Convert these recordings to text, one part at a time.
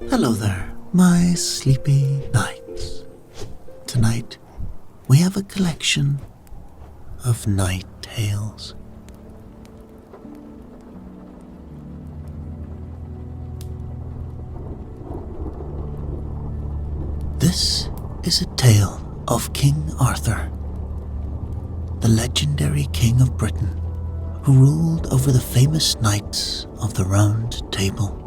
Hello there, my sleepy knights. Tonight, we have a collection of night tales. This is a tale of King Arthur, the legendary king of Britain who ruled over the famous knights of the Round Table.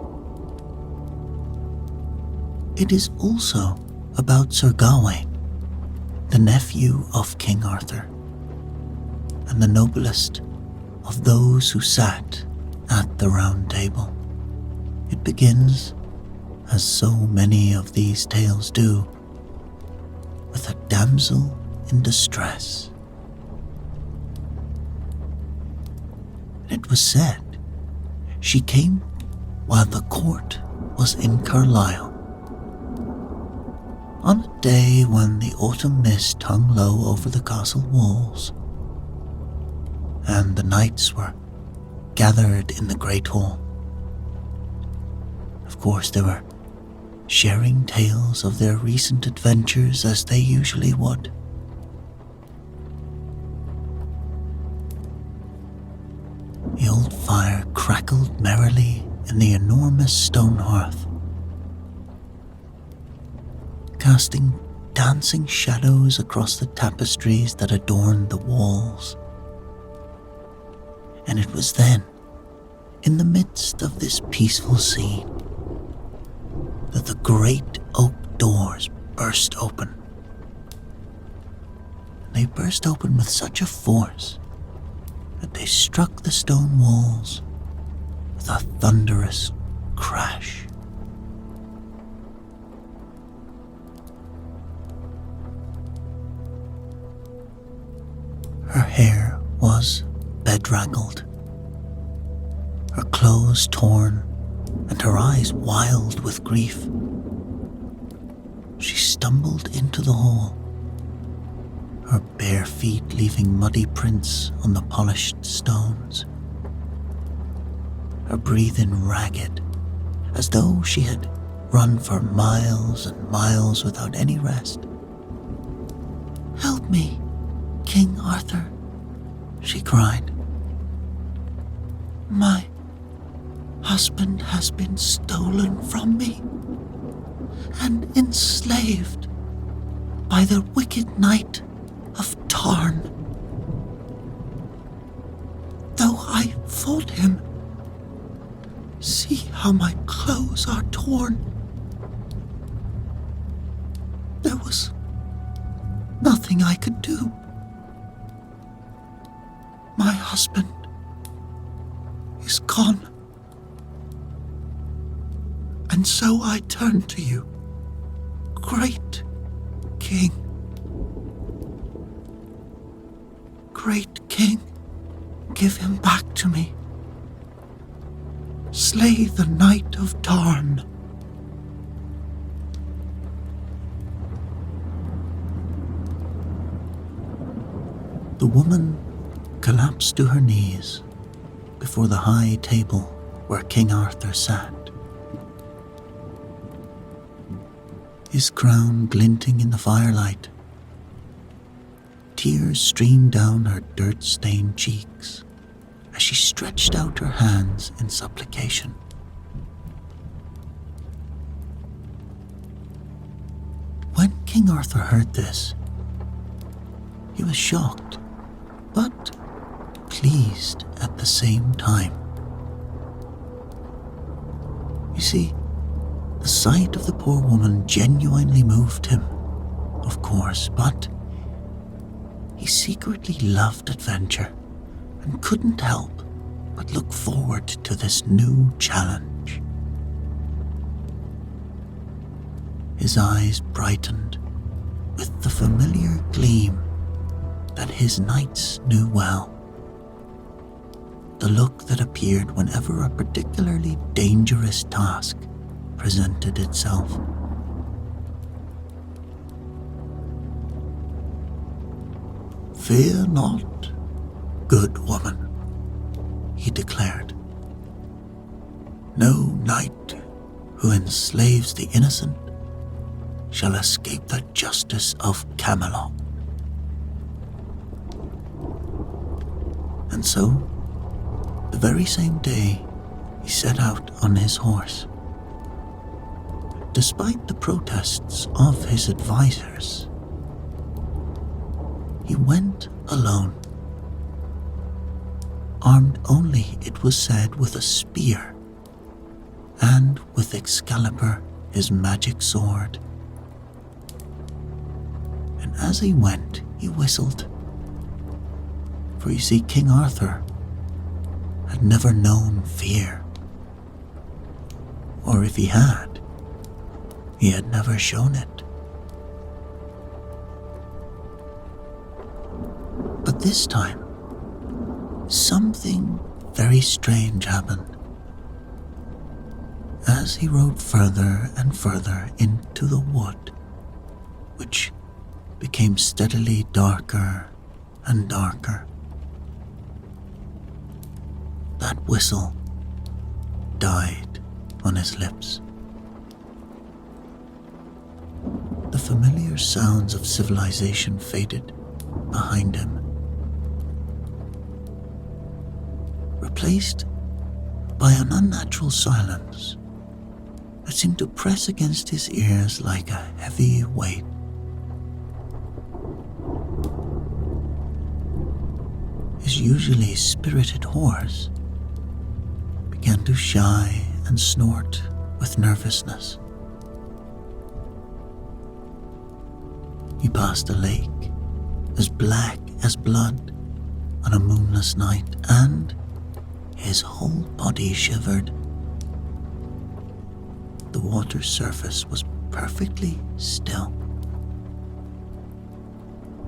It is also about Sir Gawain, the nephew of King Arthur, and the noblest of those who sat at the Round Table. It begins, as so many of these tales do, with a damsel in distress. It was said she came while the court was in Carlisle, on a day when the autumn mist hung low over the castle walls, and the knights were gathered in the great hall. Of course, they were sharing tales of their recent adventures as they usually would. The old fire crackled merrily in the enormous stone hearth, casting dancing shadows across the tapestries that adorned the walls. And it was then, in the midst of this peaceful scene, that the great oak doors burst open. They burst open with such a force that they struck the stone walls with a thunderous crash. Her hair was bedraggled, her clothes torn, and her eyes wild with grief. She stumbled into the hall, her bare feet leaving muddy prints on the polished stones, her breathing ragged, as though she had run for miles and miles without any rest. "Help me, King Arthur," she cried. "My husband has been stolen from me and enslaved by the wicked Knight of Tarn. Though I fought him, see how my clothes are torn. There was nothing I could do. My husband is gone. And so I turn to you, great King. Great King, give him back to me. Slay the Knight of Tarn." The woman collapsed to her knees before the high table where King Arthur sat, his crown glinting in the firelight. Tears streamed down her dirt-stained cheeks as she stretched out her hands in supplication. When King Arthur heard this, he was shocked, but pleased at the same time. You see, the sight of the poor woman genuinely moved him, of course, but he secretly loved adventure and couldn't help but look forward to this new challenge. His eyes brightened with the familiar gleam that his knights knew well, the look that appeared whenever a particularly dangerous task presented itself. "Fear not, good woman," he declared. "No knight who enslaves the innocent shall escape the justice of Camelot. And so, the very same day, he set out on his horse. Despite the protests of his advisors, he went alone, armed only, it was said, with a spear, and with Excalibur, his magic sword. And as he went, he whistled. For you see, King Arthur had never known fear. Or if he had never shown it. But this time, something very strange happened. As he rode further and further into the wood, which became steadily darker and darker, that whistle died on his lips. The familiar sounds of civilization faded behind him, replaced by an unnatural silence that seemed to press against his ears like a heavy weight. His usually spirited horse began to shy and snort with nervousness. He passed a lake as black as blood on a moonless night, and his whole body shivered. The water's surface was perfectly still.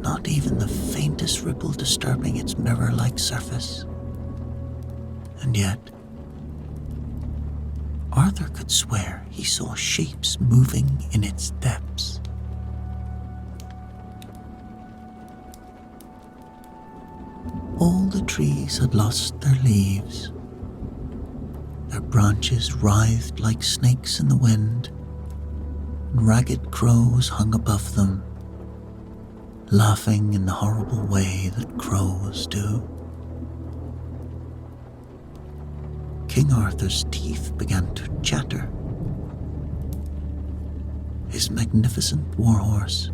Not even the faintest ripple disturbing its mirror-like surface. And yet, Arthur could swear he saw shapes moving in its depths. All the trees had lost their leaves. Their branches writhed like snakes in the wind, and ragged crows hung above them, laughing in the horrible way that crows do. King Arthur's teeth began to chatter. His magnificent warhorse,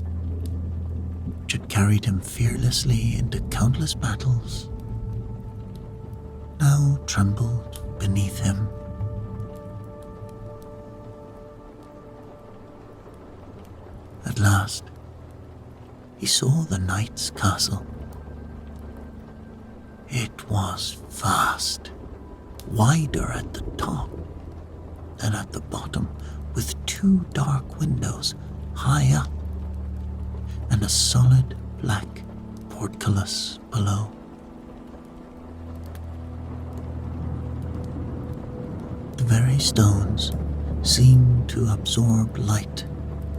which had carried him fearlessly into countless battles, now trembled beneath him. At last, he saw the knight's castle. It was vast, wider at the top than at the bottom, with 2 dark windows high up and a solid black portcullis below. The very stones seemed to absorb light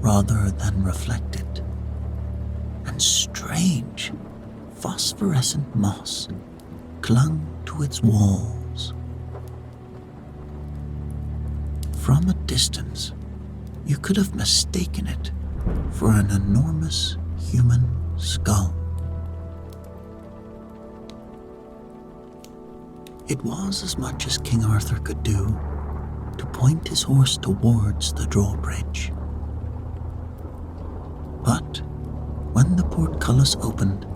rather than reflect it, and strange phosphorescent moss clung to its walls. From a distance, you could have mistaken it for an enormous human skull. It was as much as King Arthur could do to point his horse towards the drawbridge. But when the portcullis opened,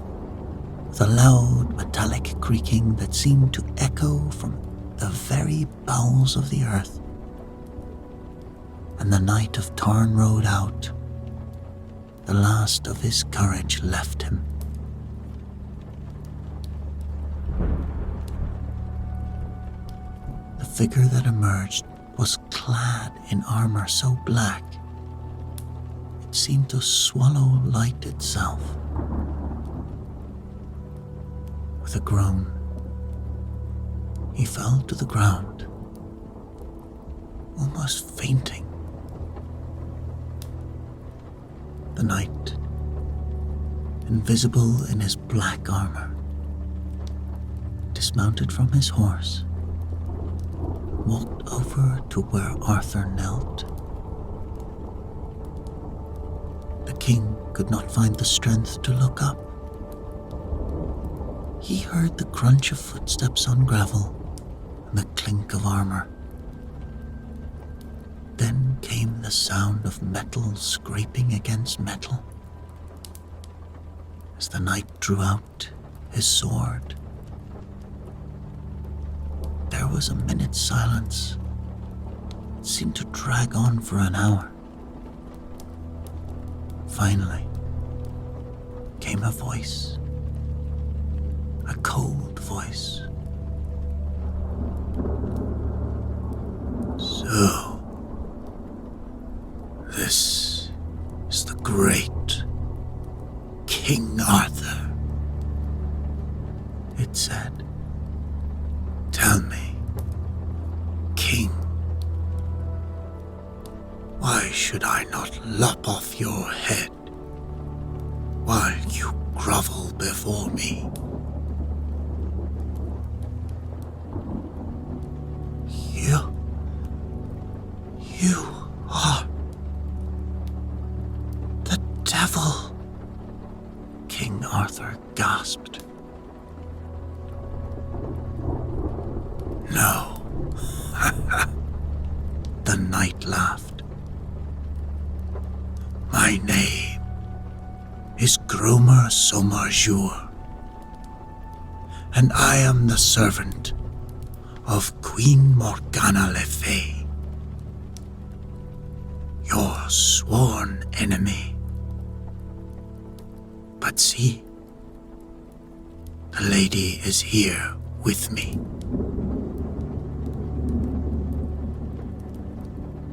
with a loud metallic creaking that seemed to echo from the very bowels of the earth, and the Knight of Tarn rode out, the last of his courage left him. The figure that emerged was clad in armor so black it seemed to swallow light itself. With a groan, he fell to the ground, almost fainting. The knight, invisible in his black armor, dismounted from his horse walked over to where Arthur knelt. The king could not find the strength to look up. He heard the crunch of footsteps on gravel and the clink of armor. Then came the sound of metal scraping against metal as the knight drew out his sword. There was a minute's silence. It seemed to drag on for an hour. Finally came a voice, a cold voice. So, this is the great King Arthur, it said. Tell me, King, why should I not lop off your head while you grovel before me? You are the devil, King Arthur gasped. No, the knight laughed. My name is Gromer Somerjour, and I am the servant of Queen Morgana le Fay, your sworn enemy. But see, the lady is here with me.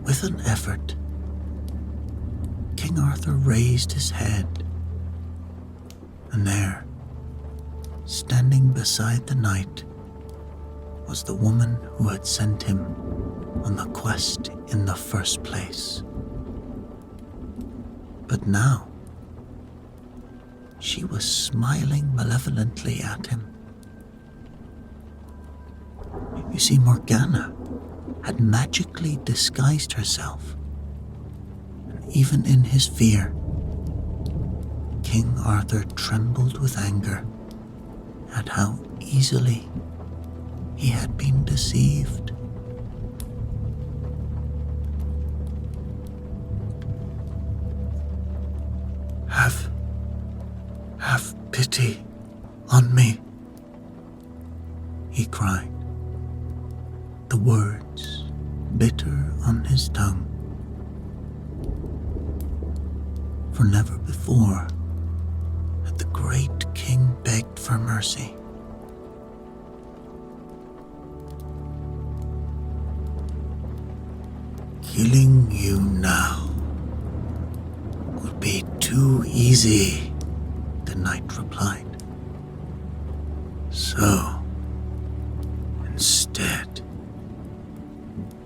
With an effort, King Arthur raised his head, and there, standing beside the knight, was the woman who had sent him on the quest in the first place. But now, she was smiling malevolently at him. You see, Morgana had magically disguised herself, and even in his fear, King Arthur trembled with anger at how easily he had been deceived. Have pity on me, he cried, the words bitter on his tongue. For never before had the great king begged for mercy. Killing you now would be too easy, the knight replied. So, instead,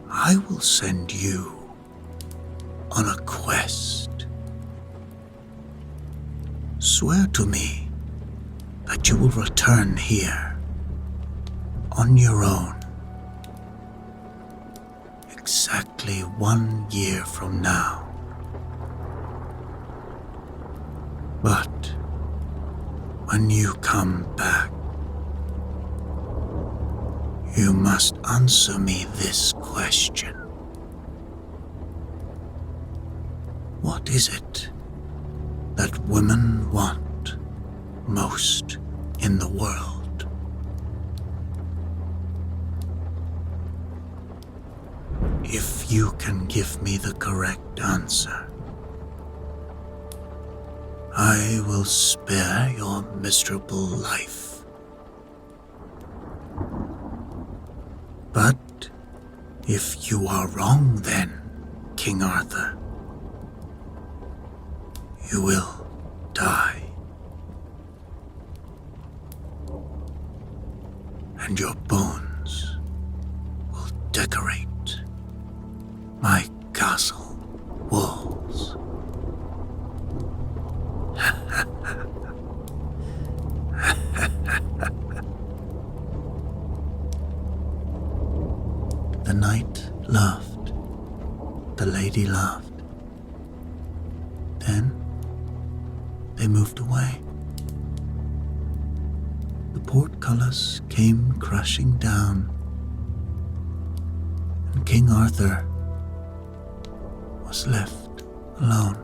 I will send you on a quest. Swear to me that you will return here on your own exactly 1 year from now. But when you come back, you must answer me this question. What is it that women want most in the world? If you can give me the correct answer, I will spare your miserable life. But if you are wrong then, King Arthur, you will die. And your bones will decorate my castle walls. The The knight laughed. The lady laughed. Then they moved away. The portcullis came crashing down, and King Arthur was left alone.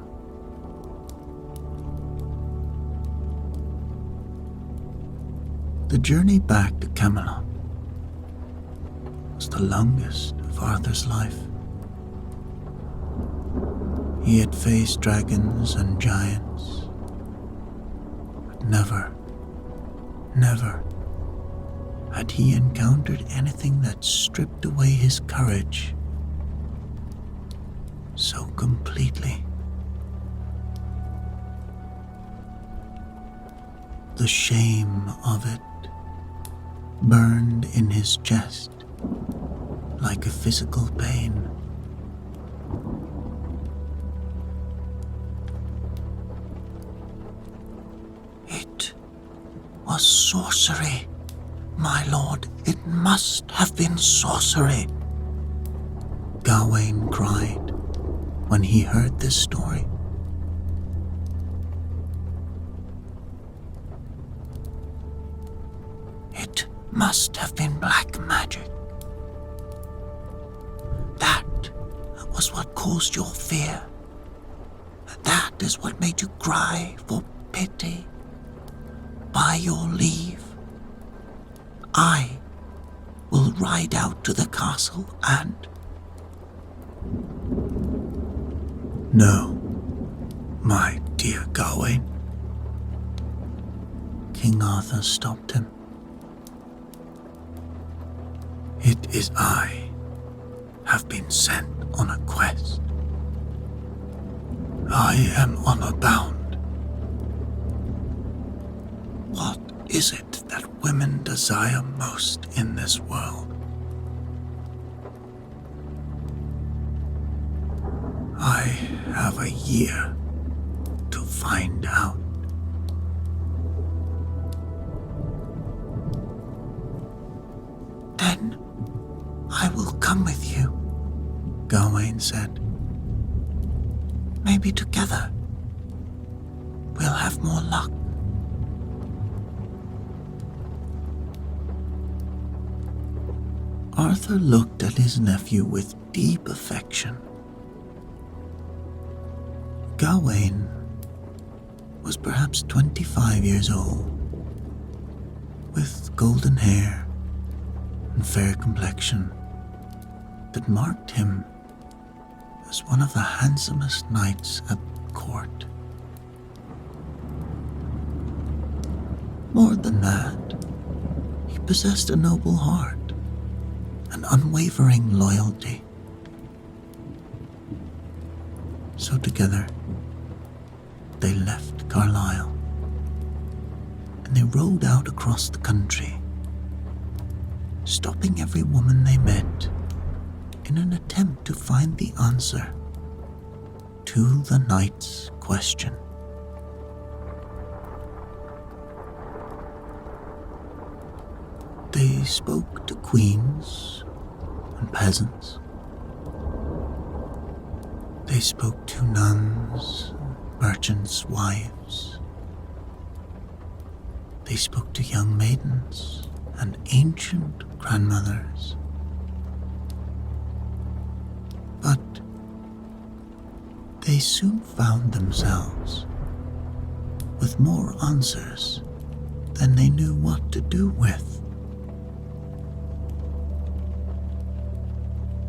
The journey back to Camelot was the longest of Arthur's life. He had faced dragons and giants, but never had he encountered anything that stripped away his courage so completely. The shame of it burned in his chest like a physical pain. It was sorcery, my lord. It must have been sorcery, Gawain cried when he heard this story. It must have been black magic. That was what caused your fear. That is what made you cry for pity. By your leave, I will ride out to the castle and... No, my dear Gawain. King Arthur stopped him. It is I have been sent on a quest. I am honor bound. What is it that women desire most in this world? I have a year to find out. Then I will come with you, Gawain said. Maybe together we'll have more luck. Arthur looked at his nephew with deep affection. Gawain was perhaps 25 years old, with golden hair and fair complexion that marked him as one of the handsomest knights at court. More than that, he possessed a noble heart, an unwavering loyalty. So together, they left Carlisle, and they rode out across the country, stopping every woman they met in an attempt to find the answer to the knight's question. They spoke to queens and peasants. They spoke to nuns, merchants' wives. They spoke to young maidens and ancient grandmothers. But they soon found themselves with more answers than they knew what to do with.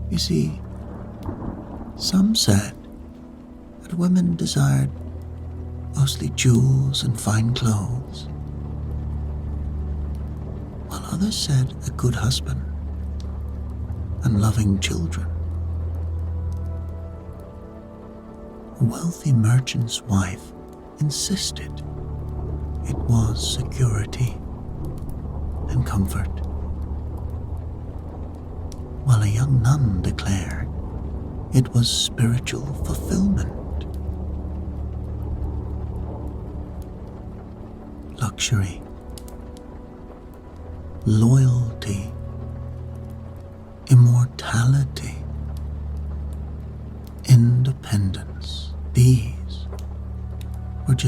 You see, some said that women desired mostly jewels and fine clothes, while others said a good husband and loving children. A wealthy merchant's wife insisted it was security and comfort, while a young nun declared it was spiritual fulfillment. Luxury, loyalty, immortality,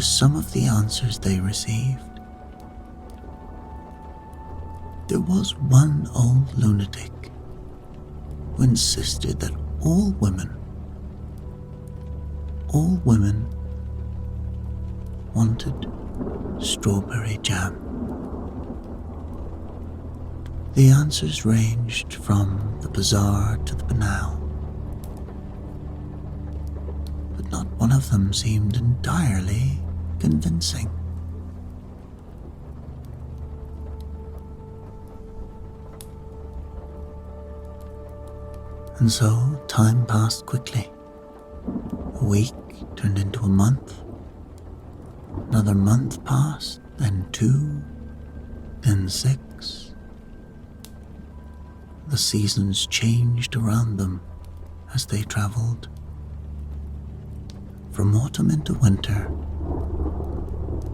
some of the answers they received. There was one old lunatic who insisted that all women wanted strawberry jam. The answers ranged from the bizarre to the banal, but not one of them seemed entirely convincing. And so time passed quickly. A week turned into a month. Another month passed, then 2, then 6. The seasons changed around them as they traveled, from autumn into winter,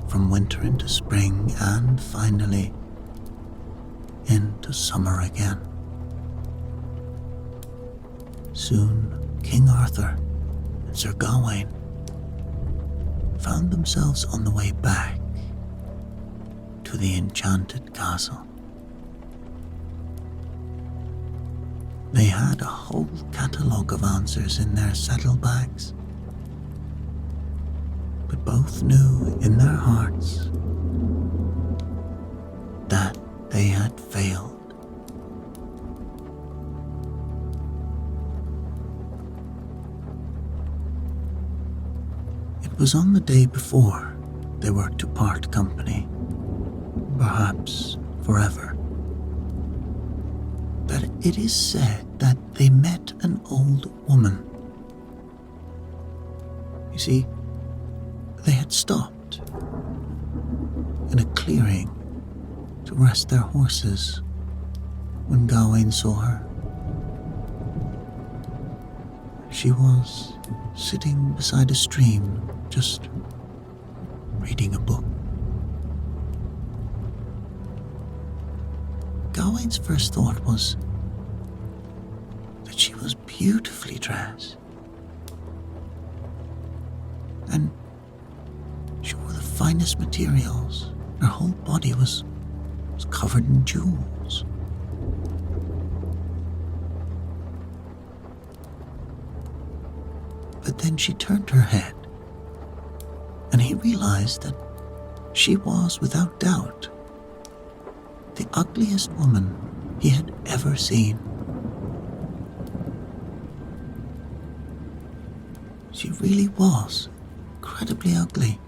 from winter into spring, and finally into summer again. Soon King Arthur and Sir Gawain found themselves on the way back to the enchanted castle. They had a whole catalogue of answers in their saddlebags, but both knew in their hearts that they had failed. It was on the day before they were to part company, perhaps forever, that it is said that they met an old woman. You see, they had stopped in a clearing to rest their horses when Gawain saw her. She was sitting beside a stream, just reading a book. Gawain's first thought was that she was beautifully dressed, and she wore the finest materials. Her whole body was covered in jewels. But then she turned her head, and he realized that she was, without doubt, the ugliest woman he had ever seen. She really was incredibly ugly.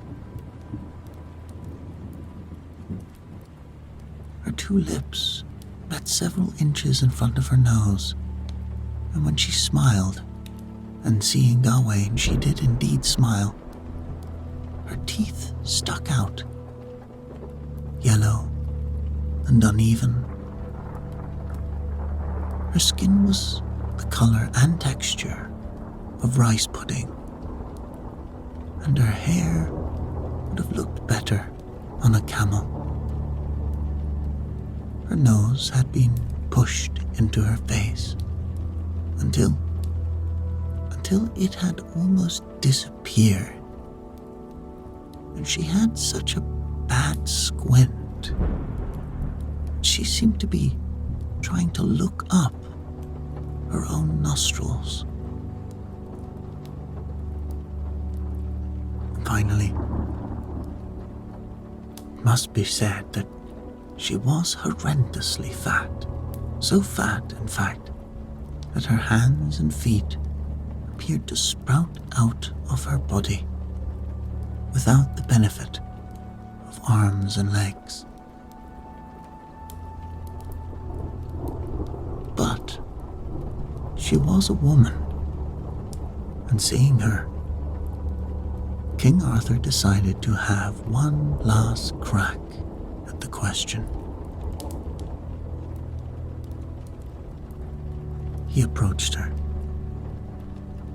Her 2 lips met several inches in front of her nose, and when she smiled, and seeing Gawain, she did indeed smile, her teeth stuck out, yellow and uneven. Her skin was the color and texture of rice pudding, and her hair would have looked better on a camel. Her nose had been pushed into her face until it had almost disappeared, and she had such a bad squint. She seemed to be trying to look up her own nostrils. And finally, it must be said that she was horrendously fat. So fat, in fact, that her hands and feet appeared to sprout out of her body without the benefit of arms and legs. But she was a woman, and seeing her, King Arthur decided to have one last crack at the question. He approached her,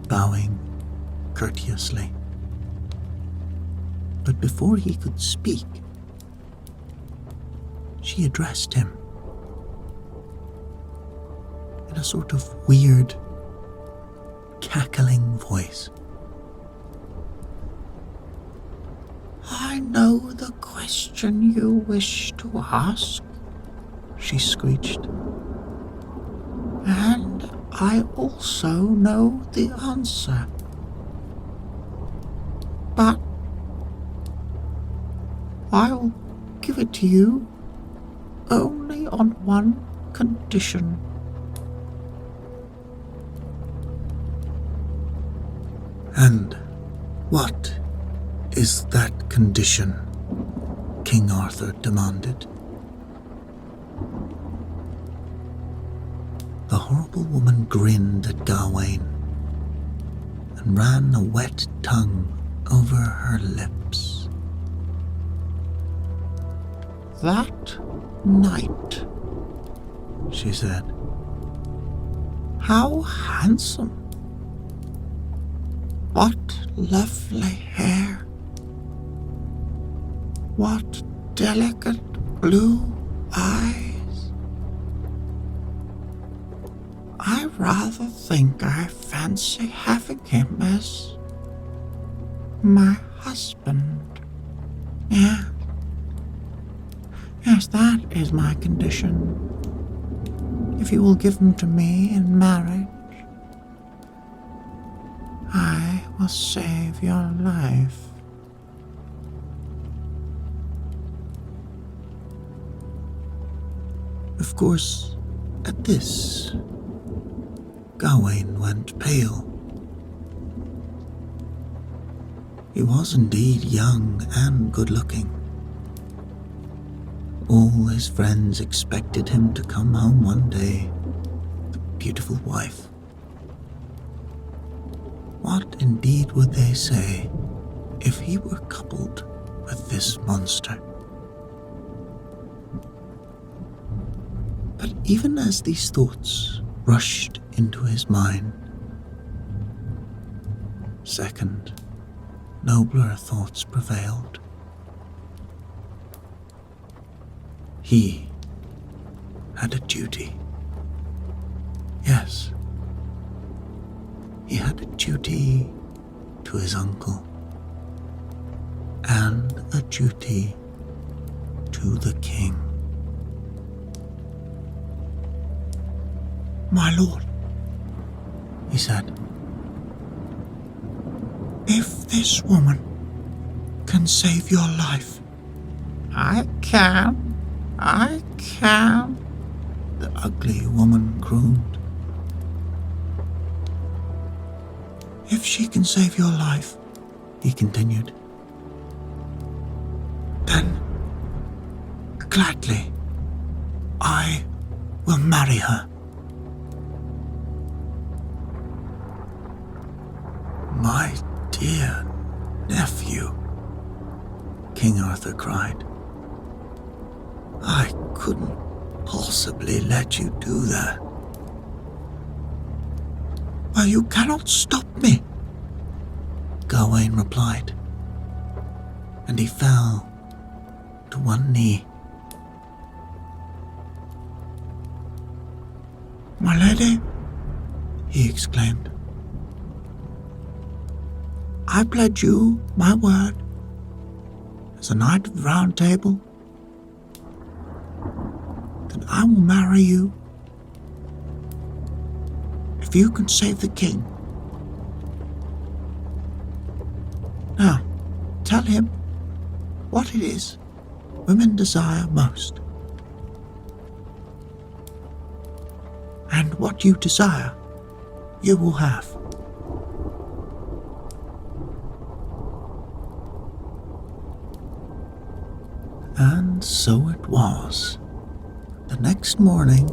bowing courteously. But before he could speak, she addressed him in a sort of weird, cackling voice. I know the question you wish to ask," she screeched. "And I also know the answer. But I'll give it to you only on one condition." "And what is that condition?" King Arthur demanded. The horrible woman grinned at Gawain and ran a wet tongue over her lips. "That knight," she said. "How handsome! What lovely hair! What delicate blue eyes! I rather think I fancy having him as my husband. Yeah. Yes, that is my condition. If you will give him to me in marriage, I will save your life." Of course, at this, Gawain went pale. He was indeed young and good-looking. All his friends expected him to come home one day with a beautiful wife. What indeed would they say if he were coupled with this monster? But even as these thoughts rushed into his mind, second, nobler thoughts prevailed. He had a duty. Yes, he had a duty to his uncle, and a duty to the king. "My lord," he said, "if this woman can save your life—" I can, the ugly woman crooned. "If she can save your life," he continued, "then gladly I will marry her." "My dear nephew," King Arthur cried, "I couldn't possibly let you do that." "Well, you cannot stop me," Gawain replied, and he fell to one knee. "My lady," he exclaimed, "I pledge you my word as a knight of the Round Table that I will marry you if you can save the king. Now, tell him what it is women desire most, and what you desire you will have." And so it was. The next morning,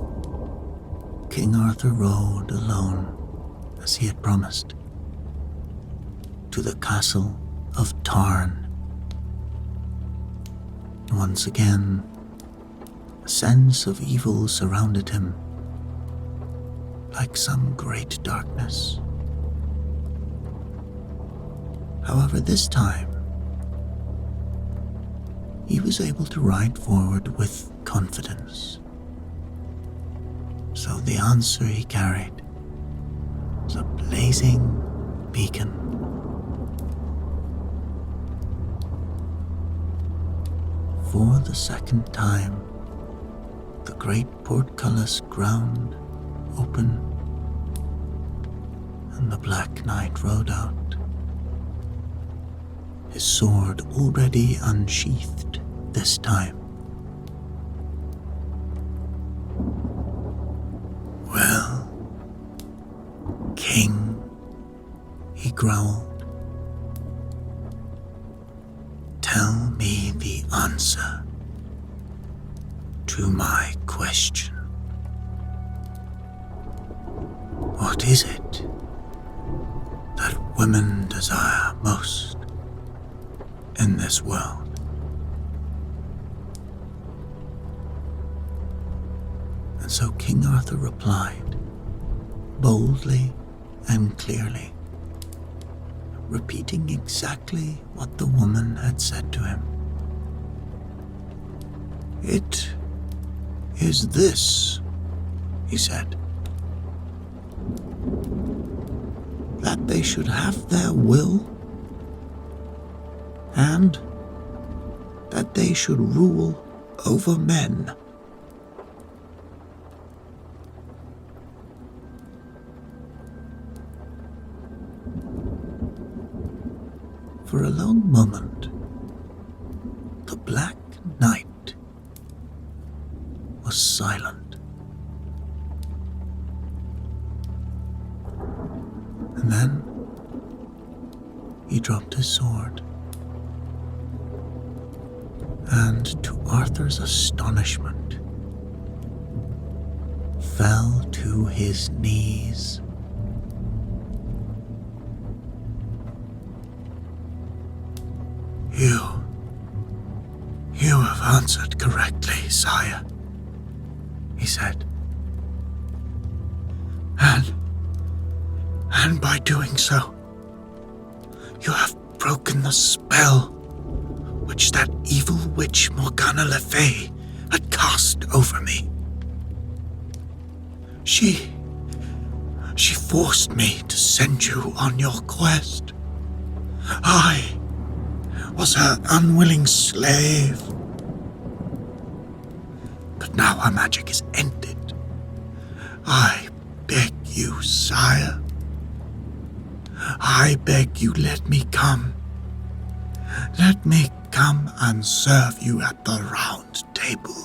King Arthur rode alone, as he had promised, to the castle of Tarn. Once again, a sense of evil surrounded him, like some great darkness. However, this time, he was able to ride forward with confidence. So the answer he carried was a blazing beacon. for the second time, the great portcullis ground open, and the Black Knight rode out, his sword already unsheathed this time. "Well, King," he growled, "tell me the answer to my question. What is it that women desire most in this world?" And so King Arthur replied, boldly and clearly, repeating exactly what the woman had said to him. "It is this," he said, "that they should have their will, and that they should rule over men." For a long moment, the Black Knight was silent. And then he dropped his sword, and to Arthur's astonishment, fell to his knees. You have answered correctly, sire," he said. And by doing so, you have broken the spell which that evil witch Morgana Le Fay had cast over me. She forced me to send you on your quest. I was her unwilling slave. But now her magic is ended. I beg you, sire. I beg you, let me come. Let me come and serve you at the round table.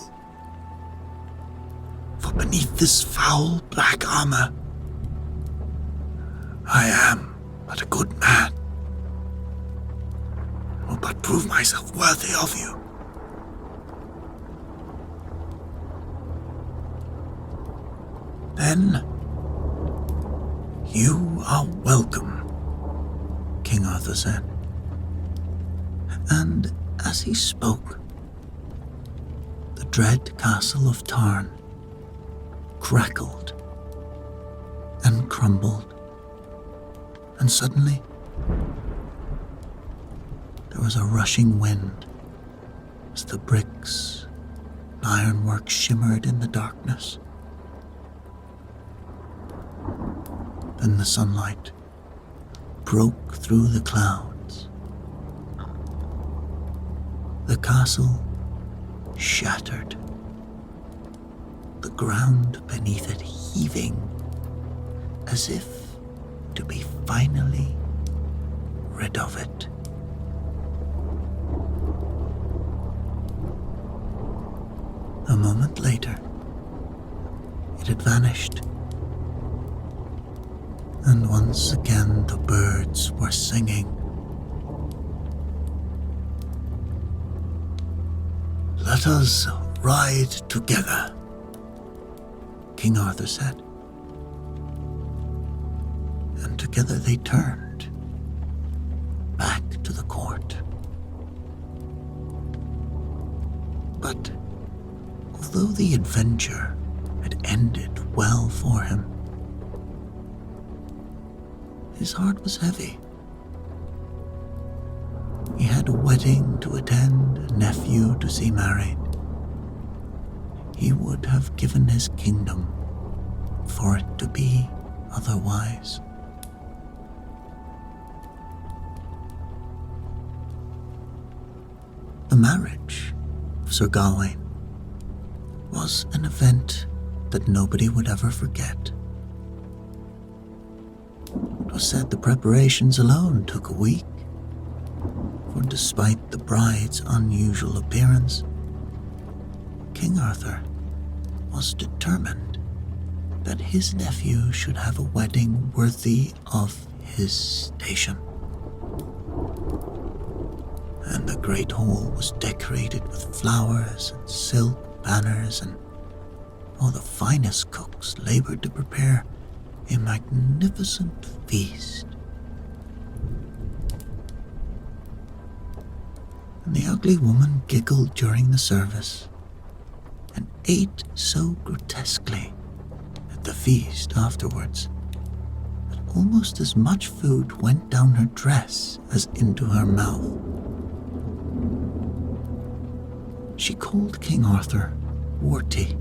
For beneath this foul black armor, I am but a good man, will but prove myself worthy of you. Then you are welcome, King Arthur said. And as he spoke, the dread castle of Tarn crackled and crumbled, and suddenly there was a rushing wind as the bricks and ironwork shimmered in the darkness. Then the sunlight broke through the clouds. The castle shattered, the ground beneath it heaving as if to be finally rid of it. A moment later, it had vanished, and once again the birds were singing. Let us ride together, King Arthur said. And together they turned back to the court. But although the adventure had ended well for him, his heart was heavy. He had a wedding to attend, a nephew to see married. He would have given his kingdom for it to be otherwise. The marriage of Sir Gawain was an event that nobody would ever forget. It was said the preparations alone took a week, for despite the bride's unusual appearance, King Arthur was determined that his nephew should have a wedding worthy of his station. And the great hall was decorated with flowers and silk banners, and all the finest cooks labored to prepare a magnificent feast. And the ugly woman giggled during the service and ate so grotesquely at the feast afterwards that almost as much food went down her dress as into her mouth. She called King Arthur Warty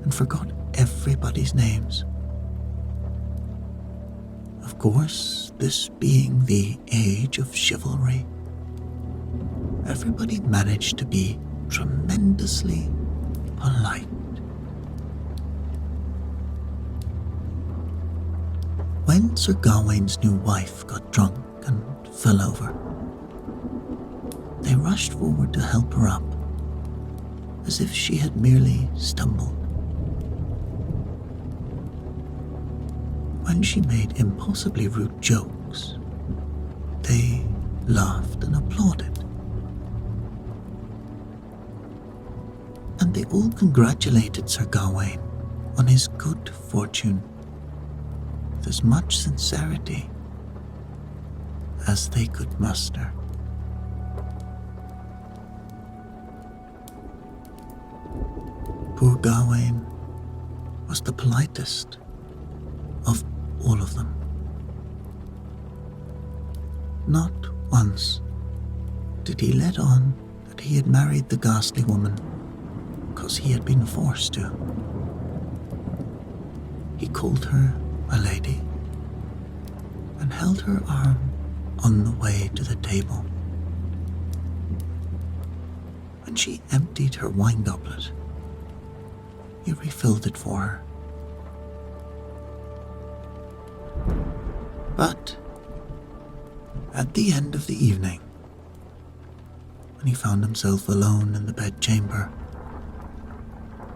and forgot everybody's names. Of course, this being the age of chivalry, everybody managed to be tremendously polite. When Sir Gawain's new wife got drunk and fell over, they rushed forward to help her up, as if she had merely stumbled. When she made impossibly rude jokes, they laughed and applauded. And they all congratulated Sir Gawain on his good fortune with as much sincerity as they could muster. Poor Gawain was the politest of all of them. Not once did he let on that he had married the ghastly woman because he had been forced to. He called her a lady and held her arm on the way to the table. When she emptied her wine goblet, he refilled it for her. But at the end of the evening, when he found himself alone in the bedchamber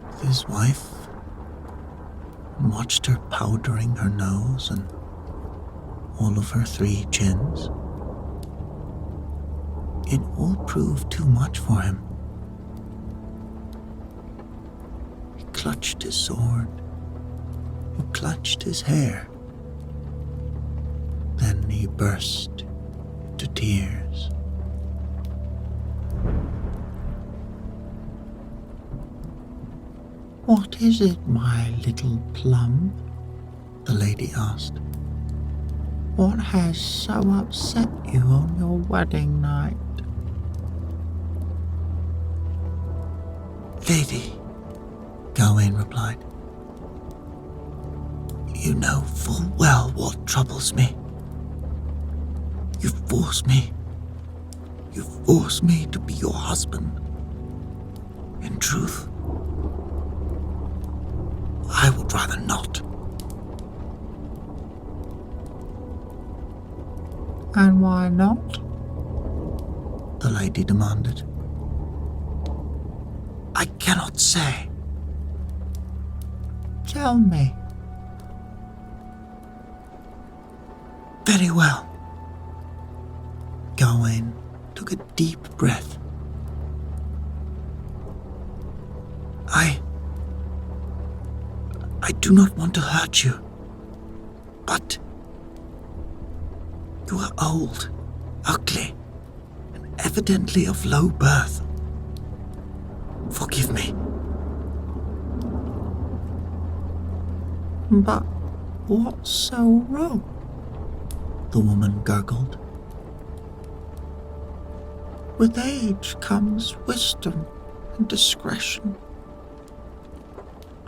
with his wife and watched her powdering her nose and all of her 3 chins, it all proved too much for him. He clutched his sword, he clutched his hair. Then he burst into tears. "What is it, my little plum?" the lady asked. "What has so upset you on your wedding night?" "Lady," Gawain replied, "you know full well what troubles me. You force me to be your husband. In truth, I would rather not." "And why not?" the lady demanded. "I cannot say." "Tell me." "Very well." Gawain took a deep breath. I do not want to hurt you, but you are old, ugly, and evidently of low birth. Forgive me. "But what's so wrong?" the woman gurgled. "With age comes wisdom and discretion.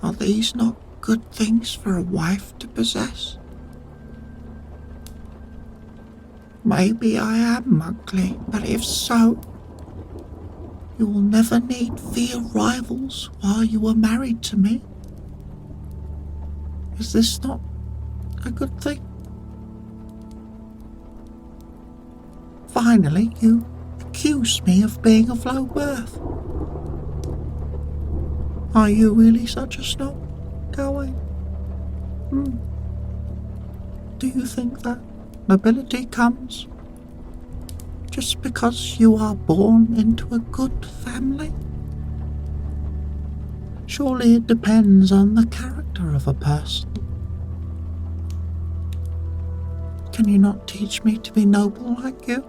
Are these not good things for a wife to possess? Maybe I am ugly, but if so, You will never need fear rivals while you are married to me. Is this not a good thing? Finally, you accuse me of being of low birth. Are you really such a snob, Gawain? Do you think that nobility comes just because you are born into a good family? Surely it depends on the character of a person. Can you not teach me to be noble like you?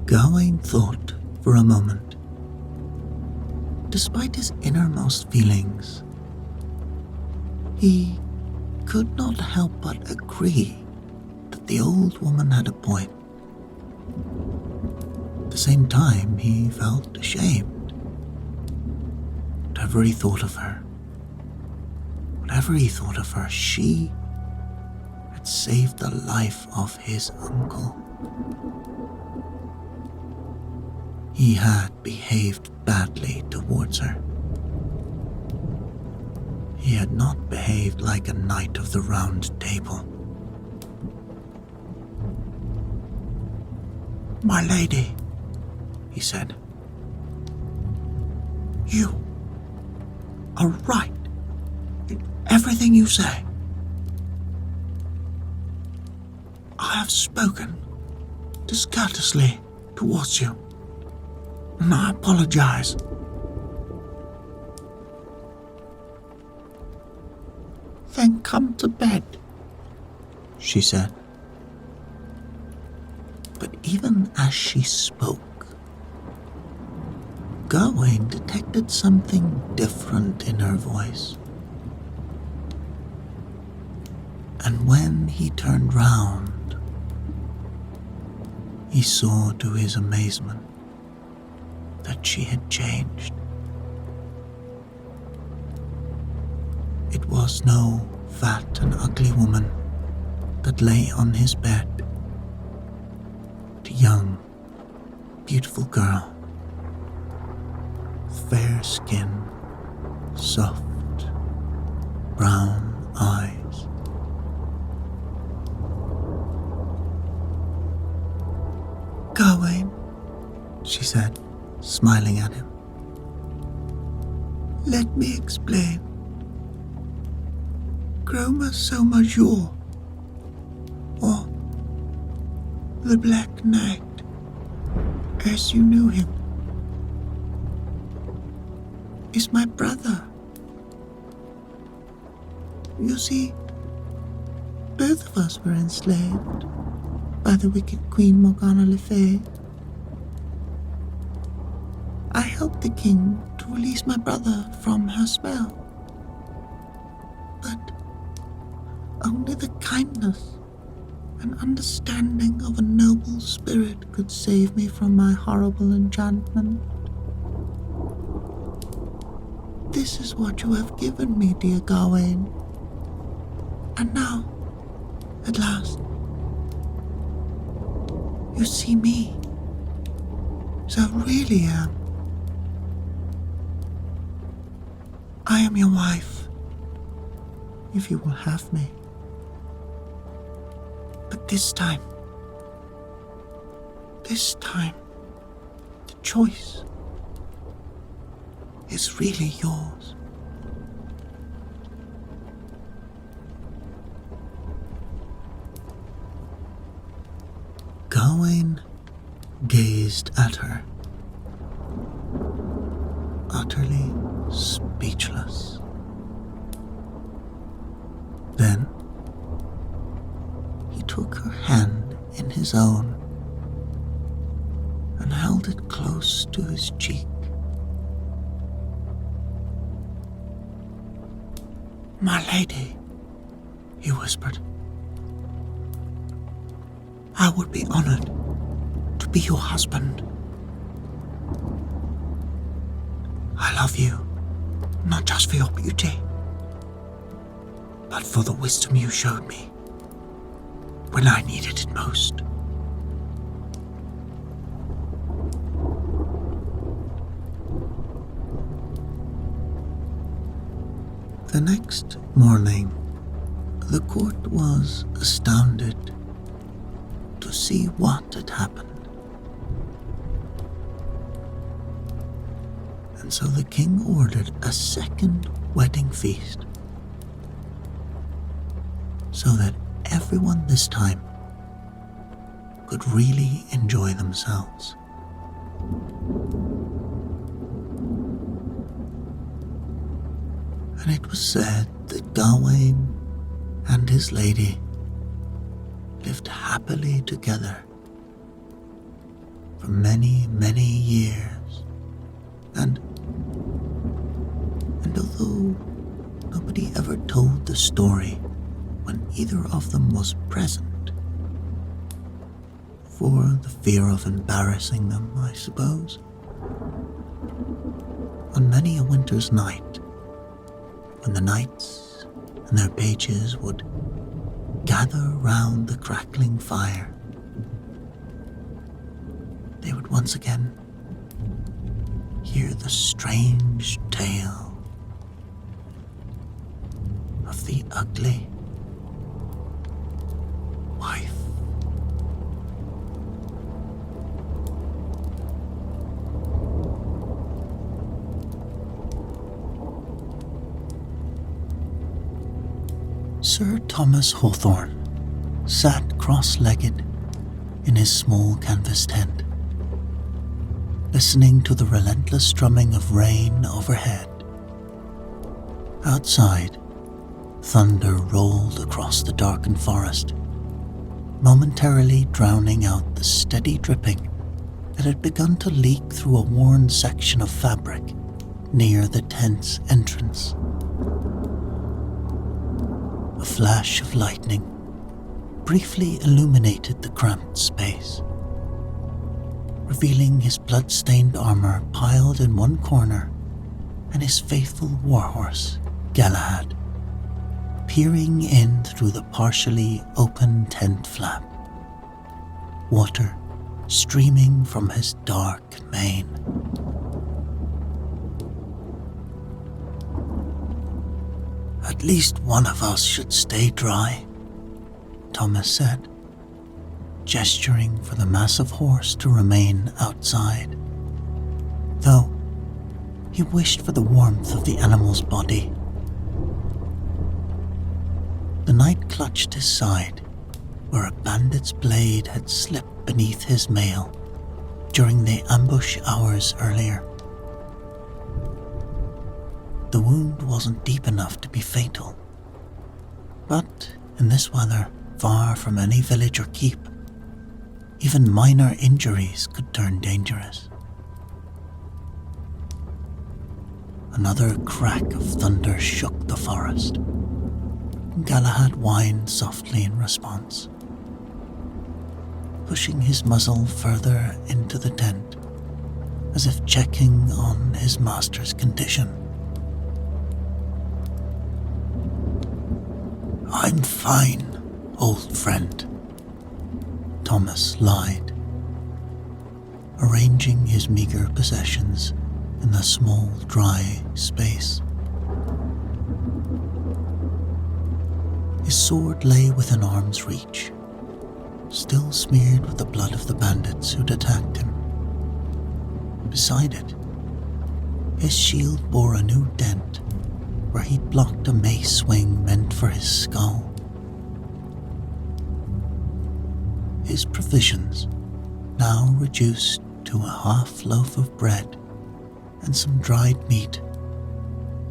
Gawain thought for a moment. Despite his innermost feelings, he could not help but agree that the old woman had a point. At the same time, he felt ashamed. Whatever he thought of her, she had saved the life of his uncle. He had behaved badly towards her. He had not behaved like a knight of the Round Table. "My lady," he said, "you are right in everything you say. I have spoken discourteously towards you, and I apologize. Then come to bed," she said. But even as she spoke, Gawain detected something different in her voice. And when he turned round, he saw to his amazement that she had changed. It was no fat and ugly woman that lay on his bed, but a young, beautiful girl, fair skin, soft, brown eyes. "Gawain," she said, smiling at him, "let me explain. Groma Major, or the Black Knight, as you knew him, is my brother. You see, both of us were enslaved by the wicked Queen Morgana Le Fay. I helped the king to release my brother from her spell, but only the kindness and understanding of a noble spirit could save me from my horrible enchantment. This is what you have given me, dear Gawain. And now, at last, you see me as I really am. I am your wife, if you will have me. But this time, the choice is really yours." Gawain gazed at her, utterly speechless. Then he took her hand in his own and held it close to his cheek. "My lady," he whispered, "I would be honored to be your husband. I love you, not just for your beauty, but for the wisdom you showed me when I needed it most. The next morning, the court was astounded to see what had happened. And so the king ordered a second wedding feast, so that everyone this time could really enjoy themselves. And it was said that Gawain and his lady lived happily together for many, many years. And although nobody ever told the story when either of them was present, for the fear of embarrassing them, I suppose, on many a winter's night, when the knights and their pages would gather round the crackling fire, they would once again hear the strange tale of the ugly wife. Sir Thomas Hawthorne sat cross-legged in his small canvas tent, listening to the relentless strumming of rain overhead. Outside, thunder rolled across the darkened forest, momentarily drowning out the steady dripping that had begun to leak through a worn section of fabric near the tent's entrance. A flash of lightning briefly illuminated the cramped space, revealing his blood-stained armor piled in one corner and his faithful warhorse, Galahad, peering in through the partially open tent flap, water streaming from his dark mane. "At least one of us should stay dry," Thomas said, gesturing for the massive horse to remain outside, though he wished for the warmth of the animal's body. The knight clutched his side, where a bandit's blade had slipped beneath his mail during the ambush hours earlier. The wound wasn't deep enough to be fatal, but in this weather, far from any village or keep, even minor injuries could turn dangerous. Another crack of thunder shook the forest. Galahad whined softly in response, pushing his muzzle further into the tent, as if checking on his master's condition. "I'm fine, old friend," Thomas lied, arranging his meager possessions in the small, dry space. His sword lay within arm's reach, still smeared with the blood of the bandits who'd attacked him. Beside it, his shield bore a new dent where he'd blocked a mace swing meant for his skull. His provisions, now reduced to a half loaf of bread and some dried meat,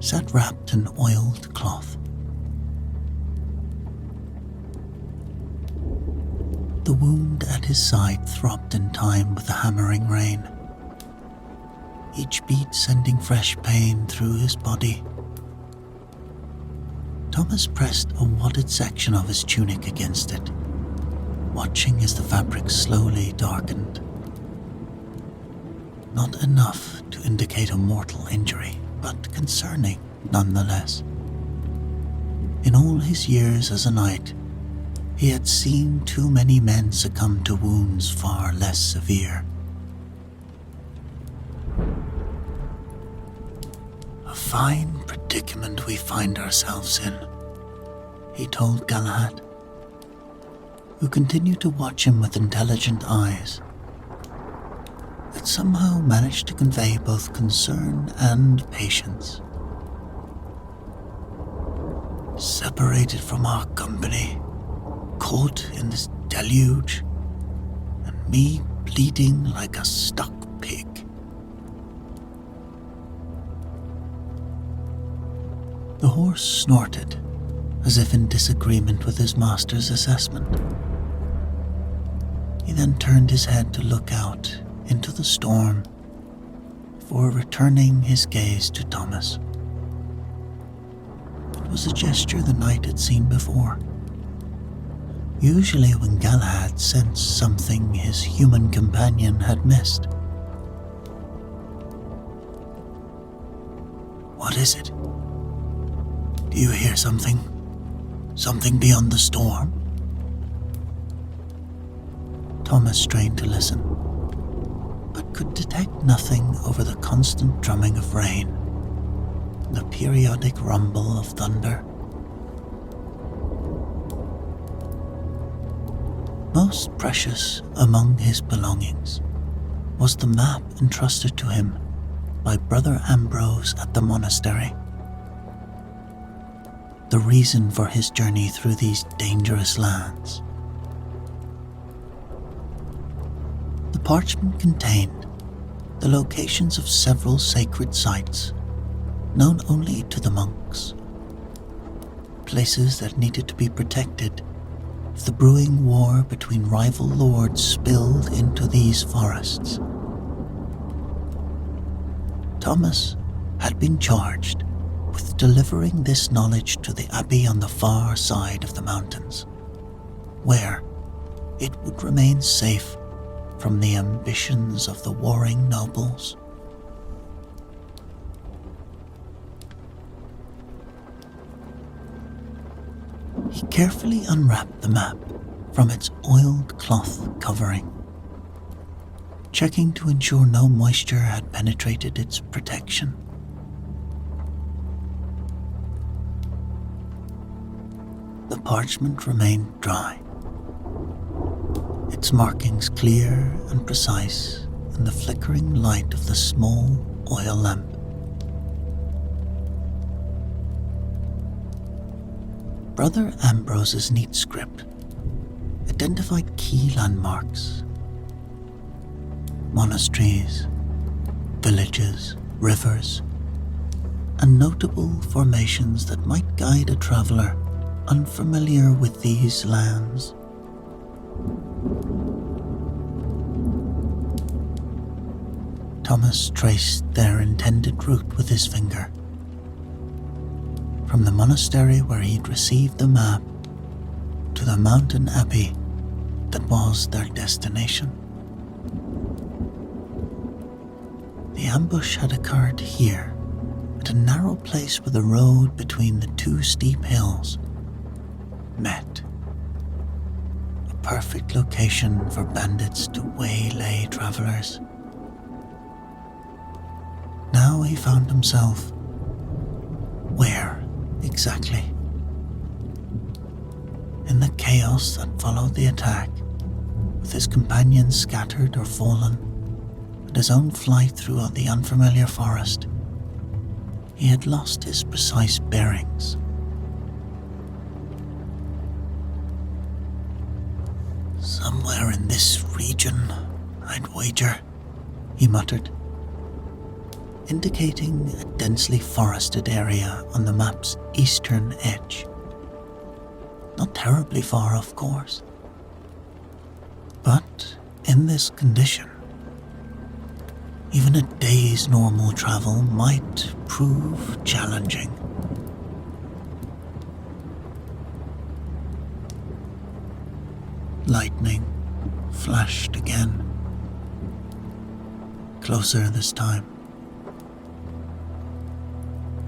sat wrapped in oiled cloth. The wound at his side throbbed in time with the hammering rain, each beat sending fresh pain through his body. Thomas pressed a wadded section of his tunic against it, watching as the fabric slowly darkened. Not enough to indicate a mortal injury, but concerning nonetheless. In all his years as a knight, He had seen too many men succumb to wounds far less severe. "A fine predicament we find ourselves in," he told Galahad, who continued to watch him with intelligent eyes that somehow managed to convey both concern and patience. "Separated from our company, caught in this deluge, and me bleeding like a stuck pig." The horse snorted, as if in disagreement with his master's assessment. He then turned his head to look out into the storm before returning his gaze to Thomas. It was a gesture the knight had seen before. Usually when Galahad sensed something his human companion had missed. "What is it? Do you hear something? Something beyond the storm?" Thomas strained to listen, but could detect nothing over the constant drumming of rain, the periodic rumble of thunder. Most precious among his belongings was the map entrusted to him by Brother Ambrose at the monastery. The reason for his journey through these dangerous lands. The parchment contained the locations of several sacred sites known only to the monks, places that needed to be protected if the brewing war between rival lords spilled into these forests. Thomas had been charged with delivering this knowledge to the abbey on the far side of the mountains, where it would remain safe from the ambitions of the warring nobles. He carefully unwrapped the map from its oiled cloth covering, checking to ensure no moisture had penetrated its protection. The parchment remained dry, its markings clear and precise in the flickering light of the small oil lamp. Brother Ambrose's neat script identified key landmarks: monasteries, villages, rivers, and notable formations that might guide a traveler unfamiliar with these lands. Thomas traced their intended route with his finger, from the monastery where he'd received the map to the mountain abbey that was their destination. The ambush had occurred here, at a narrow place where the road between the two steep hills met. A perfect location for bandits to waylay travelers. Now he found himself where exactly? In the chaos that followed the attack, with his companions scattered or fallen, and his own flight throughout the unfamiliar forest, he had lost his precise bearings. "Somewhere in this region, I'd wager," he muttered, indicating a densely forested area on the map's eastern edge. Not terribly far, of course, but in this condition, even a day's normal travel might prove challenging. Lightning flashed again, closer this time,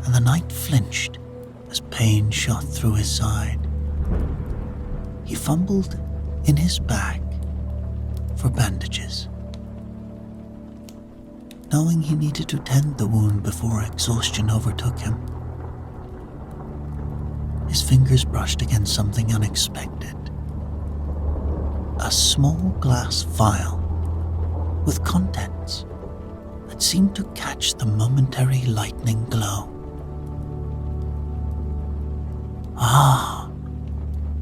and the knight flinched as pain shot through his side. He he fumbled in his bag for bandages. Knowing he needed to tend the wound before exhaustion overtook him, his fingers brushed against something unexpected. A small glass vial with contents that seemed to catch the momentary lightning glow. "Ah,"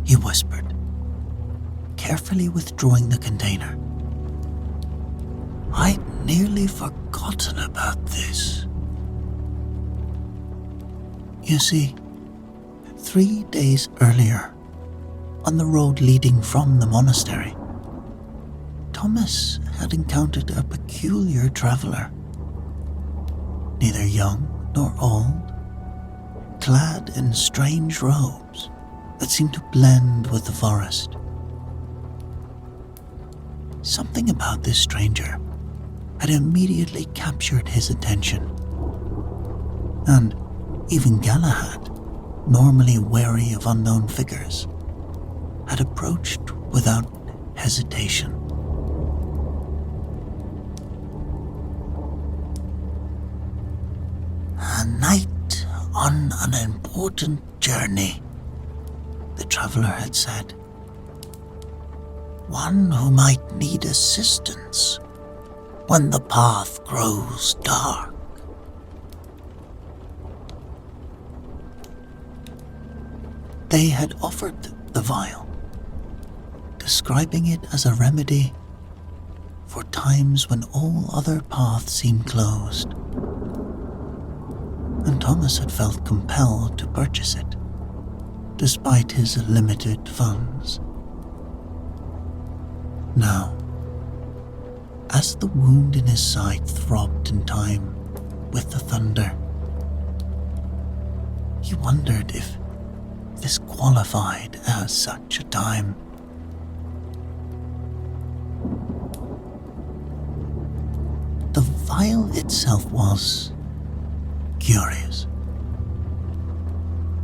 he whispered, carefully withdrawing the container. "I'd nearly forgotten about this." You see, 3 days earlier, on the road leading from the monastery, Thomas had encountered a peculiar traveller, neither young nor old, clad in strange robes that seemed to blend with the forest. Something about this stranger had immediately captured his attention, and even Galahad, normally wary of unknown figures, had approached without hesitation. "A knight on an important journey," the traveller had said. "One who might need assistance when the path grows dark." They had offered the vial, describing it as a remedy for times when all other paths seemed closed, and Thomas had felt compelled to purchase it, despite his limited funds. Now, as the wound in his side throbbed in time with the thunder, he wondered if this qualified as such a time. The vial itself was curious.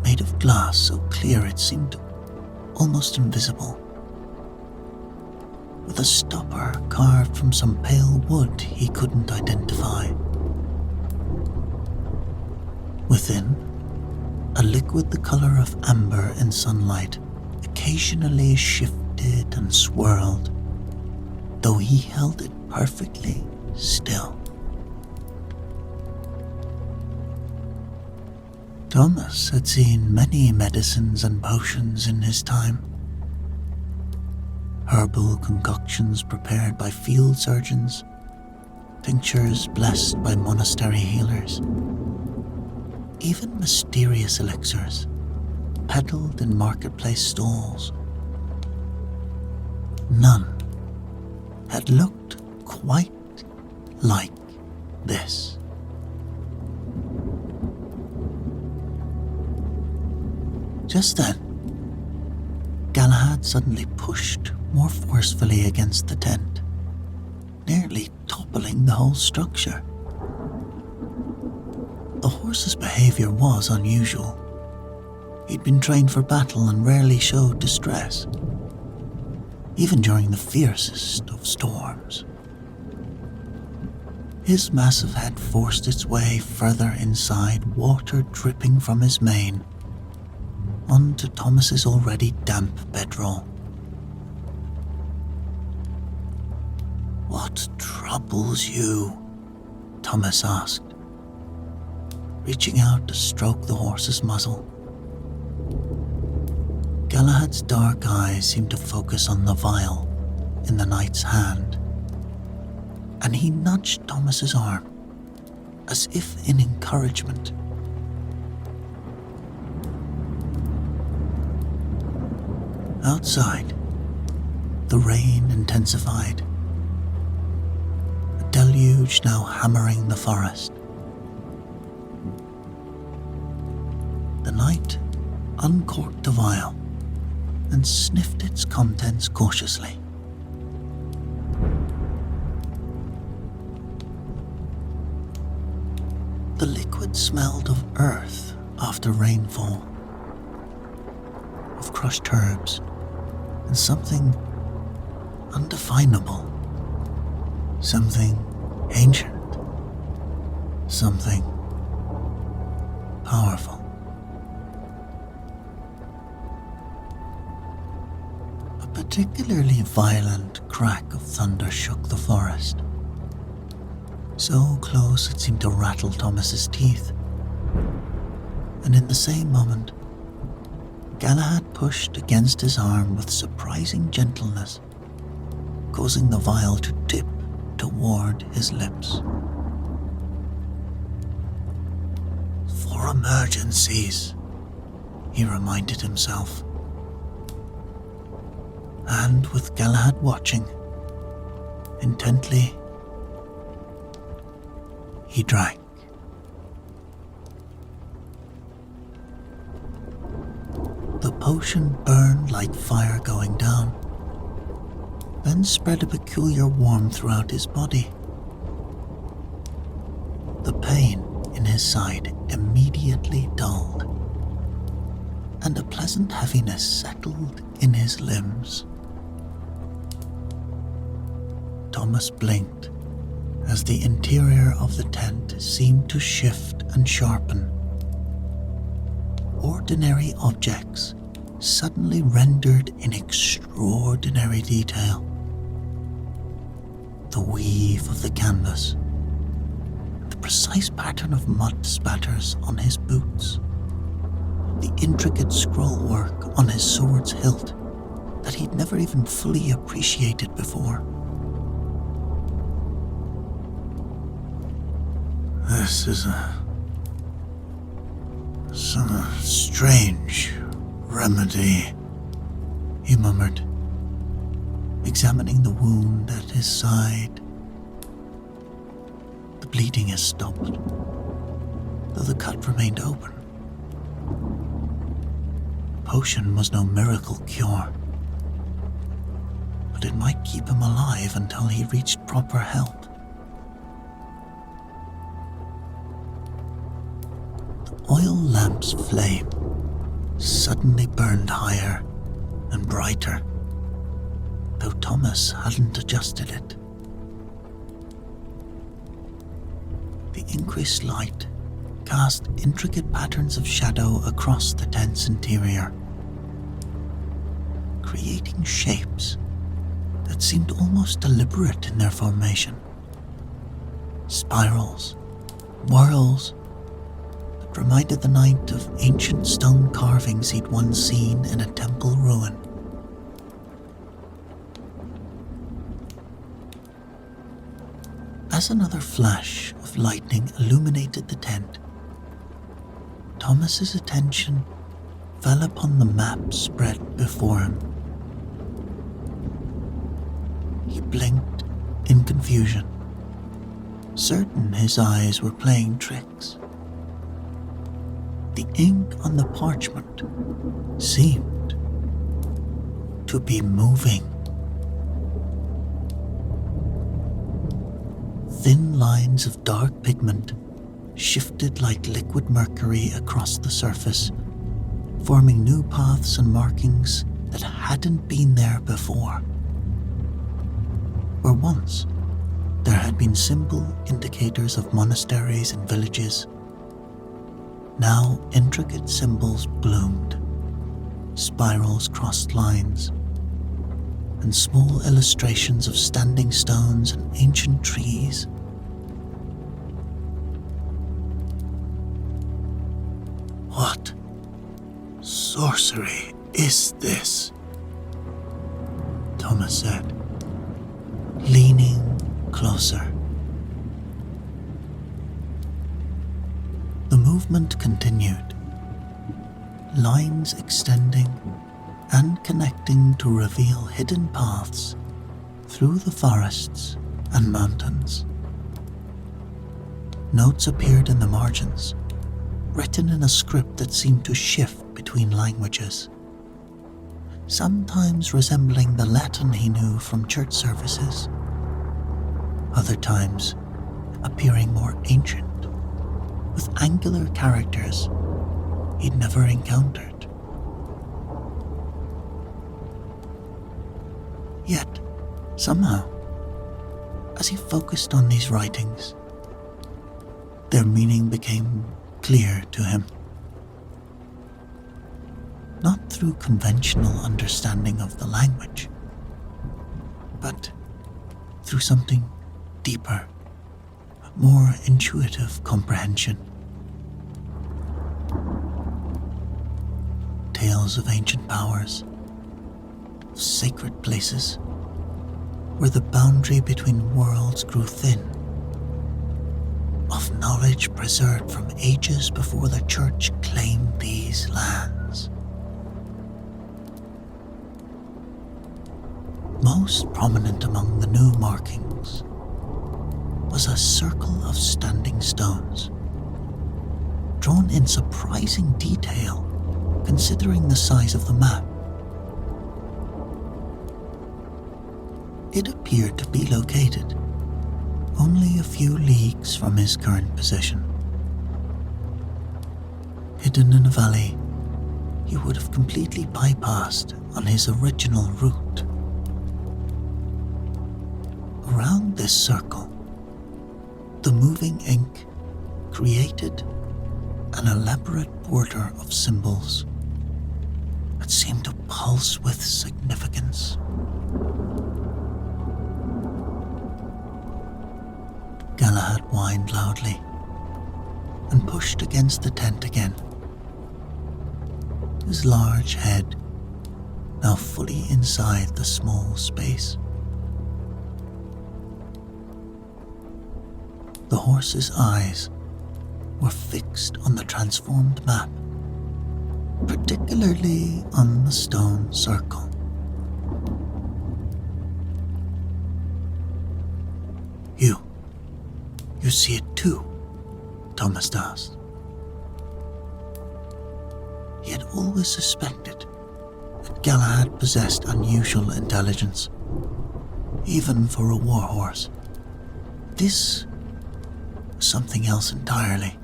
Made of glass so clear it seemed almost invisible, with a stopper carved from some pale wood he couldn't identify. Within, a liquid the color of amber in sunlight occasionally shifted and swirled, though he held it perfectly still. Thomas had seen many medicines and potions in his time. Herbal concoctions prepared by field surgeons, tinctures blessed by monastery healers, even mysterious elixirs peddled in marketplace stalls. None had looked quite like this. Just then, Galahad suddenly pushed more forcefully against the tent, nearly toppling the whole structure. The horse's behavior was unusual. He'd been trained for battle and rarely showed distress, even during the fiercest of storms. His massive head forced its way further inside, water dripping from his mane onto Thomas's already damp bedroll. "What troubles you?" Thomas asked, reaching out to stroke the horse's muzzle. Galahad's dark eyes seemed to focus on the vial in the knight's hand, and he nudged Thomas's arm, as if in encouragement. Outside, the rain intensified, a deluge now hammering the forest. The knight uncorked the vial and sniffed its contents cautiously. The liquid smelled of earth after rainfall, of crushed herbs and something undefinable, something ancient, something powerful. A particularly violent crack of thunder shook the forest, so close it seemed to rattle Thomas's teeth. And in the same moment, Galahad pushed against his arm with surprising gentleness, causing the vial to tip toward his lips. For emergencies, he reminded himself. And with Galahad watching intently, he drank. The potion burned like fire going down, then spread a peculiar warmth throughout his body. The pain in his side immediately dulled, and a pleasant heaviness settled in his limbs. Thomas blinked as the interior of the tent seemed to shift and sharpen. Ordinary objects suddenly rendered in extraordinary detail. The weave of the canvas, the precise pattern of mud spatters on his boots, the intricate scrollwork on his sword's hilt that he'd never even fully appreciated before. This is some strange remedy, he murmured, examining the wound at his side. The bleeding has stopped, though the cut remained open. Potion was no miracle cure, but it might keep him alive until he reached proper health. The oil lamp's flame suddenly burned higher and brighter, though Thomas hadn't adjusted it. The increased light cast intricate patterns of shadow across the tent's interior, creating shapes that seemed almost deliberate in their formation. Spirals, whirls, that reminded the knight of ancient stone carvings he'd once seen in a temple ruin. As another flash of lightning illuminated the tent, Thomas's attention fell upon the map spread before him. He blinked in confusion, certain his eyes were playing tricks. The ink on the parchment seemed to be moving. Thin lines of dark pigment shifted like liquid mercury across the surface, forming new paths and markings that hadn't been there before. Where once there had been simple indicators of monasteries and villages, now intricate symbols bloomed, spirals crossed lines, and small illustrations of standing stones and ancient trees. What sorcery is this? Thomas said, leaning closer. The movement continued, lines extending and connecting to reveal hidden paths through the forests and mountains. Notes appeared in the margins, written in a script that seemed to shift between languages, sometimes resembling the Latin he knew from church services, other times appearing more ancient, with angular characters he'd never encountered. Yet, somehow, as he focused on these writings, their meaning became clear to him. Not through conventional understanding of the language, but through something deeper, more intuitive comprehension. Tales of ancient powers, of sacred places, where the boundary between worlds grew thin, of knowledge preserved from ages before the church claimed these lands. Most prominent among the new markings was a circle of standing stones, drawn in surprising detail considering the size of the map. It appeared to be located only a few leagues from his current position. Hidden in a valley he would have completely bypassed on his original route. Around this circle, the moving ink created an elaborate border of symbols that seemed to pulse with significance. Galahad whined loudly and pushed against the tent again, his large head now fully inside the small space. The horse's eyes were fixed on the transformed map, particularly on the stone circle. You see it too? Thomas asked. He had always suspected that Galahad possessed unusual intelligence, even for a warhorse. This was something else entirely.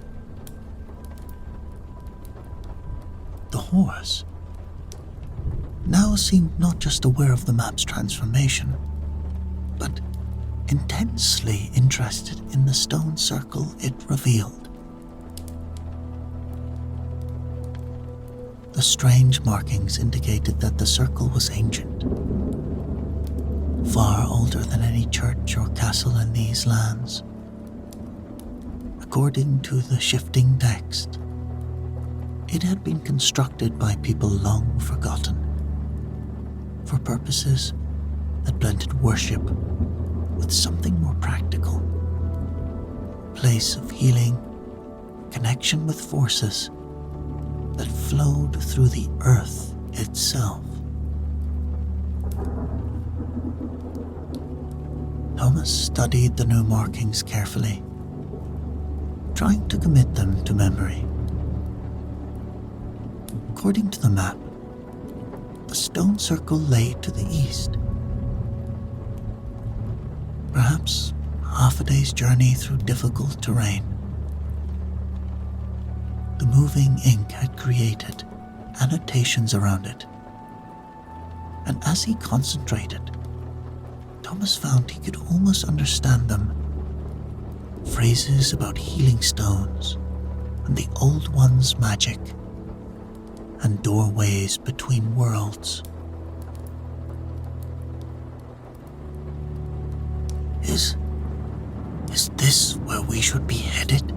The horse now seemed not just aware of the map's transformation, but intensely interested in the stone circle it revealed. The strange markings indicated that the circle was ancient, far older than any church or castle in these lands. According to the shifting text, it had been constructed by people long forgotten, for purposes that blended worship with something more practical. A place of healing, connection with forces that flowed through the earth itself. Thomas studied the new markings carefully, trying to commit them to memory. According to the map, the stone circle lay to the east. Perhaps half a day's journey through difficult terrain. The moving ink had created annotations around it, and as he concentrated, Thomas found he could almost understand them. Phrases about healing stones and the old one's magic, and doorways between worlds. Is this where we should be headed?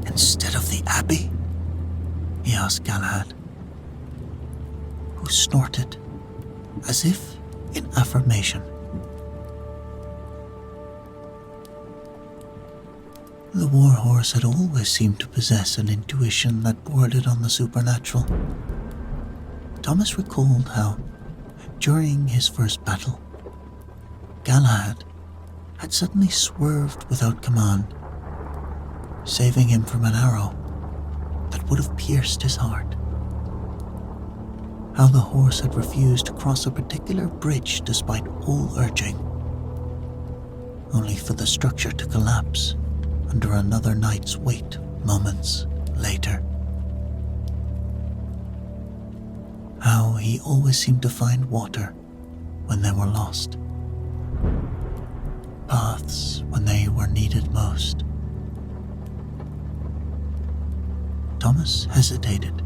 Instead of the Abbey? He asked Galahad, who snorted as if in affirmation. The warhorse had always seemed to possess an intuition that bordered on the supernatural. Thomas recalled how, during his first battle, Galahad had suddenly swerved without command, saving him from an arrow that would have pierced his heart. How the horse had refused to cross a particular bridge despite all urging, only for the structure to collapse under another knight's weight moments later. How he always seemed to find water when they were lost, paths when they were needed most. Thomas hesitated.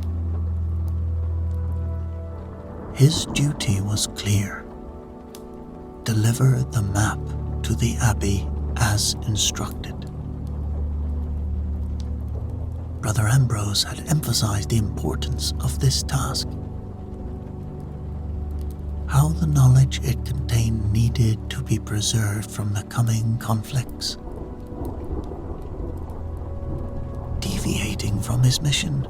His duty was clear: deliver the map to the abbey as instructed. Brother Ambrose had emphasized the importance of this task. How the knowledge it contained needed to be preserved from the coming conflicts. Deviating from his mission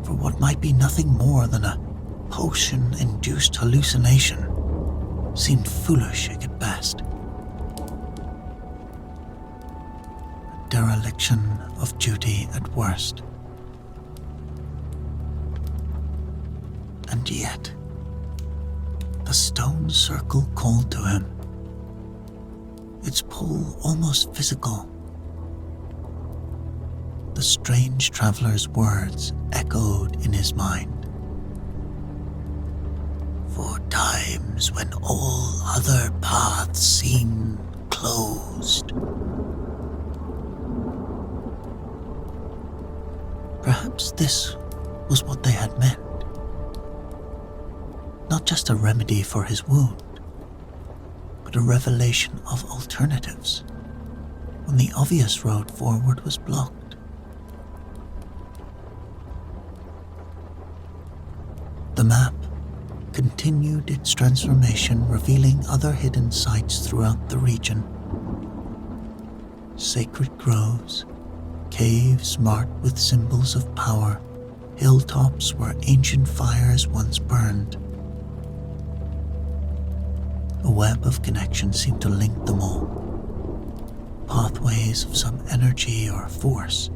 for what might be nothing more than a potion-induced hallucination seemed foolish at best. A dereliction of duty at worst. And yet, the stone circle called to him, its pull almost physical. The strange traveler's words echoed in his mind. For times when all other paths seemed closed. Perhaps this was what they had meant. Not just a remedy for his wound, but a revelation of alternatives when the obvious road forward was blocked. The map continued its transformation, revealing other hidden sites throughout the region. Sacred groves, caves marked with symbols of power, hilltops where ancient fires once burned. A web of connection seemed to link them all. Pathways of some energy or force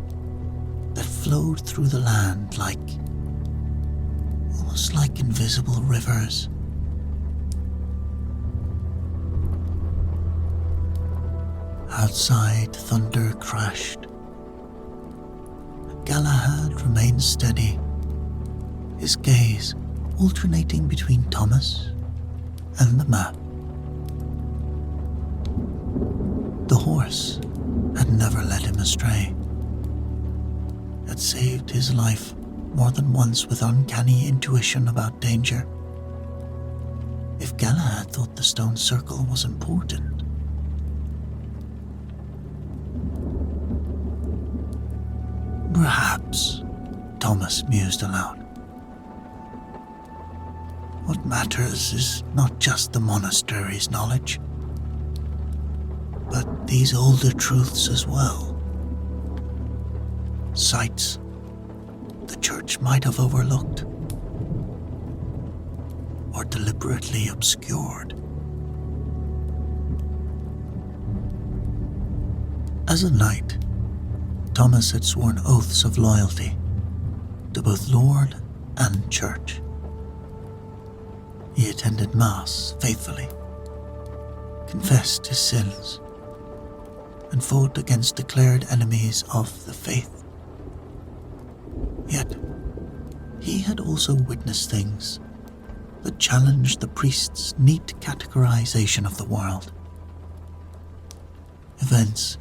that flowed through the land almost like invisible rivers. Outside, thunder crashed. Galahad remained steady, his gaze alternating between Thomas and the map. The horse had never led him astray, had saved his life more than once with uncanny intuition about danger. If Galahad thought the stone circle was important, perhaps, Thomas mused aloud. What matters is not just the monastery's knowledge, but these older truths as well. Sights the church might have overlooked or deliberately obscured. As a knight, Thomas had sworn oaths of loyalty to both Lord and Church. He attended Mass faithfully, confessed his sins, and fought against declared enemies of the faith. Yet, he had also witnessed things that challenged the priest's neat categorization of the world. Events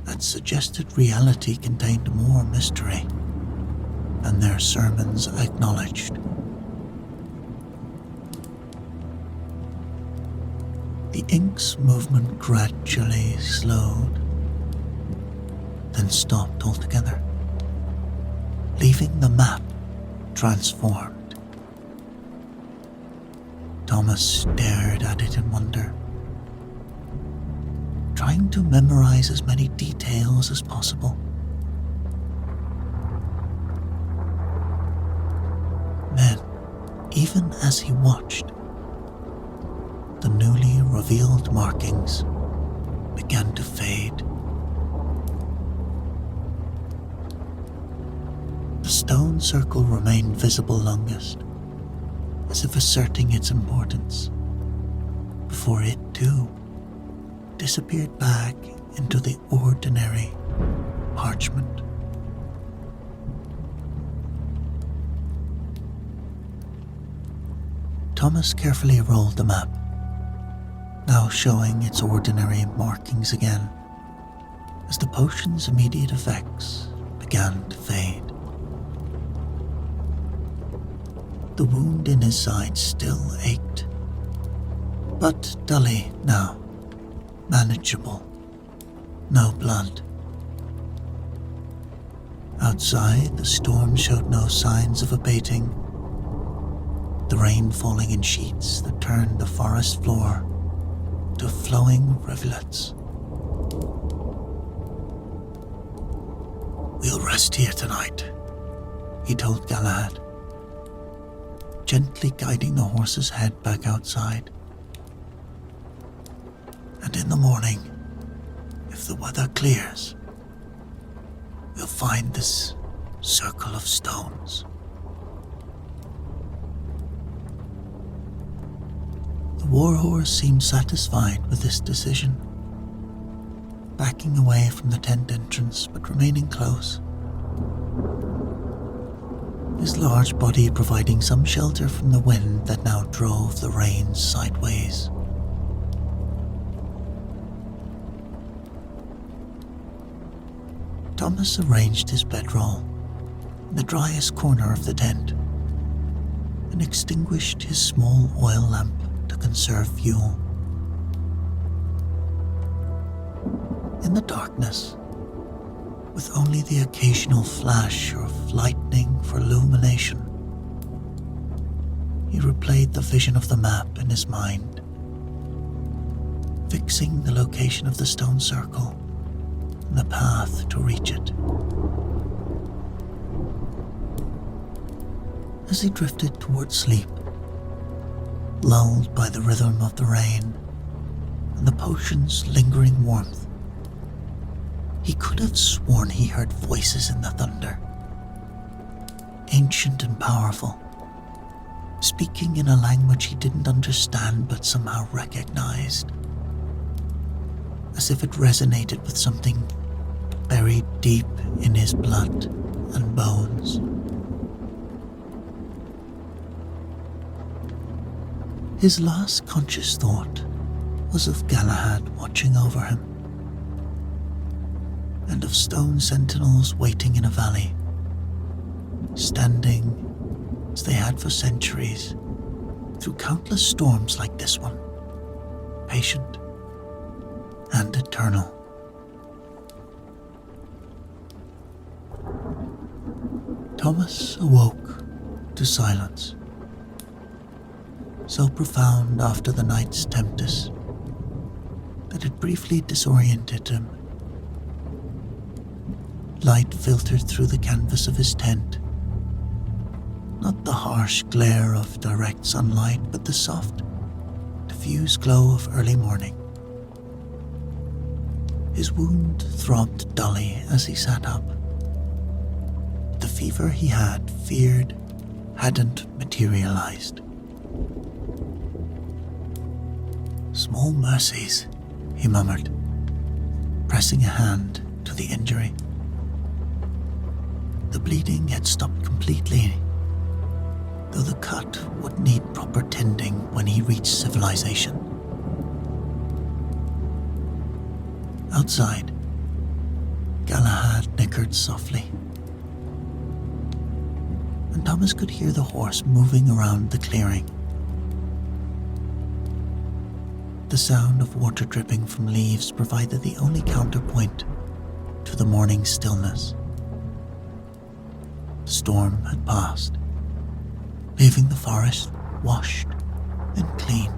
that suggested reality contained more mystery than their sermons acknowledged. The ink's movement gradually slowed, then stopped altogether, leaving the map transformed. Thomas stared at it in wonder, trying to memorize as many details as possible. Then, even as he watched, the newly revealed markings began to fade. The stone circle remained visible longest, as if asserting its importance, before it too disappeared back into the ordinary parchment. Thomas carefully rolled the map, now showing its ordinary markings again, as the potion's immediate effects began to fade. The wound in his side still ached, but dully now, manageable, no blood. Outside, the storm showed no signs of abating, the rain falling in sheets that turned the forest floor to flowing rivulets. "We'll rest here tonight," he told Galahad, gently guiding the horse's head back outside. "And in the morning, if the weather clears, we'll find this circle of stones." The warhorse seemed satisfied with this decision, backing away from the tent entrance but remaining close, his large body providing some shelter from the wind that now drove the reins sideways. Thomas arranged his bedroll in the driest corner of the tent and extinguished his small oil lamp to conserve fuel. In the darkness, with only the occasional flash of lightning for illumination, he replayed the vision of the map in his mind, fixing the location of the stone circle and the path to reach it. As he drifted toward sleep, lulled by the rhythm of the rain and the potion's lingering warmth, he could have sworn he heard voices in the thunder, ancient and powerful, speaking in a language he didn't understand but somehow recognized, as if it resonated with something buried deep in his blood and bones. His last conscious thought was of Galahad watching over him, and of stone sentinels waiting in a valley, standing as they had for centuries through countless storms like this one, patient and eternal. Thomas awoke to silence, so profound after the night's tempest that it briefly disoriented him. Light filtered through the canvas of his tent, not the harsh glare of direct sunlight, but the soft, diffuse glow of early morning. His wound throbbed dully as he sat up. The fever he had feared hadn't materialized. "Small mercies," he murmured, pressing a hand to the injury. The bleeding had stopped completely, though the cut would need proper tending when he reached civilization. Outside, Galahad nickered softly, and Thomas could hear the horse moving around the clearing. The sound of water dripping from leaves provided the only counterpoint to the morning stillness. The storm had passed, leaving the forest washed and clean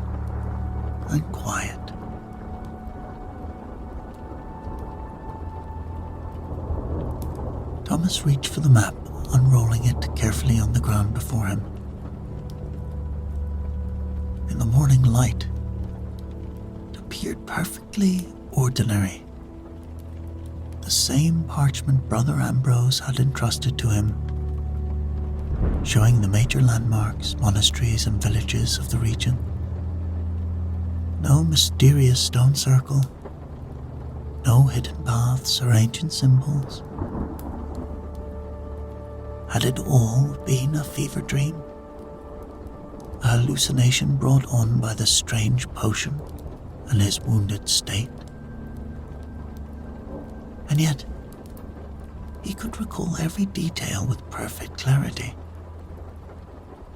and quiet. Thomas reached for the map, unrolling it carefully on the ground before him. In the morning light, it appeared perfectly ordinary. The same parchment Brother Ambrose had entrusted to him, showing the major landmarks, monasteries, and villages of the region. No mysterious stone circle, no hidden paths or ancient symbols. Had it all been a fever dream? A hallucination brought on by the strange potion and his wounded state? And yet, he could recall every detail with perfect clarity.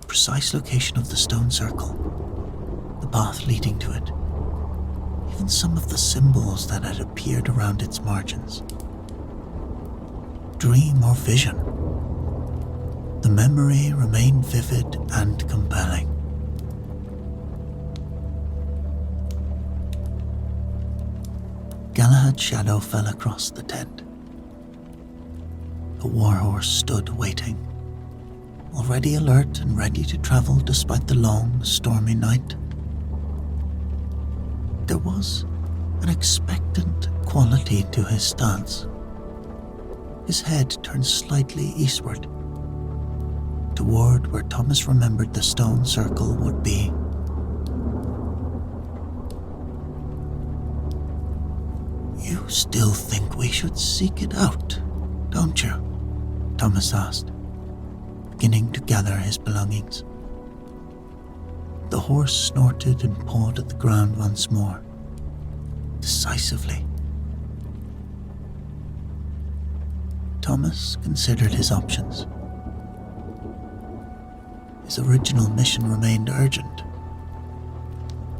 The precise location of the stone circle, the path leading to it, even some of the symbols that had appeared around its margins. Dream or vision, the memory remained vivid and compelling. Galahad's shadow fell across the tent. The warhorse stood waiting, already alert and ready to travel despite the long, stormy night. There was an expectant quality to his stance. His head turned slightly eastward, toward where Thomas remembered the stone circle would be. "You still think we should seek it out, don't you?" Thomas asked, beginning to gather his belongings. The horse snorted and pawed at the ground once more, decisively. Thomas considered his options. His original mission remained urgent.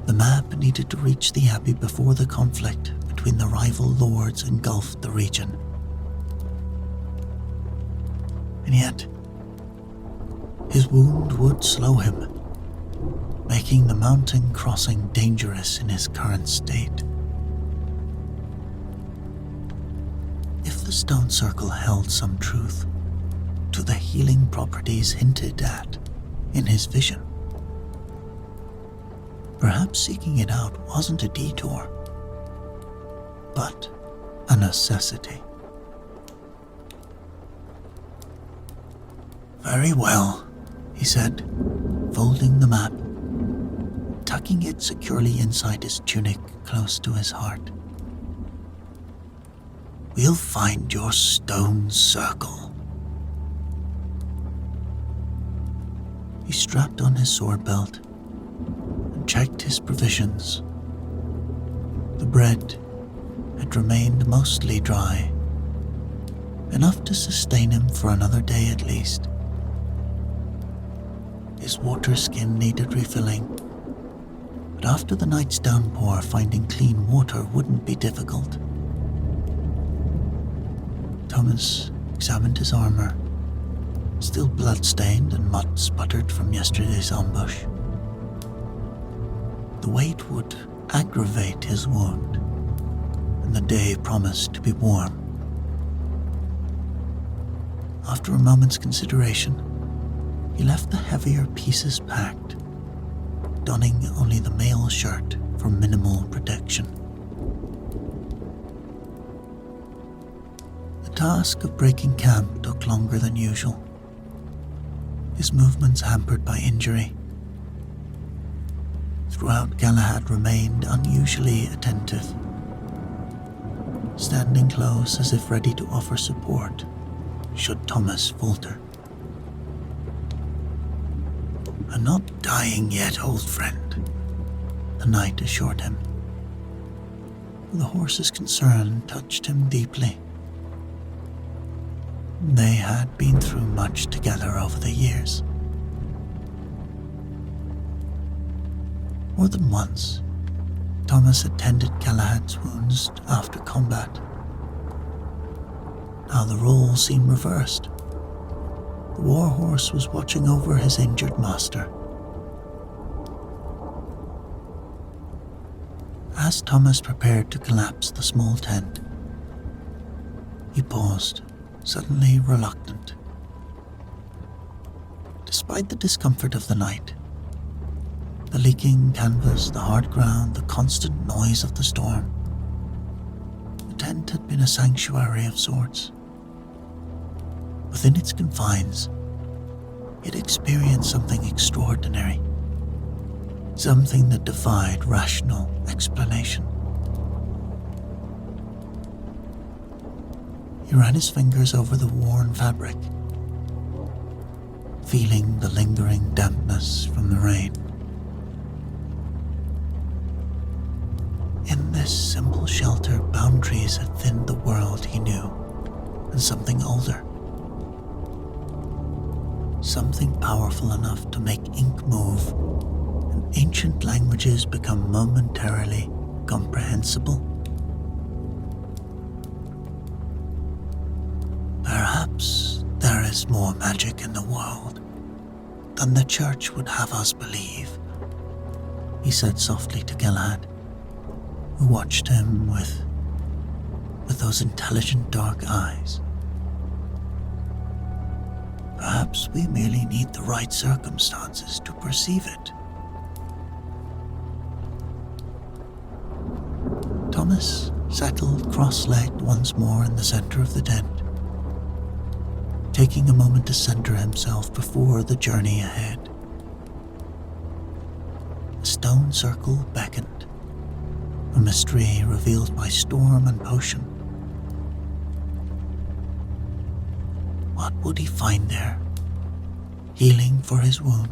The map needed to reach the Abbey before the conflict between the rival lords engulfed the region. And yet, his wound would slow him, making the mountain crossing dangerous in his current state. If the stone circle held some truth to the healing properties hinted at in his vision, perhaps seeking it out wasn't a detour, but a necessity. "Very well," he said, folding the map, tucking it securely inside his tunic close to his heart. "We'll find your stone circle." He strapped on his sword belt and checked his provisions. The bread had remained mostly dry, enough to sustain him for another day at least. His water skin needed refilling, but after the night's downpour, finding clean water wouldn't be difficult. Thomas examined his armor, still blood-stained and mud sputtered from yesterday's ambush. The weight would aggravate his wound, and the day promised to be warm. After a moment's consideration, he left the heavier pieces packed, donning only the mail shirt for minimal protection. The task of breaking camp took longer than usual, his movements hampered by injury. Throughout, Galahad remained unusually attentive, standing close as if ready to offer support should Thomas falter. "I'm not dying yet, old friend," the knight assured him. The horse's concern touched him deeply. They had been through much together over the years. More than once, Thomas had tended Galahad's wounds after combat. Now the role seemed reversed. The warhorse was watching over his injured master. As Thomas prepared to collapse the small tent, he paused, suddenly reluctant. Despite the discomfort of the night, the leaking canvas, the hard ground, the constant noise of the storm, the tent had been a sanctuary of sorts. Within its confines, it experienced something extraordinary, something that defied rational explanation. He ran his fingers over the worn fabric, feeling the lingering dampness from the rain. this simple shelter, boundaries had thinned the world he knew, and something older. Something powerful enough to make ink move, and ancient languages become momentarily comprehensible. Perhaps there is more magic in the world than the church would have us believe, he said softly to Galahad, who watched him with those intelligent dark eyes. Perhaps we merely need the right circumstances to perceive it. Thomas settled cross-legged once more in the center of the tent, taking a moment to center himself before the journey ahead. A stone circle beckoned, a mystery revealed by storm and potion. What would he find there? Healing for his wound?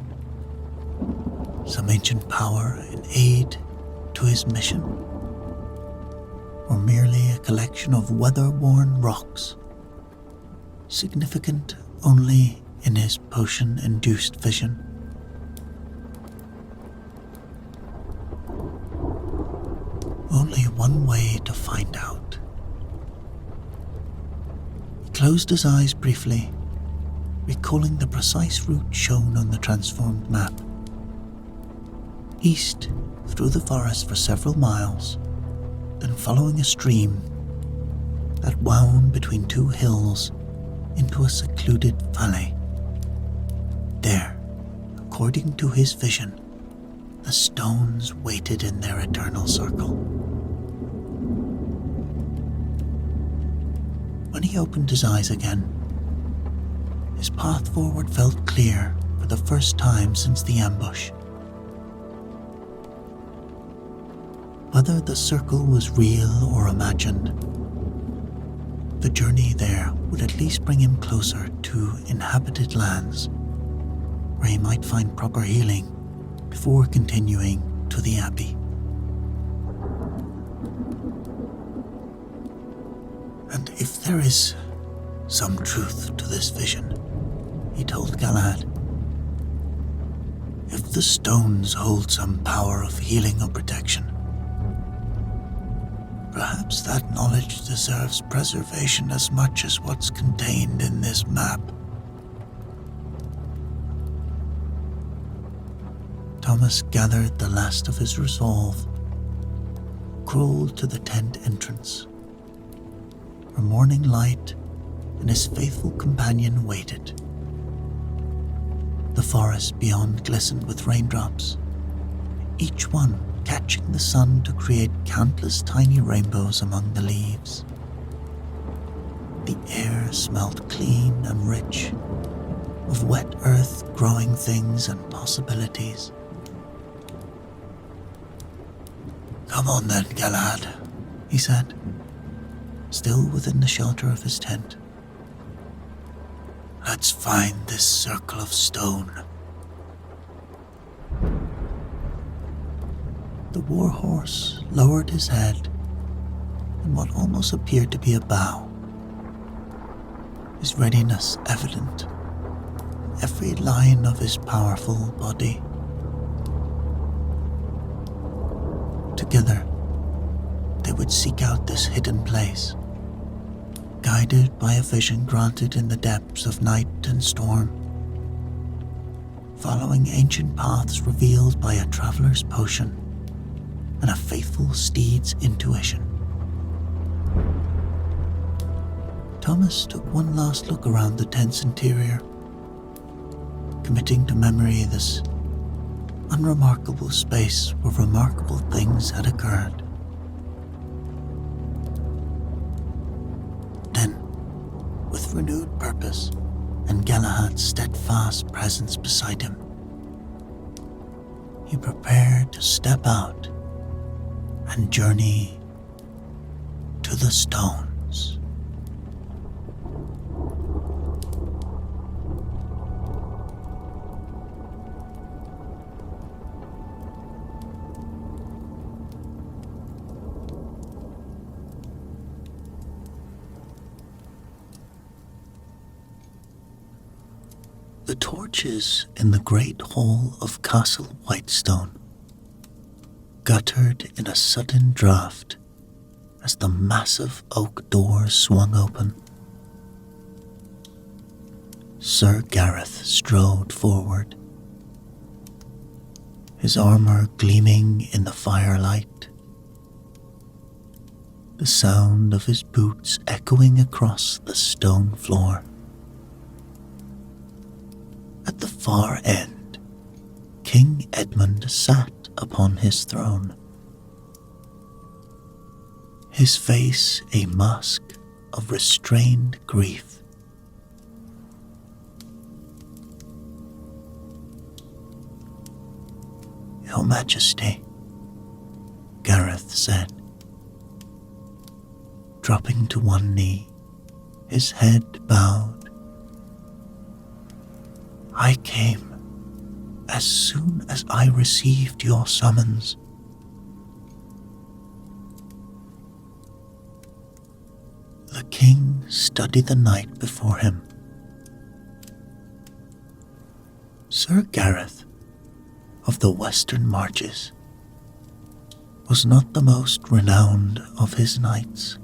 Some ancient power in aid to his mission? Or merely a collection of weather-worn rocks, significant only in his potion-induced vision? Only one way to find out. He closed his eyes briefly, recalling the precise route shown on the transformed map. East through the forest for several miles, then following a stream that wound between two hills into a secluded valley. There, according to his vision, the stones waited in their eternal circle. When he opened his eyes again, his path forward felt clear for the first time since the ambush. Whether the circle was real or imagined, the journey there would at least bring him closer to inhabited lands, where he might find proper healing before continuing to the Abbey. And if there is some truth to this vision, he told Galahad, if the stones hold some power of healing or protection, perhaps that knowledge deserves preservation as much as what's contained in this map. Thomas gathered the last of his resolve, crawled to the tent entrance, where morning light and his faithful companion waited. The forest beyond glistened with raindrops, each one catching the sun to create countless tiny rainbows among the leaves. The air smelled clean and rich, of wet earth, growing things and possibilities. "Come on then, Galahad," he said, still within the shelter of his tent. "Let's find this circle of stone." The warhorse lowered his head in what almost appeared to be a bow, his readiness evident in every line of his powerful body. Together, they would seek out this hidden place, guided by a vision granted in the depths of night and storm, following ancient paths revealed by a traveler's potion and a faithful steed's intuition. Thomas took one last look around the tent's interior, committing to memory this unremarkable space where remarkable things had occurred. Then, with renewed purpose and Galahad's steadfast presence beside him, he prepared to step out and journey to the stones. The torches in the great hall of Castle Whitestone guttered in a sudden draught as the massive oak doors swung open. Sir Gareth strode forward, his armor gleaming in the firelight, the sound of his boots echoing across the stone floor. At the far end, King Edmund sat upon his throne, his face a mask of restrained grief. "Your Majesty," Gareth said, dropping to one knee, his head bowed. "I came as soon as I received your summons." The king studied the knight before him. Sir Gareth of the Western Marches was not the most renowned of his knights,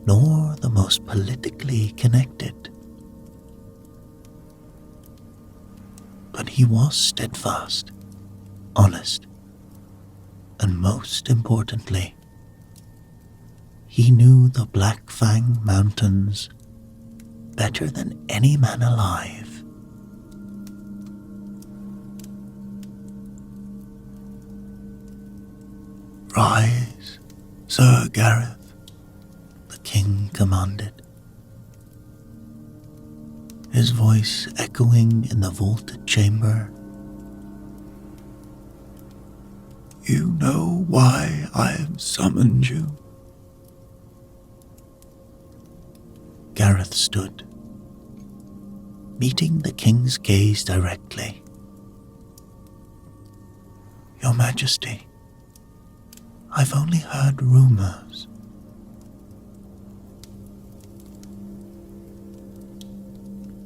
nor the most politically connected. But he was steadfast, honest, and most importantly, he knew the Black Fang Mountains better than any man alive. "Rise, Sir Gareth," the king commanded, his voice echoing in the vaulted chamber. "You know why I have summoned you." Gareth stood, meeting the king's gaze directly. "Your Majesty, I've only heard rumors."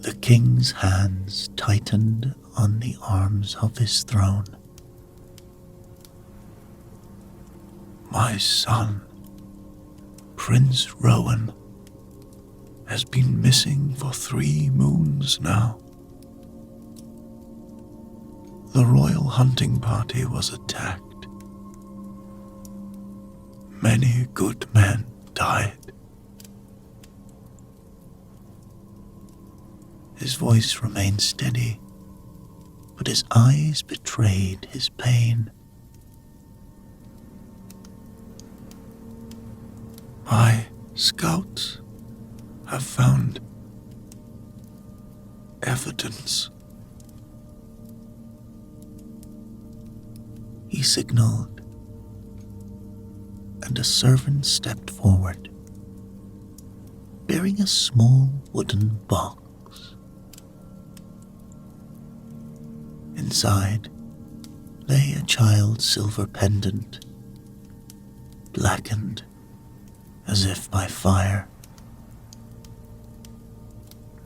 The king's hands tightened on the arms of his throne. "My son, Prince Rowan, has been missing for 3 moons now. The royal hunting party was attacked. Many good men died." His voice remained steady, but his eyes betrayed his pain. "My scouts have found evidence." He signaled, and a servant stepped forward, bearing a small wooden box. Inside lay a child's silver pendant, blackened as if by fire.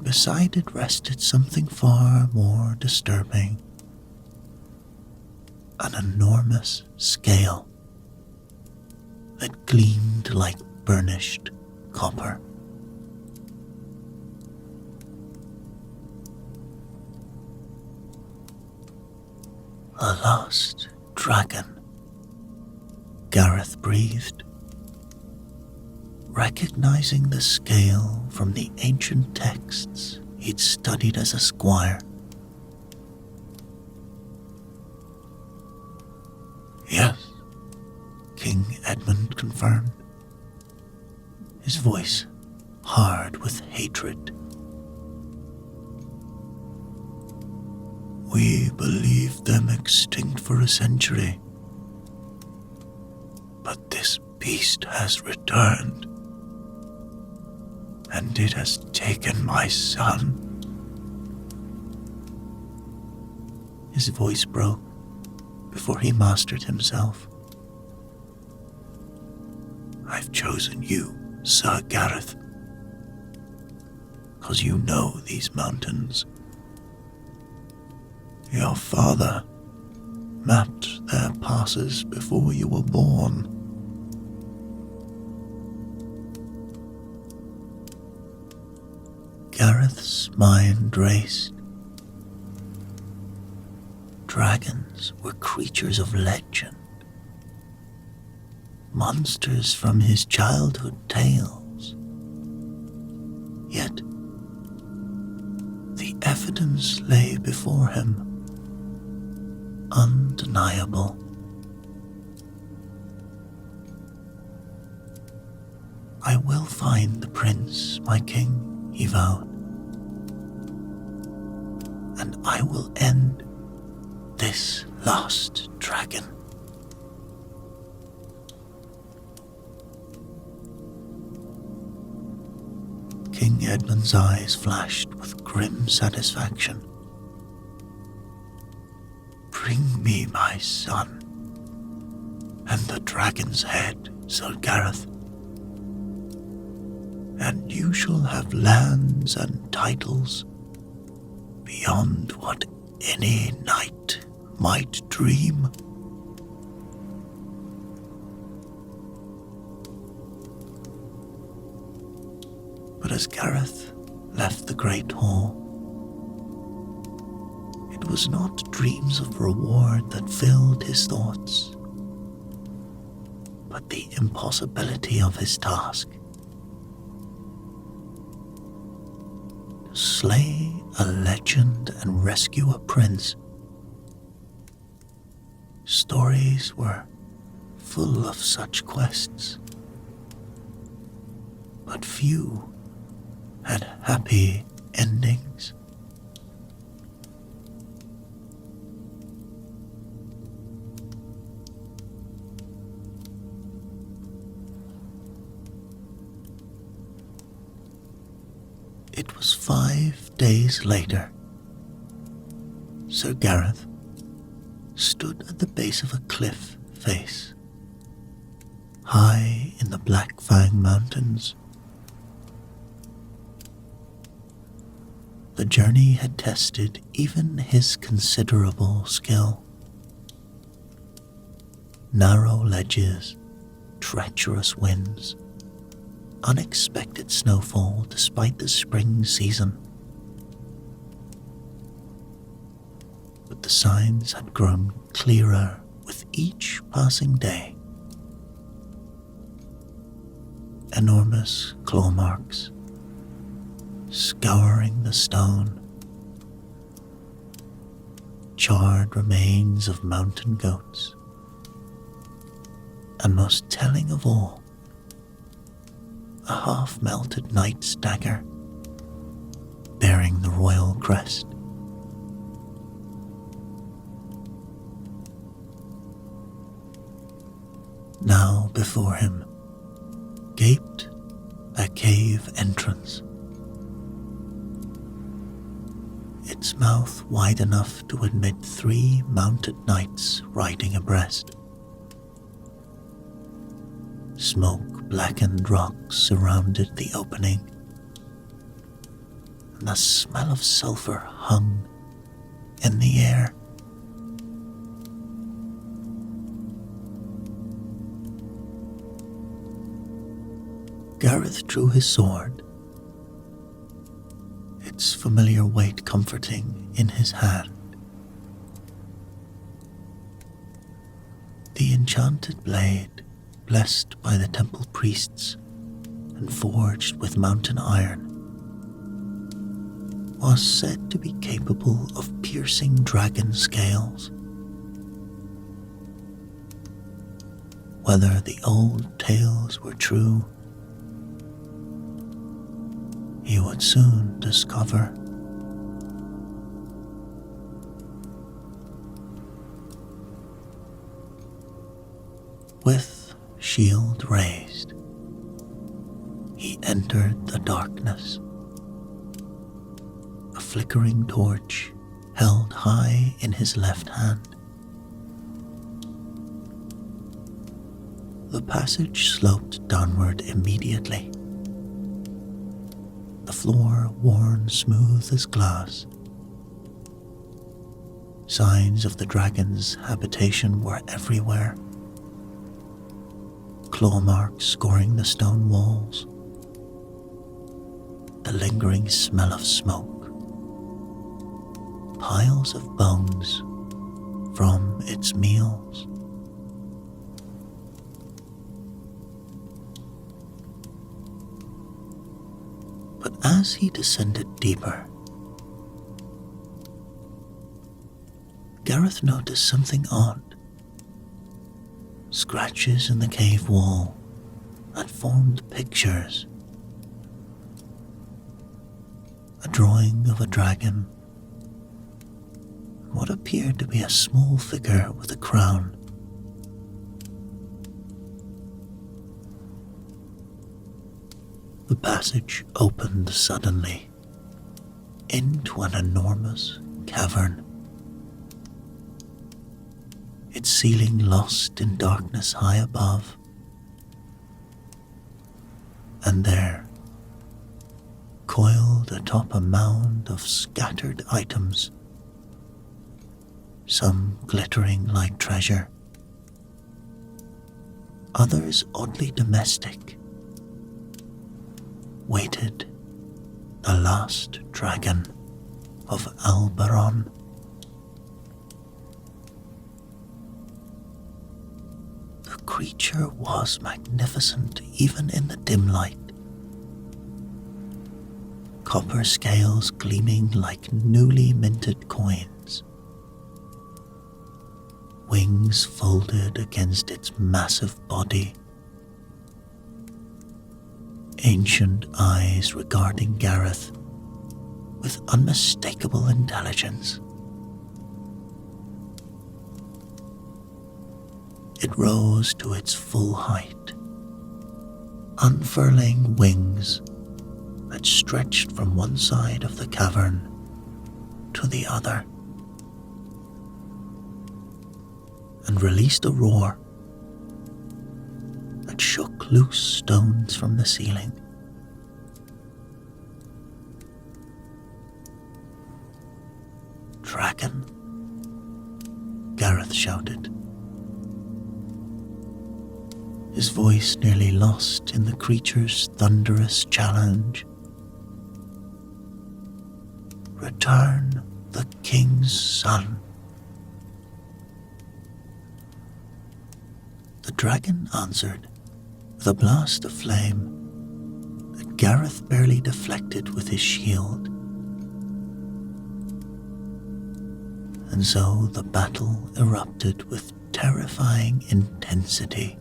Beside it rested something far more disturbing, an enormous scale that gleamed like burnished copper. "A lost dragon," Gareth breathed, recognizing the scale from the ancient texts he'd studied as a squire. "Yes," King Edmund confirmed, his voice hard with hatred. "We believed them extinct for a century, but this beast has returned, and it has taken my son." His voice broke before he mastered himself. "I've chosen you, Sir Gareth, 'cause you know these mountains Your father mapped their passes before you were born. Gareth's mind raced. Dragons were creatures of legend, monsters from his childhood tales. Yet, the evidence lay before him, undeniable. I will find the prince, my king, he vowed, and I will end this lost dragon. King Edmund's eyes flashed with grim satisfaction. Bring me my son, and the dragon's head, Sir Gareth, and you shall have lands and titles beyond what any knight might dream. But as Gareth left the great hall, it was not dreams of reward that filled his thoughts, but the impossibility of his task. To slay a legend and rescue a prince. Stories were full of such quests, but few had happy endings. It was 5 days later. Sir Gareth stood at the base of a cliff face, high in the Black Fang Mountains. The journey had tested even his considerable skill. Narrow ledges, treacherous winds, unexpected snowfall despite the spring season. But the signs had grown clearer with each passing day. Enormous claw marks, scouring the stone, charred remains of mountain goats, and most telling of all, a half-melted knight's dagger bearing the royal crest. Now before him gaped a cave entrance, its mouth wide enough to admit 3 mounted knights riding abreast. Smoke-blackened rocks surrounded the opening, and the smell of sulphur hung in the air. Gareth drew his sword, its familiar weight comforting in his hand. The enchanted blade, blessed by the temple priests and forged with mountain iron, was said to be capable of piercing dragon scales. Whether the old tales were true, he would soon discover. With shield raised, he entered the darkness, a flickering torch held high in his left hand. The passage sloped downward immediately, the floor worn smooth as glass. Signs of the dragon's habitation were everywhere. Claw marks scoring the stone walls. The lingering smell of smoke. Piles of bones from its meals. But as he descended deeper, Gareth noticed something odd. Scratches in the cave wall that formed pictures. A drawing of a dragon. What appeared to be a small figure with a crown. The passage opened suddenly into an enormous cavern. Its ceiling lost in darkness high above. And there, coiled atop a mound of scattered items, some glittering like treasure, others oddly domestic, waited the last dragon of Alberon. The creature was magnificent even in the dim light. Copper scales gleaming like newly minted coins. Wings folded against its massive body. Ancient eyes regarding Gareth with unmistakable intelligence. It rose to its full height, unfurling wings that stretched from one side of the cavern to the other, and released a roar that shook loose stones from the ceiling. "Dragon," Gareth shouted, his voice nearly lost in the creature's thunderous challenge. "Return the king's son." The dragon answered with a blast of flame that Gareth barely deflected with his shield. And so the battle erupted with terrifying intensity.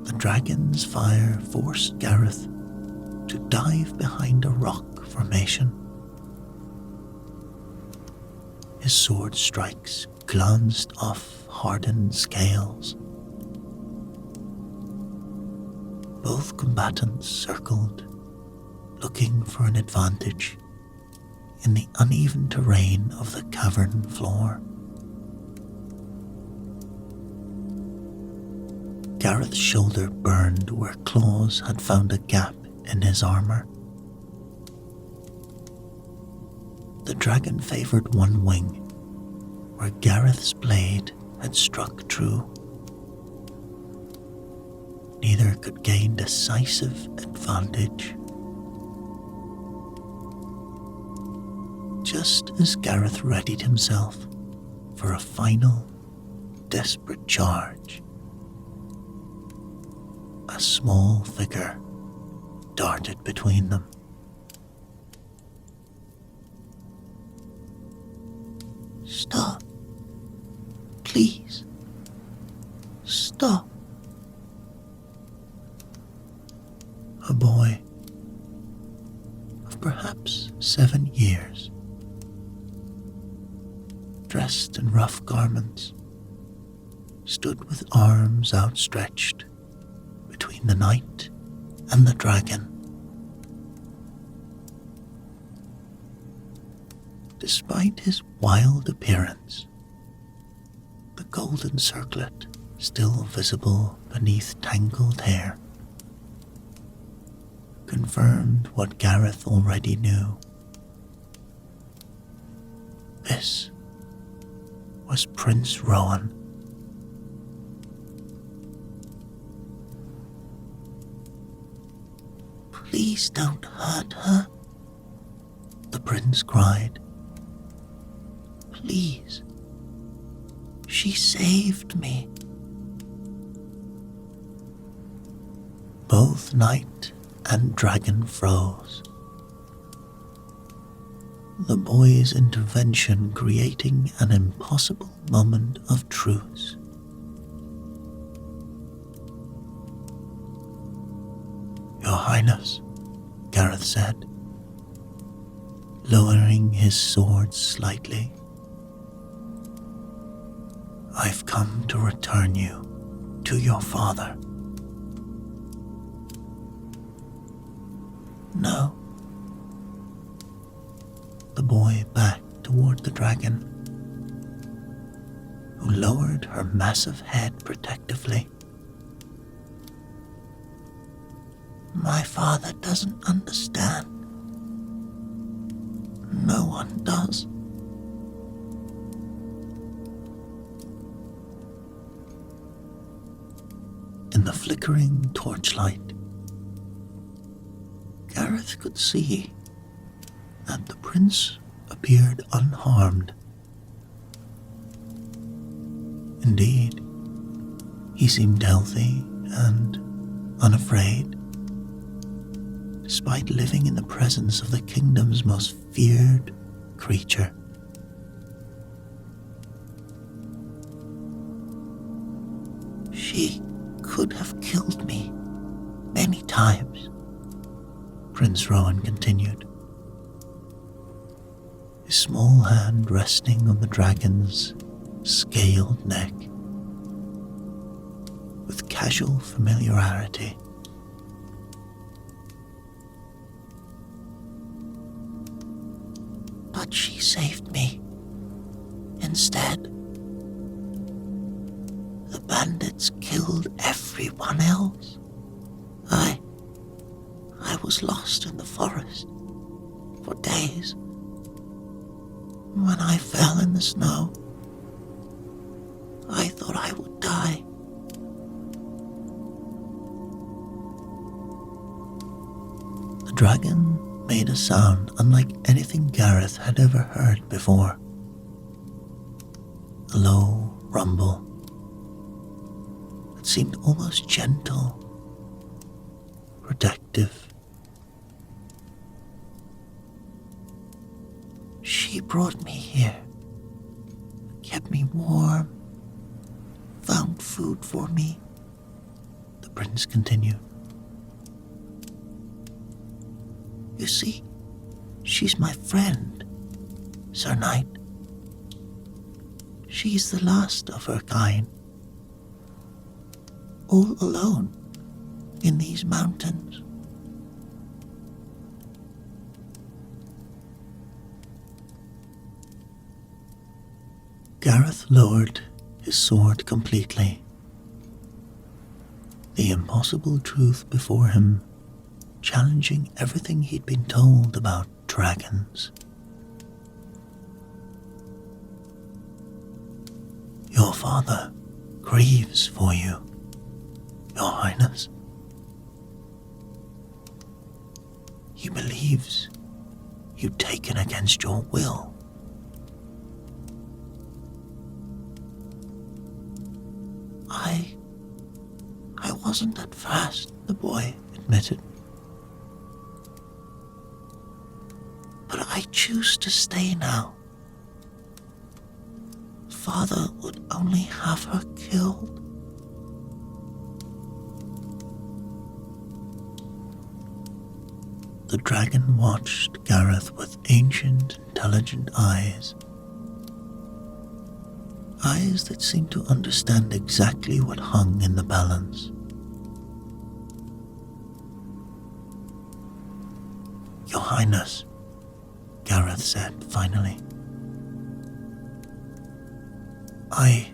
The dragon's fire forced Gareth to dive behind a rock formation. His sword strikes glanced off hardened scales. Both combatants circled, looking for an advantage in the uneven terrain of the cavern floor. Gareth's shoulder burned where claws had found a gap in his armor. The dragon favored one wing, where Gareth's blade had struck true. Neither could gain decisive advantage. Just as Gareth readied himself for a final, desperate charge, a small figure darted between them. "Stop. Please. Stop." A boy of perhaps 7 years, dressed in rough garments, stood with arms outstretched between the knight and the dragon. Despite his wild appearance, the golden circlet still visible beneath tangled hair confirmed what Gareth already knew. This was Prince Rowan. "Please don't hurt her," the prince cried. "Please. She saved me." Both knight and dragon froze, the boy's intervention creating an impossible moment of truce. "Your Highness," Gareth said, lowering his sword slightly, "I've come to return you to your father." "No." The boy backed toward the dragon, who lowered her massive head protectively. "My father doesn't understand. No one does." In the flickering torchlight, Gareth could see that the prince appeared unharmed. Indeed, he seemed healthy and unafraid, despite living in the presence of the kingdom's most feared creature. "She could have killed me many times," Prince Rowan continued, his small hand resting on the dragon's scaled neck with casual familiarity. "But she saved me instead. The bandits killed everyone else. I was lost in the forest for days. When I fell in the snow, I thought I would die. The dragon made a sound unlike anything Gareth had ever heard before. A low rumble that seemed almost gentle, protective. "She brought me here, kept me warm, found food for me," the prince continued. "You see, she's my friend, Sir Knight. She's the last of her kind, all alone in these mountains." Gareth lowered his sword completely, the impossible truth before him challenging everything he'd been told about dragons. "Your father grieves for you, Your Highness. He believes you'd taken against your will." I wasn't at first, the boy admitted. "But I choose to stay now. Father would only have her killed." The dragon watched Gareth with ancient, intelligent eyes. Eyes that seemed to understand exactly what hung in the balance. "Your Highness," Gareth said finally, I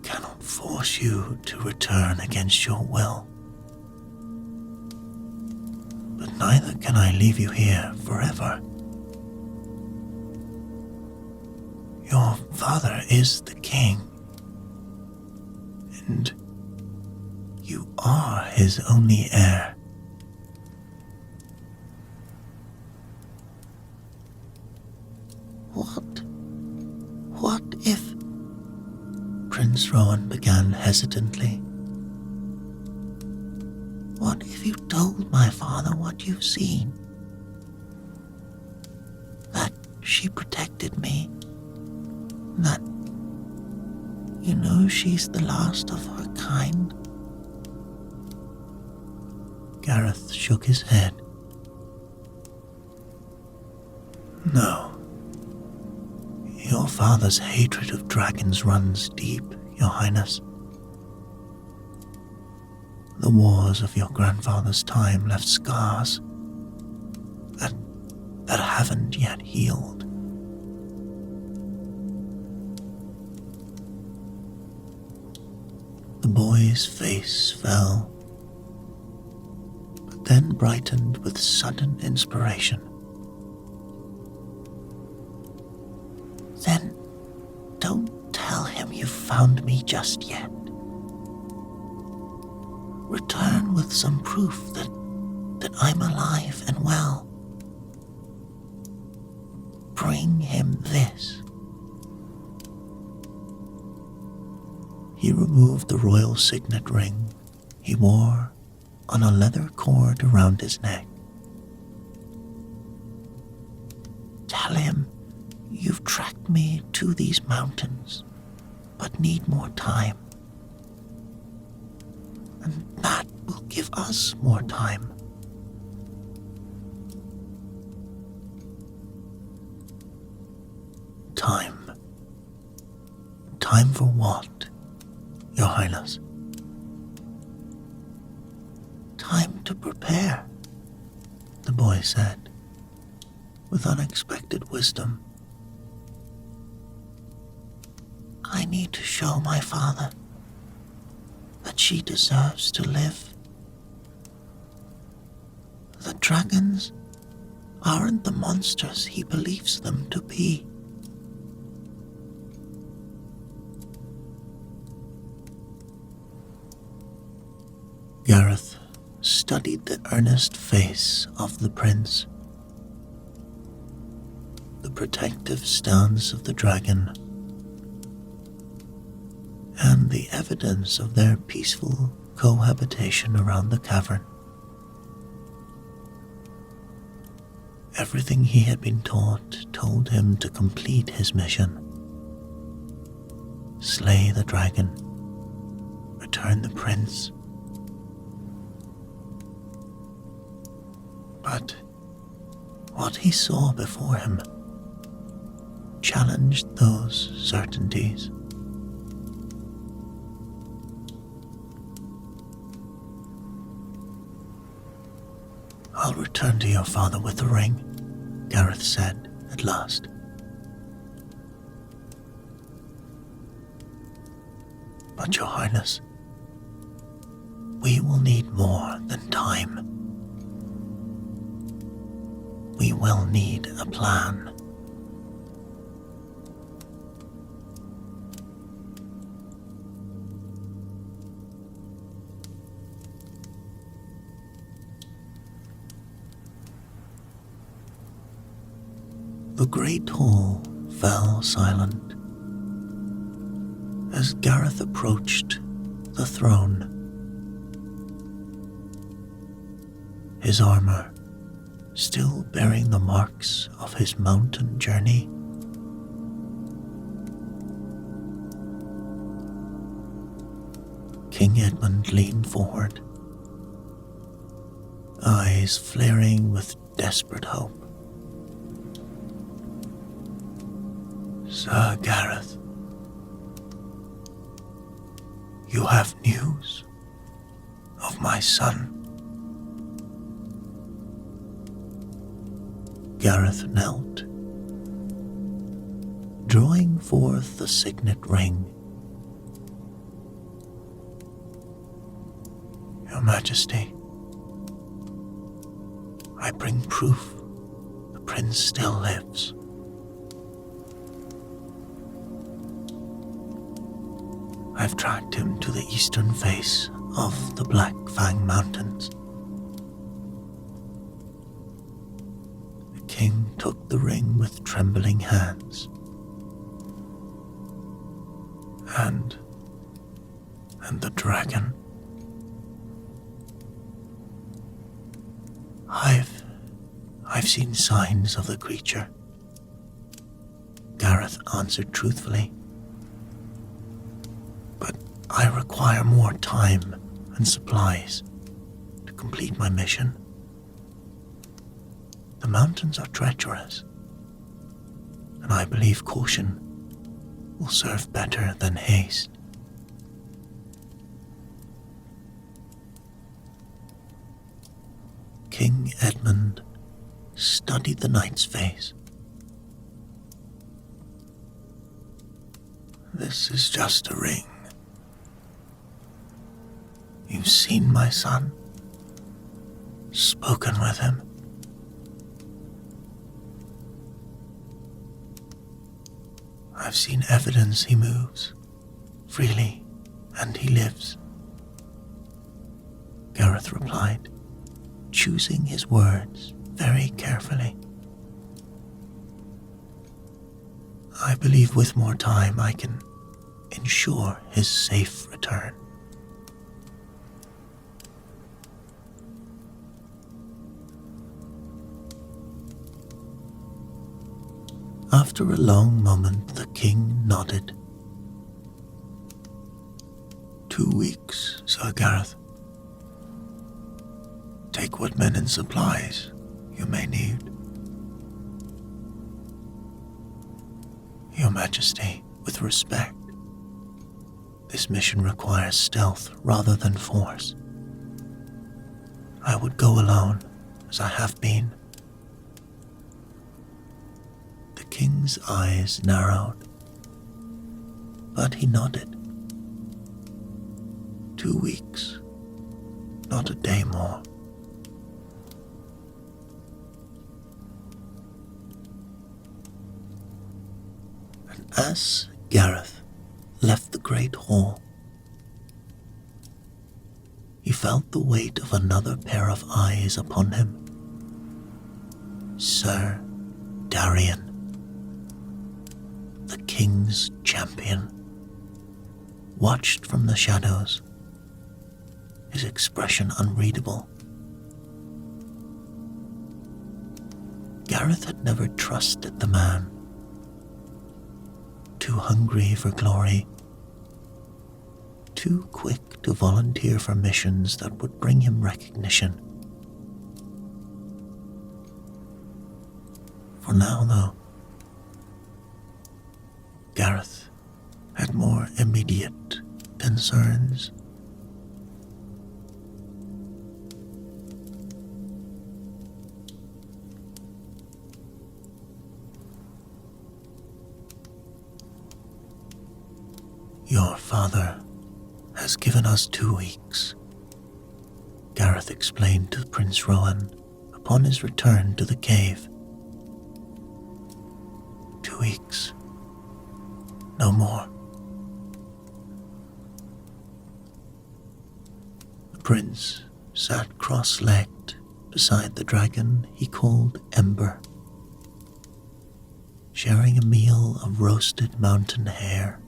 cannot force you to return against your will. But neither can I leave you here forever. father is the king, and you are his only heir. What if... Prince Rowan began hesitantly. What if you told my father what you've seen? That she protected me. That, you know, she's the last of her kind. Gareth shook his head. No. Your father's hatred of dragons runs deep, Your Highness. The wars of your grandfather's time left scars that haven't yet healed. The boy's face fell, but then brightened with sudden inspiration. Then don't tell him you found me just yet. Return with some proof that I'm alive and well. Bring him this. He removed the royal signet ring he wore on a leather cord around his neck. Tell him you've tracked me to these mountains, but need more time. And that will give us more time. Time. Time for what, Your Highness? Time to prepare, the boy said, with unexpected wisdom. I need to show my father that she deserves to live. The dragons aren't the monsters he believes them to be. Gareth studied the earnest face of the prince. The protective stance of the dragon, and the evidence of their peaceful cohabitation around the cavern. Everything he had been taught told him to complete his mission. Slay the dragon, return the prince. But what he saw before him challenged those certainties. I'll return to your father with the ring, Gareth said at last. But, Your Highness, we will need more than time. We will need a plan. The great hall fell silent as Gareth approached the throne. His armor still bearing the marks of his mountain journey. King Edmund leaned forward, eyes flaring with desperate hope. Sir Gareth, you have news of my son? Gareth knelt, drawing forth the signet ring. Your Majesty, I bring proof the prince still lives. I've tracked him to the eastern face of the Black Fang Mountains. The king took the ring with trembling hands. And the dragon. I've seen signs of the creature, Gareth answered truthfully. But I require more time and supplies to complete my mission. The mountains are treacherous, and I believe caution will serve better than haste. King Edmund studied the knight's face. This is just a ring. You've seen my son, spoken with him. I've seen evidence he moves freely and he lives, Gareth replied, choosing his words very carefully. I believe with more time I can ensure his safe return. After a long moment, the king nodded. 2 weeks, Sir Gareth. Take what men and supplies you may need. Your Majesty, with respect, this mission requires stealth rather than force. I would go alone, as I have been. The king's eyes narrowed, but he nodded. 2 weeks, not a day more. And as Gareth left the great hall, he felt the weight of another pair of eyes upon him. Sir Darian, the king's champion, watched from the shadows, his expression unreadable. Gareth had never trusted the man, too hungry for glory, too quick to volunteer for missions that would bring him recognition. For now, though, Gareth had more immediate concerns. Your father has given us 2 weeks, Gareth explained to Prince Rowan upon his return to the cave. 2 weeks. No more. The prince sat cross-legged beside the dragon he called Ember, sharing a meal of roasted mountain hare.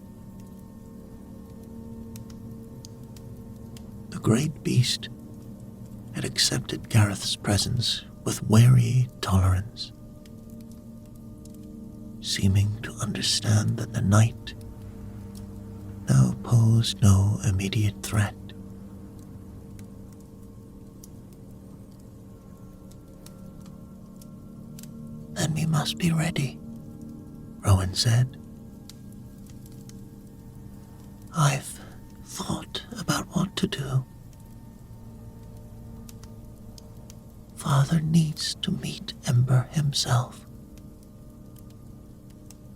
The great beast had accepted Gareth's presence with wary tolerance, seeming to understand that the knight now posed no immediate threat. Then we must be ready, Rowan said. I've thought about what to do. Father needs to meet Ember himself,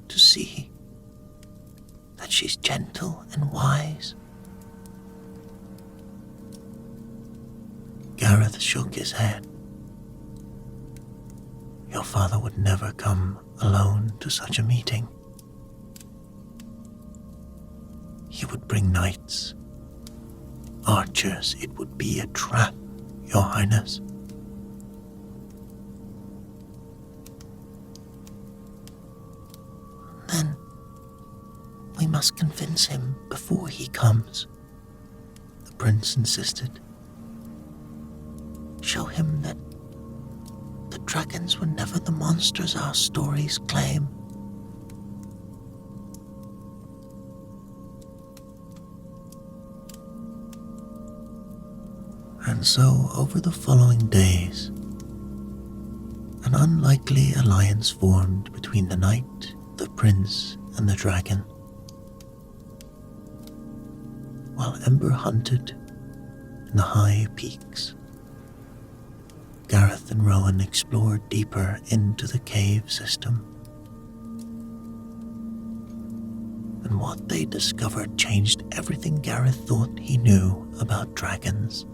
to see that she's gentle and wise. Gareth shook his head. Your father would never come alone to such a meeting. He would would bring knights. Archers, it would be a trap, Your Highness. Then we must convince him before he comes, the prince insisted. Show him that the dragons were never the monsters our stories claim. And so, over the following days, an unlikely alliance formed between the knight, the prince, and the dragon. While Ember hunted in the high peaks, Gareth and Rowan explored deeper into the cave system. And what they discovered changed everything Gareth thought he knew about dragons.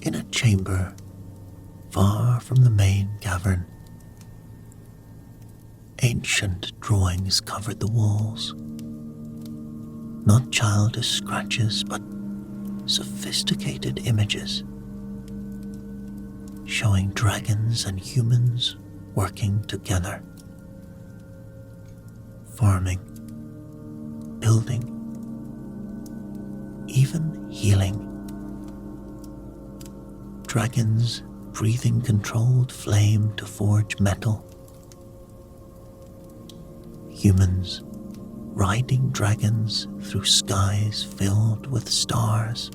In a chamber far from the main cavern, ancient drawings covered the walls. Not childish scratches, but sophisticated images, showing dragons and humans working together, farming, building, even healing. Dragons breathing controlled flame to forge metal. Humans riding dragons through skies filled with stars.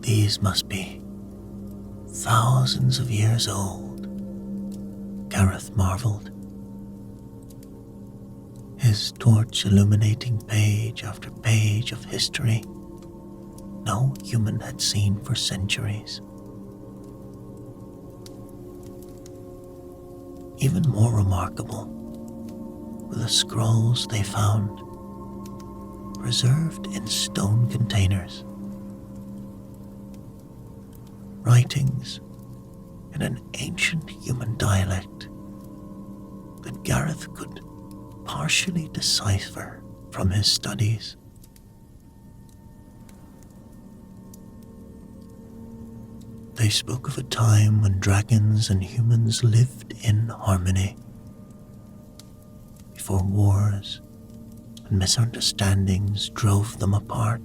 These must be thousands of years old, Gareth marveled, his torch illuminating page after page of history no human had seen for centuries. Even more remarkable were the scrolls they found, preserved in stone containers. Writings in an ancient human dialect that Gareth could partially decipher from his studies. They spoke of a time when dragons and humans lived in harmony, before wars and misunderstandings drove them apart.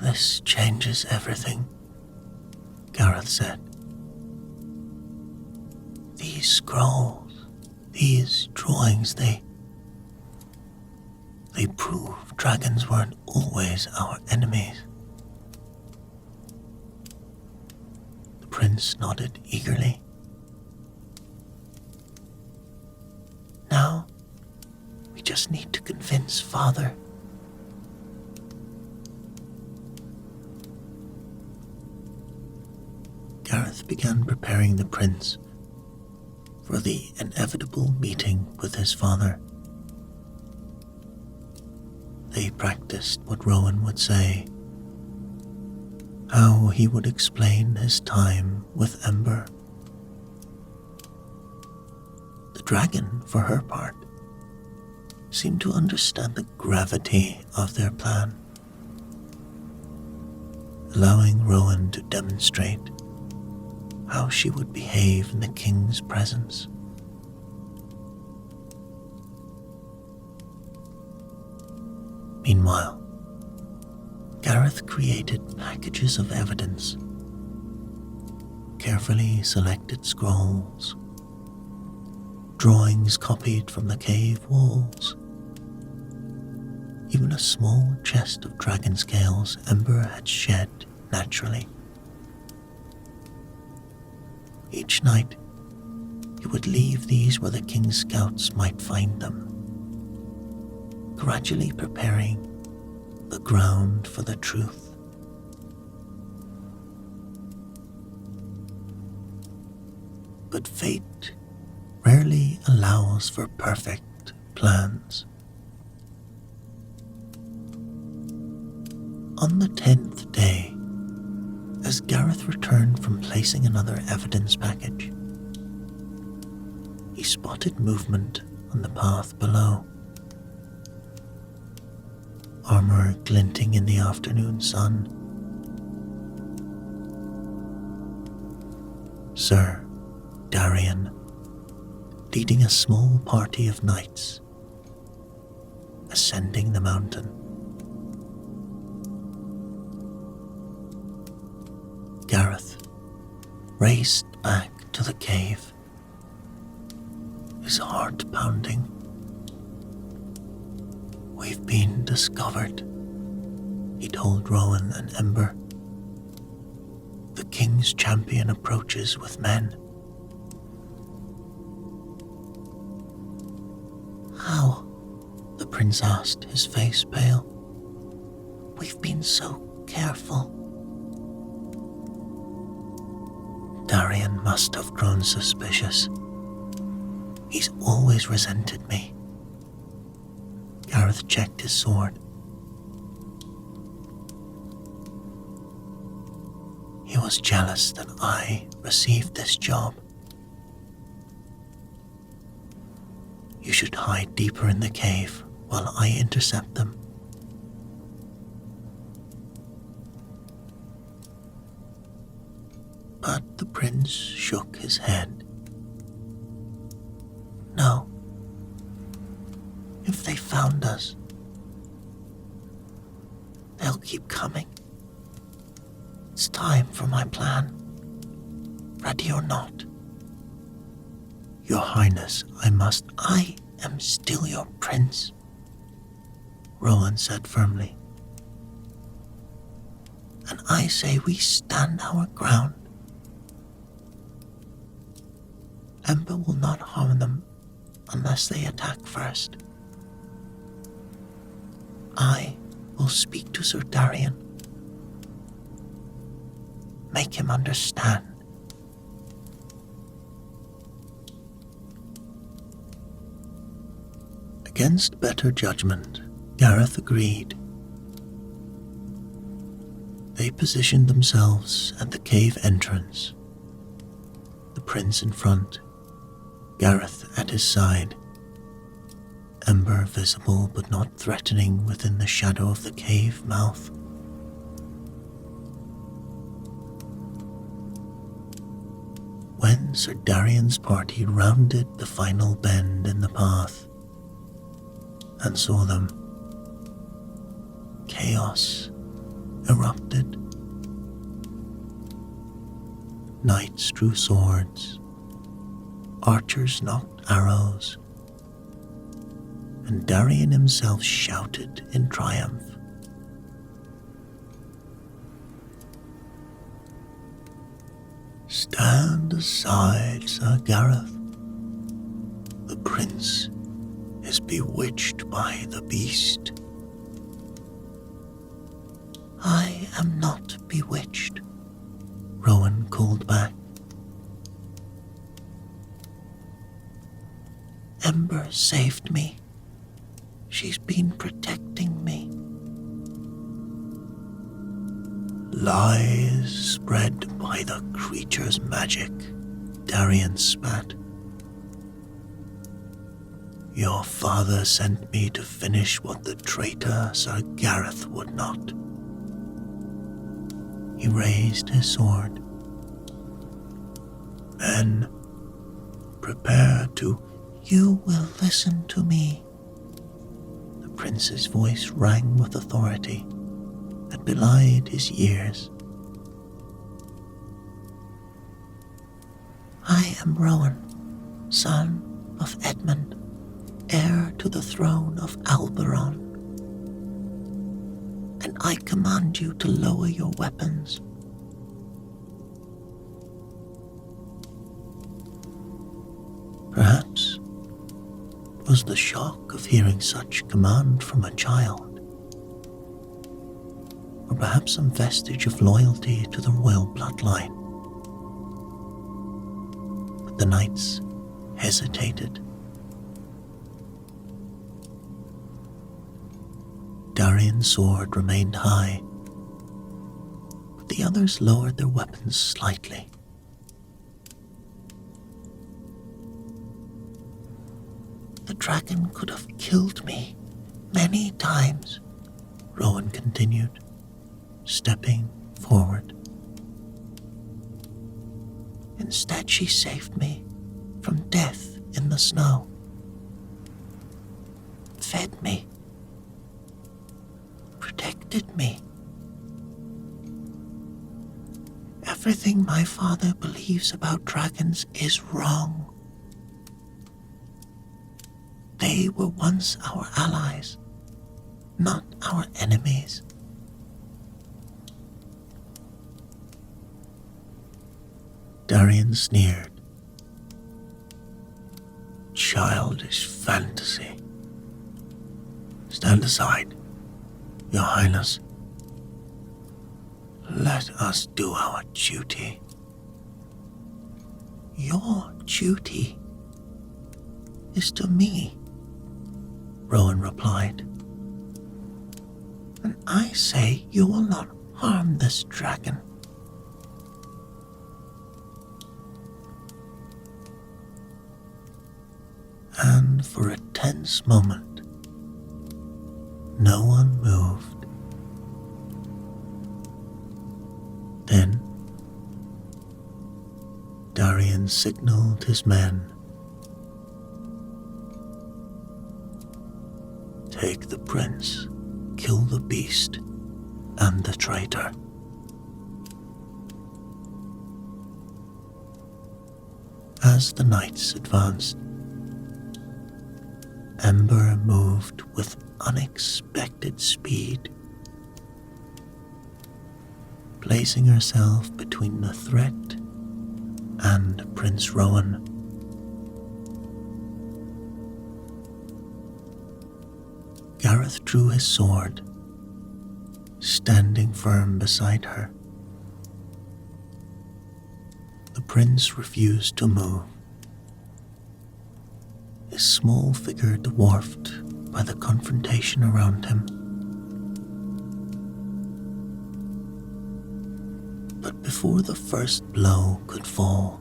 This changes everything, Gareth said. These scrolls, these drawings, they prove dragons weren't always our enemies. The prince nodded eagerly. Now, we just need to convince Father. Gareth began preparing the prince for the inevitable meeting with his father. They practiced what Rowan would say, how he would explain his time with Ember. The dragon, for her part, seemed to understand the gravity of their plan, allowing Rowan to demonstrate how she would behave in the king's presence. Meanwhile, Gareth created packages of evidence, carefully selected scrolls, drawings copied from the cave walls, even a small chest of dragon scales Ember had shed naturally. Each night, he would leave these where the king's scouts might find them, gradually preparing the ground for the truth. But fate rarely allows for perfect plans. On the 10th day, as Gareth returned from placing another evidence package, he spotted movement on the path below. Armor glinting in the afternoon sun. Sir Darian, leading a small party of knights, ascending the mountain. Gareth raced back to the cave, his heart pounding. "We've been discovered," he told Rowan and Ember. "The king's champion approaches with men." "How?" the prince asked, his face pale. "We've been so careful." Darian must have grown suspicious. He's always resented me. Gareth checked his sword. He was jealous that I received this job. You should hide deeper in the cave while I intercept them. But the prince shook his head. "No. If they found us, they'll keep coming. It's time for my plan, ready or not." "Your Highness, I am still your prince," Rowan said firmly. "And I say we stand our ground. Ember will not harm them unless they attack first. I will speak to Sir Darian. Make him understand." Against better judgment, Gareth agreed. They positioned themselves at the cave entrance, the prince in front, Gareth at his side, Ember visible but not threatening within the shadow of the cave mouth. When Sir Darian's party rounded the final bend in the path and saw them, chaos erupted. Knights drew swords, archers knocked arrows, and Darian himself shouted in triumph. "Stand aside, Sir Gareth. The prince is bewitched by the beast." "I am not bewitched," Rowan called back. "Ember saved me. She's been protecting me." "Lies spread by the creature's magic," Darian spat. "Your father sent me to finish what the traitor Sir Gareth would not." He raised his sword. "Men, prepare to..." "You will listen to me." The prince's voice rang with authority that belied his years. "I am Rowan, son of Edmund, heir to the throne of Alberon, and I command you to lower your weapons." Perhaps it was the shock of hearing such command from a child, or perhaps some vestige of loyalty to the royal bloodline. But the knights hesitated. Darian's sword remained high, The others lowered their weapons slightly. The dragon could have killed me many times, Rowan continued, stepping forward. Instead, she saved me from death in the snow, fed me, protected me. Everything my father believes about dragons is wrong. They were once our allies, not our enemies. Darian sneered. Childish fantasy. Stand aside, Your Highness. Let us do our duty. Your duty is to me, Rowan replied. And I say you will not harm this dragon. And for a tense moment, no one moved. Then, Darian signaled his men. Take the prince, kill the beast, and the traitor. As the knights advanced, Ember moved with unexpected speed, placing herself between the threat and Prince Rowan. Gareth drew his sword, standing firm beside her. The prince refused to move, his small figure dwarfed by the confrontation around him. But before the first blow could fall,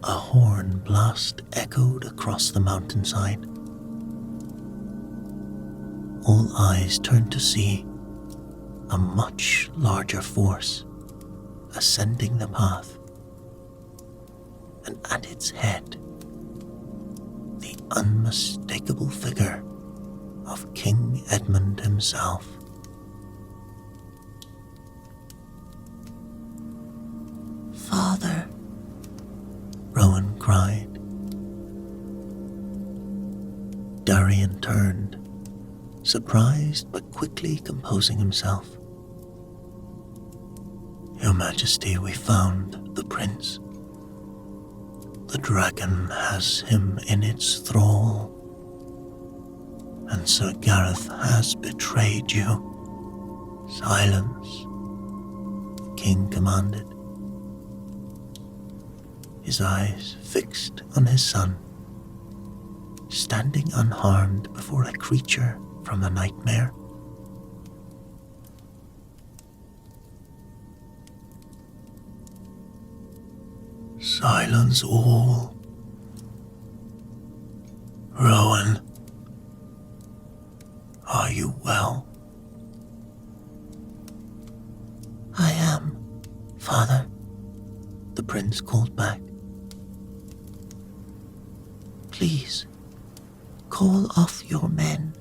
a horn blast echoed across the mountainside. All eyes turned to see a much larger force ascending the path, and at its head, the unmistakable figure of King Edmund himself. Father, Rowan cried. Darian turned, surprised but quickly composing himself. Your Majesty, we found the prince. The dragon has him in its thrall, and Sir Gareth has betrayed you. Silence, the king commanded, his eyes fixed on his son, standing unharmed before a creature from a nightmare. Silence all. Rowan, are you well? I am, Father, the prince called back. Please, call off your men.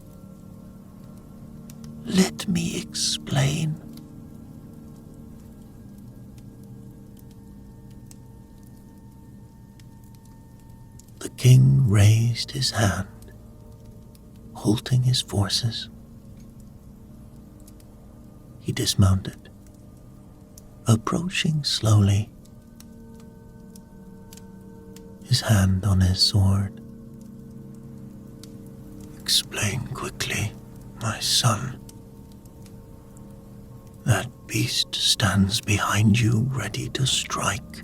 Let me explain. The king raised his hand, halting his forces. He dismounted, approaching slowly, his hand on his sword. Explain quickly, my son. That beast stands behind you, ready to strike.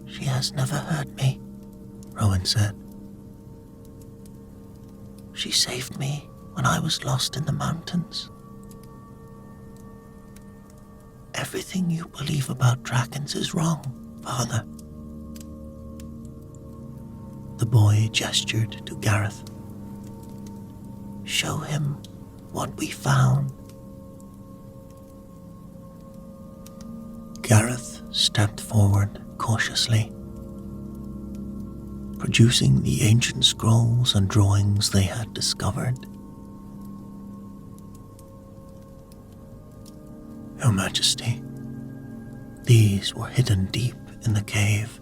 She has never hurt me, Rowan said. She saved me when I was lost in the mountains. Everything you believe about dragons is wrong, Father. The boy gestured to Gareth. Show him what we found. Gareth stepped forward cautiously, producing the ancient scrolls and drawings they had discovered. Your Majesty, these were hidden deep in the cave.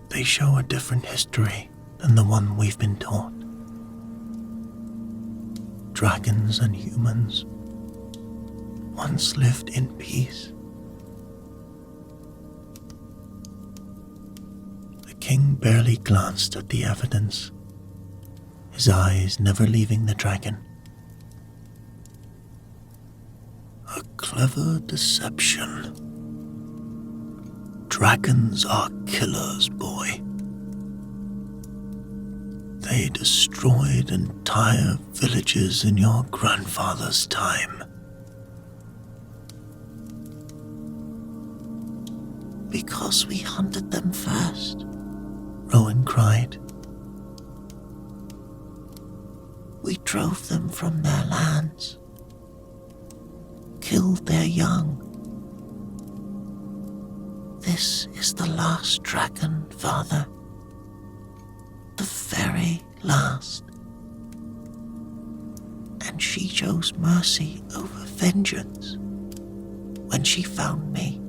They show a different history than the one we've been taught. Dragons and humans once lived in peace. The king barely glanced at the evidence, his eyes never leaving the dragon. A clever deception. Dragons are killers, boy. They destroyed entire villages in your grandfather's time. Because we hunted them first, Rowan cried. We drove them from their lands, killed their young. This is the last dragon, Father. The very last. And she chose mercy over vengeance when she found me.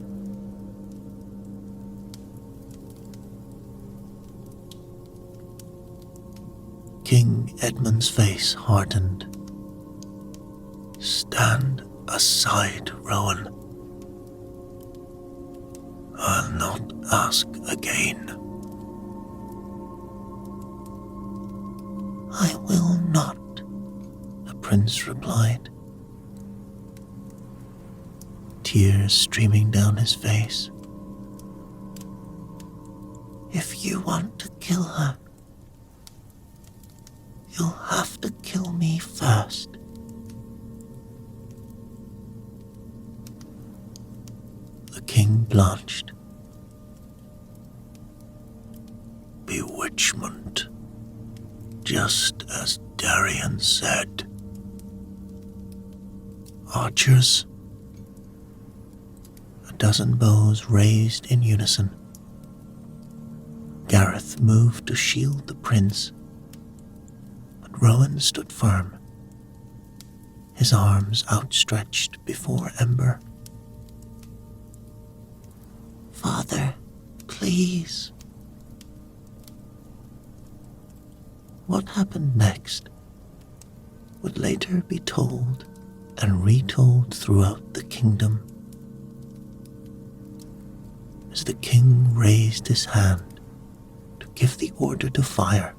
King Edmund's face hardened. Stand aside, Rowan. I'll not ask again. I will not, the prince replied, tears streaming down his face. If you want to kill her, you'll have to kill me first. The king blanched. Bewitchment, just as Darian said. Archers. A dozen bows raised in unison. Gareth moved to shield the prince, but Rowan stood firm, his arms outstretched before Ember. Father, please. What happened next would later be told and retold throughout the kingdom. As the king raised his hand to give the order to fire,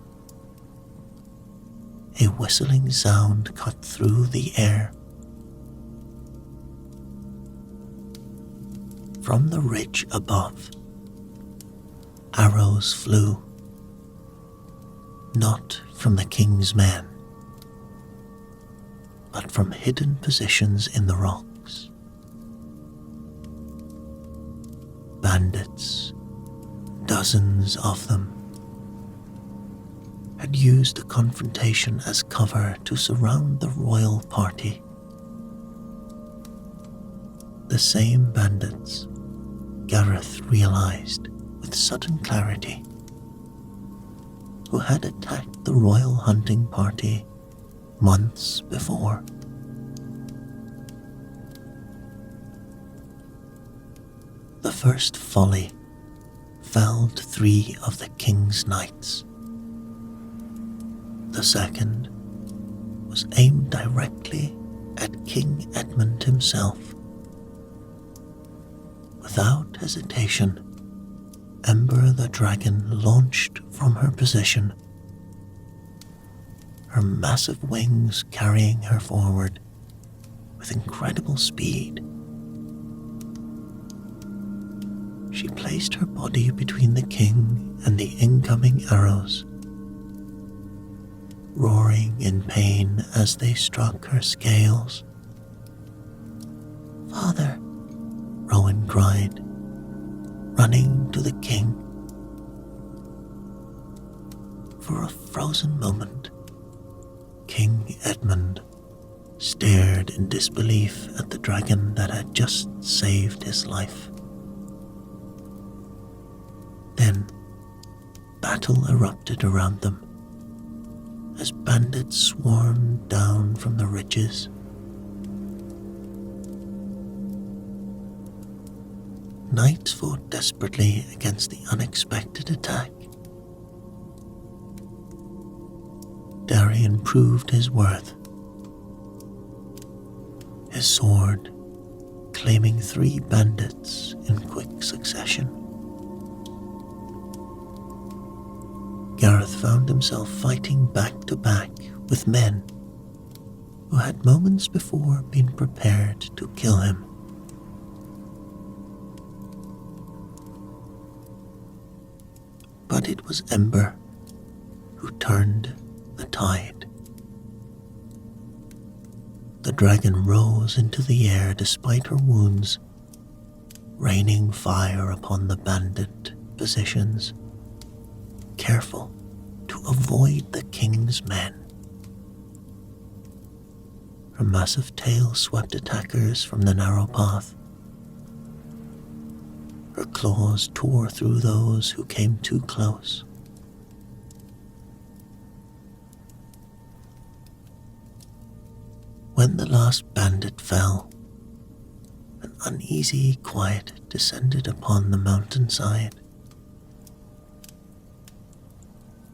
a whistling sound cut through the air. From the ridge above, arrows flew, not from the king's men, but from hidden positions in the rocks. Bandits, dozens of them, had used the confrontation as cover to surround the royal party. The same bandits, Gareth realized with sudden clarity, who had attacked the royal hunting party months before. The first volley felled 3 of the king's knights. The second was aimed directly at King Edmund himself. Without hesitation, Ember the dragon launched from her position, her massive wings carrying her forward with incredible speed. She placed her body between the king and the incoming arrows, roaring in pain as they struck her scales. "Father," Rowan cried, running to the king. For a frozen moment, King Edmund stared in disbelief at the dragon that had just saved his life. Then, battle erupted around them as bandits swarmed down from the ridges. Knights fought desperately against the unexpected attack. Darien proved his worth, his sword claiming 3 bandits in quick succession. Gareth found himself fighting back to back with men who had moments before been prepared to kill him. But it was Ember who turned the tide. The dragon rose into the air despite her wounds, raining fire upon the bandit positions, careful to avoid the king's men. Her massive tail swept attackers from the narrow path. Her claws tore through those who came too close. When the last bandit fell, an uneasy quiet descended upon the mountainside.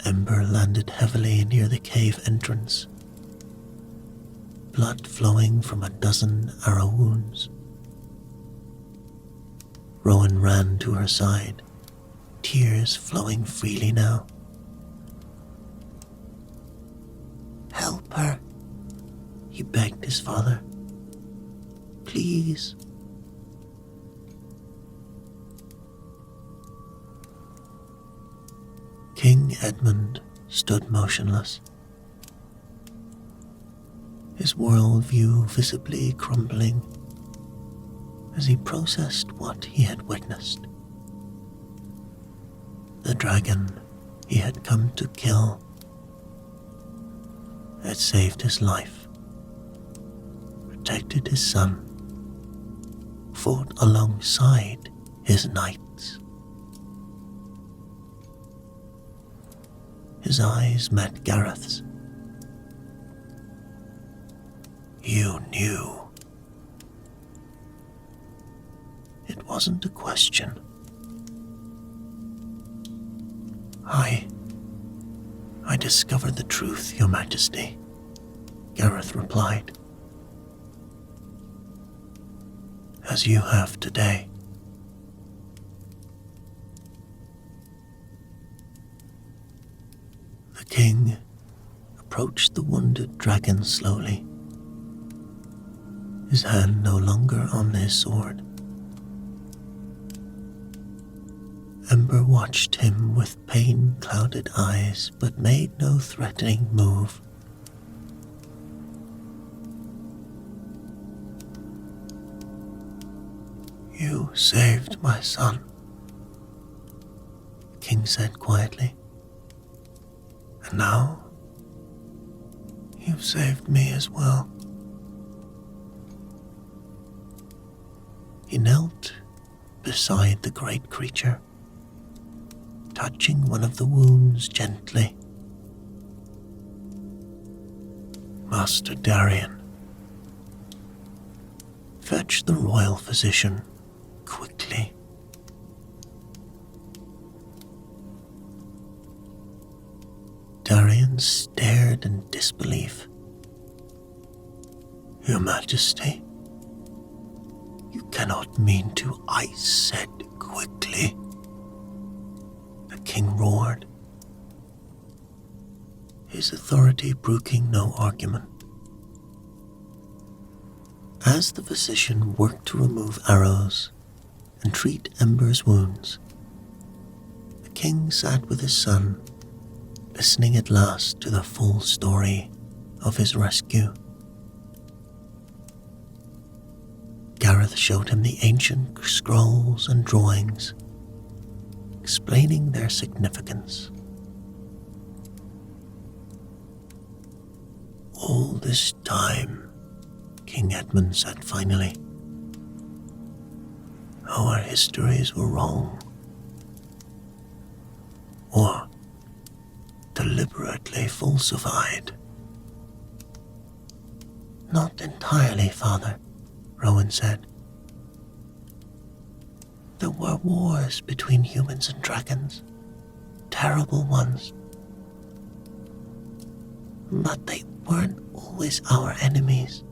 Ember landed heavily near the cave entrance, blood flowing from a dozen arrow wounds. Rowan ran to her side, tears flowing freely now. "Help her," he begged his father. "Please." King Edmund stood motionless, his worldview visibly crumbling as he processed what he had witnessed. The dragon he had come to kill had saved his life, protected his son, fought alongside his knights. His eyes met Gareth's. "You knew." It wasn't a question. I discovered the truth, Your Majesty," Gareth replied. "As you have today." The king approached the wounded dragon slowly, his hand no longer on his sword. Ember watched him with pain-clouded eyes, but made no threatening move. "You saved my son," the king said quietly. "And now, you've saved me as well." He knelt beside the great creature, touching one of the wounds gently. "Master Darien, fetch the royal physician quickly." Darien stared in disbelief. "Your Majesty, you cannot mean to..." "I said quickly," the king roared, his authority brooking no argument. As the physician worked to remove arrows and treat Ember's wounds, the king sat with his son, listening at last to the full story of his rescue. Gareth showed him the ancient scrolls and drawings, explaining their significance. "All this time," King Edmund said finally, "our histories were wrong, or deliberately falsified." "Not entirely, Father," Rowan said. "There were wars between humans and dragons, terrible ones. But they weren't always our enemies."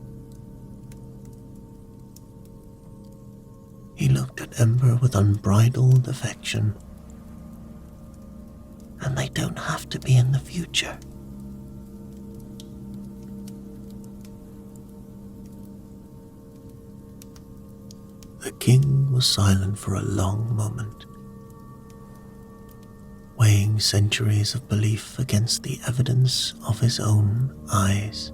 He looked at Ember with unbridled affection. "And they don't have to be in the future." The king was silent for a long moment, weighing centuries of belief against the evidence of his own eyes.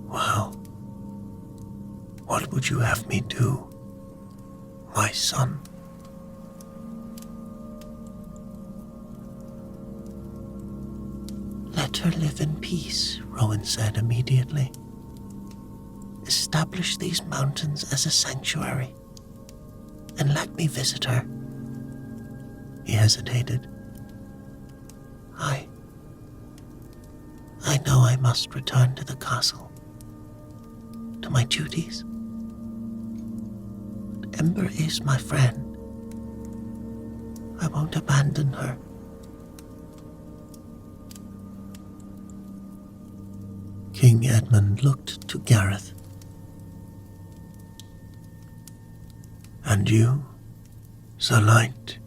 "Well, what would you have me do, my son?" "Let her live in peace," Rowan said immediately. "Establish these mountains as a sanctuary, and let me visit her." He hesitated. I know I must return to the castle, to my duties. But Ember is my friend. I won't abandon her." King Edmund looked to Gareth. "And you, Sir Knight,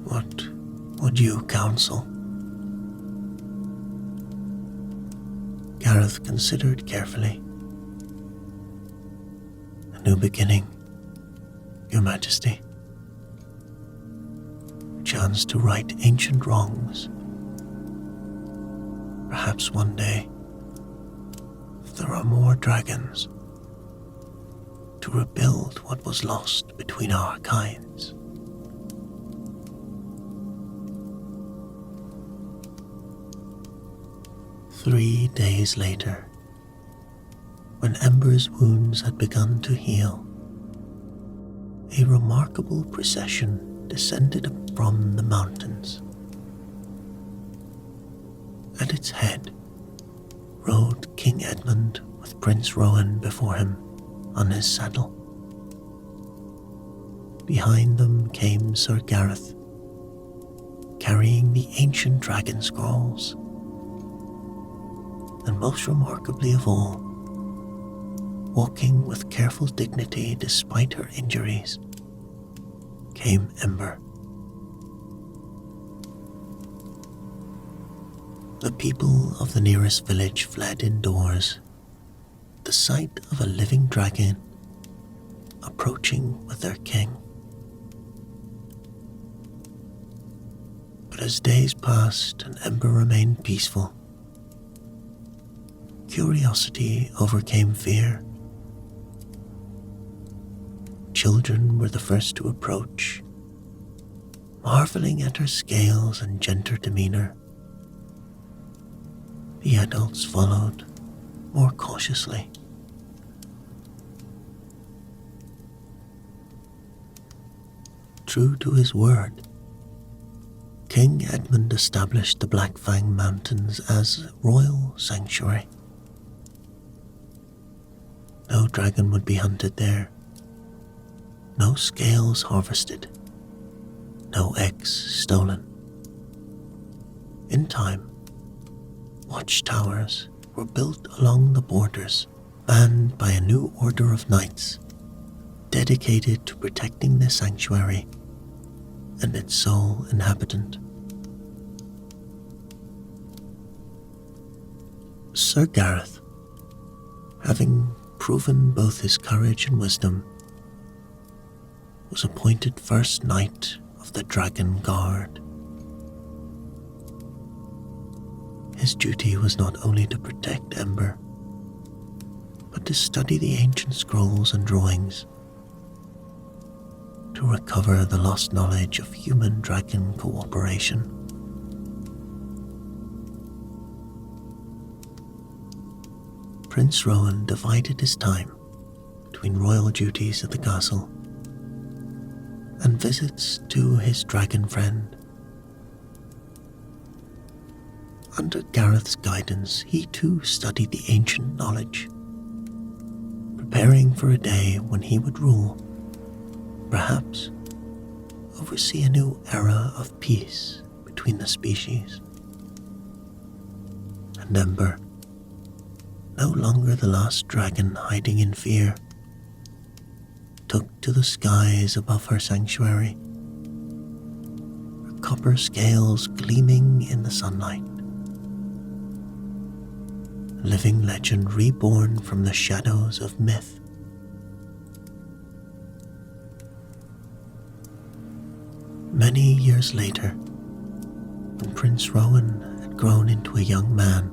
what would you counsel?" Gareth considered carefully. "A new beginning, Your Majesty. A chance to right ancient wrongs. Perhaps one day, if there are more dragons, to rebuild what was lost between our kinds." Three days later, when Ember's wounds had begun to heal, a remarkable procession descended from the mountains. At its head rode King Edmund with Prince Rowan before him on his saddle. Behind them came Sir Gareth, carrying the ancient dragon scrolls. And most remarkably of all, walking with careful dignity despite her injuries, came Ember. The people of the nearest village fled indoors at the sight of a living dragon approaching with their king. But as days passed and Ember remained peaceful, curiosity overcame fear. Children were the first to approach, marveling at her scales and gentle demeanor. The adults followed more cautiously. True to his word, King Edmund established the Black Fang Mountains as royal sanctuary. No dragon would be hunted there, no scales harvested, no eggs stolen. In time, watchtowers were built along the borders, manned by a new order of knights, dedicated to protecting the sanctuary and its sole inhabitant. Sir Gareth, having proven both his courage and wisdom, was appointed first Knight of the Dragon Guard. His duty was not only to protect Ember, but to study the ancient scrolls and drawings, to recover the lost knowledge of human-dragon cooperation. Prince Rowan divided his time between royal duties at the castle and visits to his dragon friend. Under Gareth's guidance, he too studied the ancient knowledge, preparing for a day when he would rule, perhaps oversee a new era of peace between the species. And Ember, no longer the last dragon hiding in fear, took to the skies above her sanctuary, her copper scales gleaming in the sunlight. A living legend reborn from the shadows of myth. Many years later, when Prince Rowan had grown into a young man,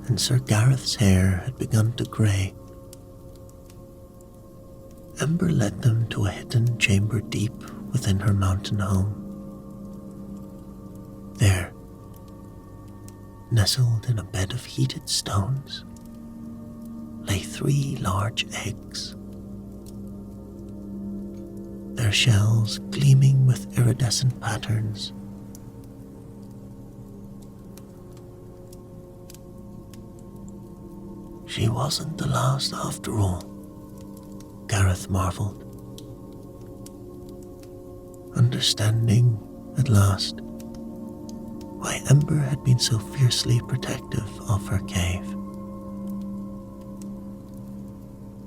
and Sir Gareth's hair had begun to grey, Ember led them to a hidden chamber deep within her mountain home. There, nestled in a bed of heated stones, lay 3 large eggs, their shells gleaming with iridescent patterns. She wasn't the last after all, Gareth marveled, understanding at last why Ember had been so fiercely protective of her cave.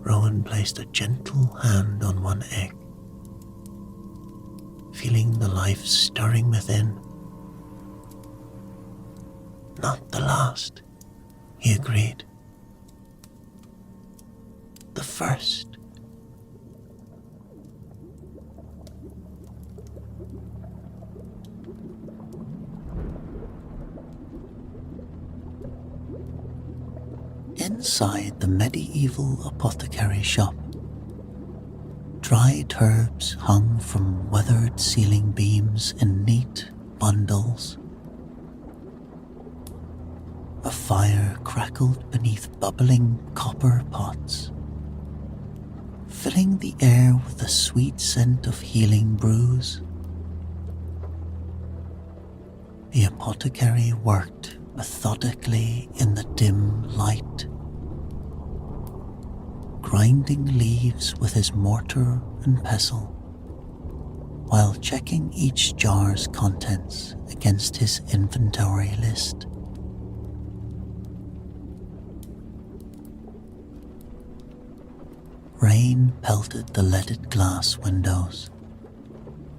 Rowan placed a gentle hand on one egg, feeling the life stirring within. Not the last, he agreed. The first. Inside the medieval apothecary shop, dried herbs hung from weathered ceiling beams in neat bundles. A fire crackled beneath bubbling copper pots, filling the air with the sweet scent of healing brews. The apothecary worked methodically in the dim light, grinding leaves with his mortar and pestle, while checking each jar's contents against his inventory list. Rain pelted the leaded glass windows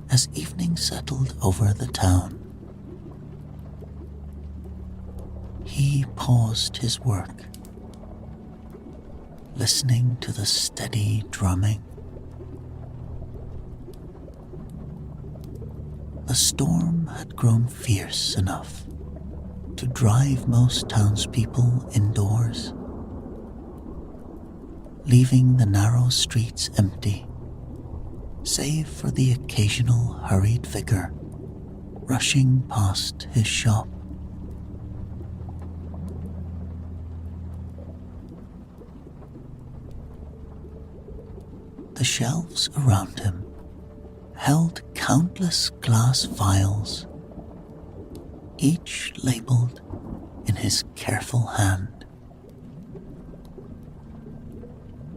as evening settled over the town. He paused his work, listening to the steady drumming. The storm had grown fierce enough to drive most townspeople indoors, leaving the narrow streets empty, save for the occasional hurried vicar rushing past his shop. The shelves around him held countless glass vials, each labeled in his careful hand.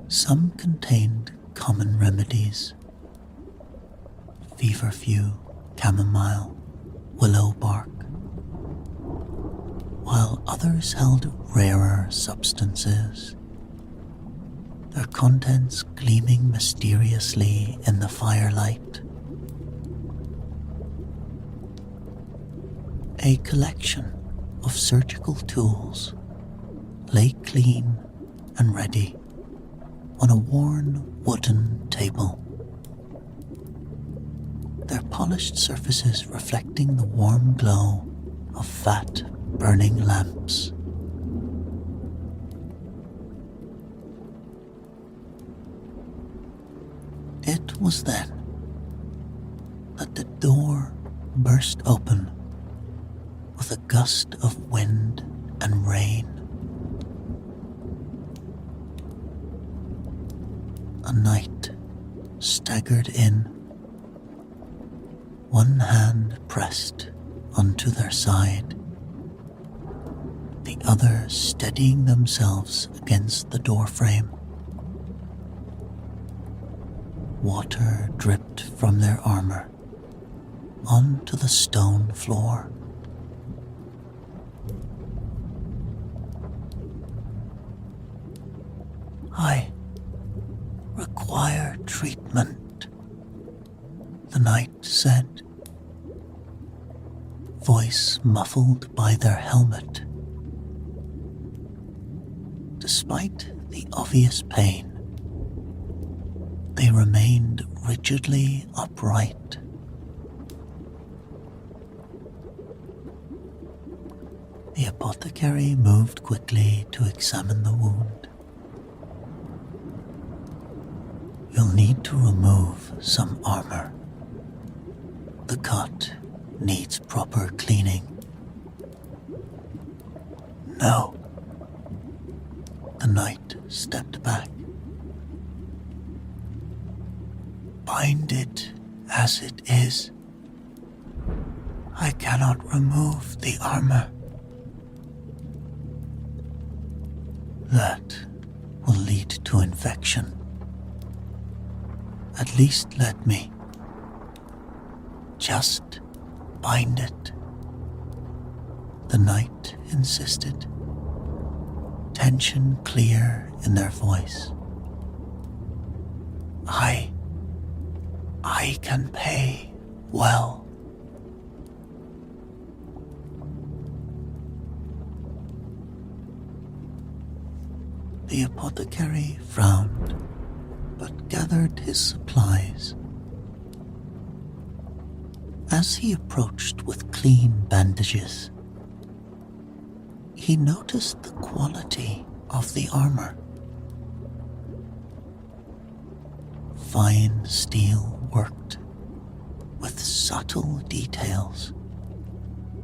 Some contained common remedies: feverfew, chamomile, willow bark, while others held rarer substances, their contents gleaming mysteriously in the firelight. A collection of surgical tools lay clean and ready on a worn wooden table. polished surfaces reflecting the warm glow of fat, burning lamps. It was then that the door burst open with a gust of wind and rain. A knight staggered in, one hand pressed onto their side, the other steadying themselves against the doorframe. Water dripped from their armor onto the stone floor. "I require treatment," the knight said, voice muffled by their helmet. Despite the obvious pain, they remained rigidly upright. The apothecary moved quickly to examine the wound. "You'll need to remove some armor. The cut needs proper cleaning." "No." The knight stepped back. "Bind it as it is. I cannot remove the armor." "That will lead to infection. At least let me. Just bind it," the knight insisted, tension clear in their voice. I can pay well." The apothecary frowned, but gathered his supplies. As he approached with clean bandages, he noticed the quality of the armor. Fine steel worked with subtle details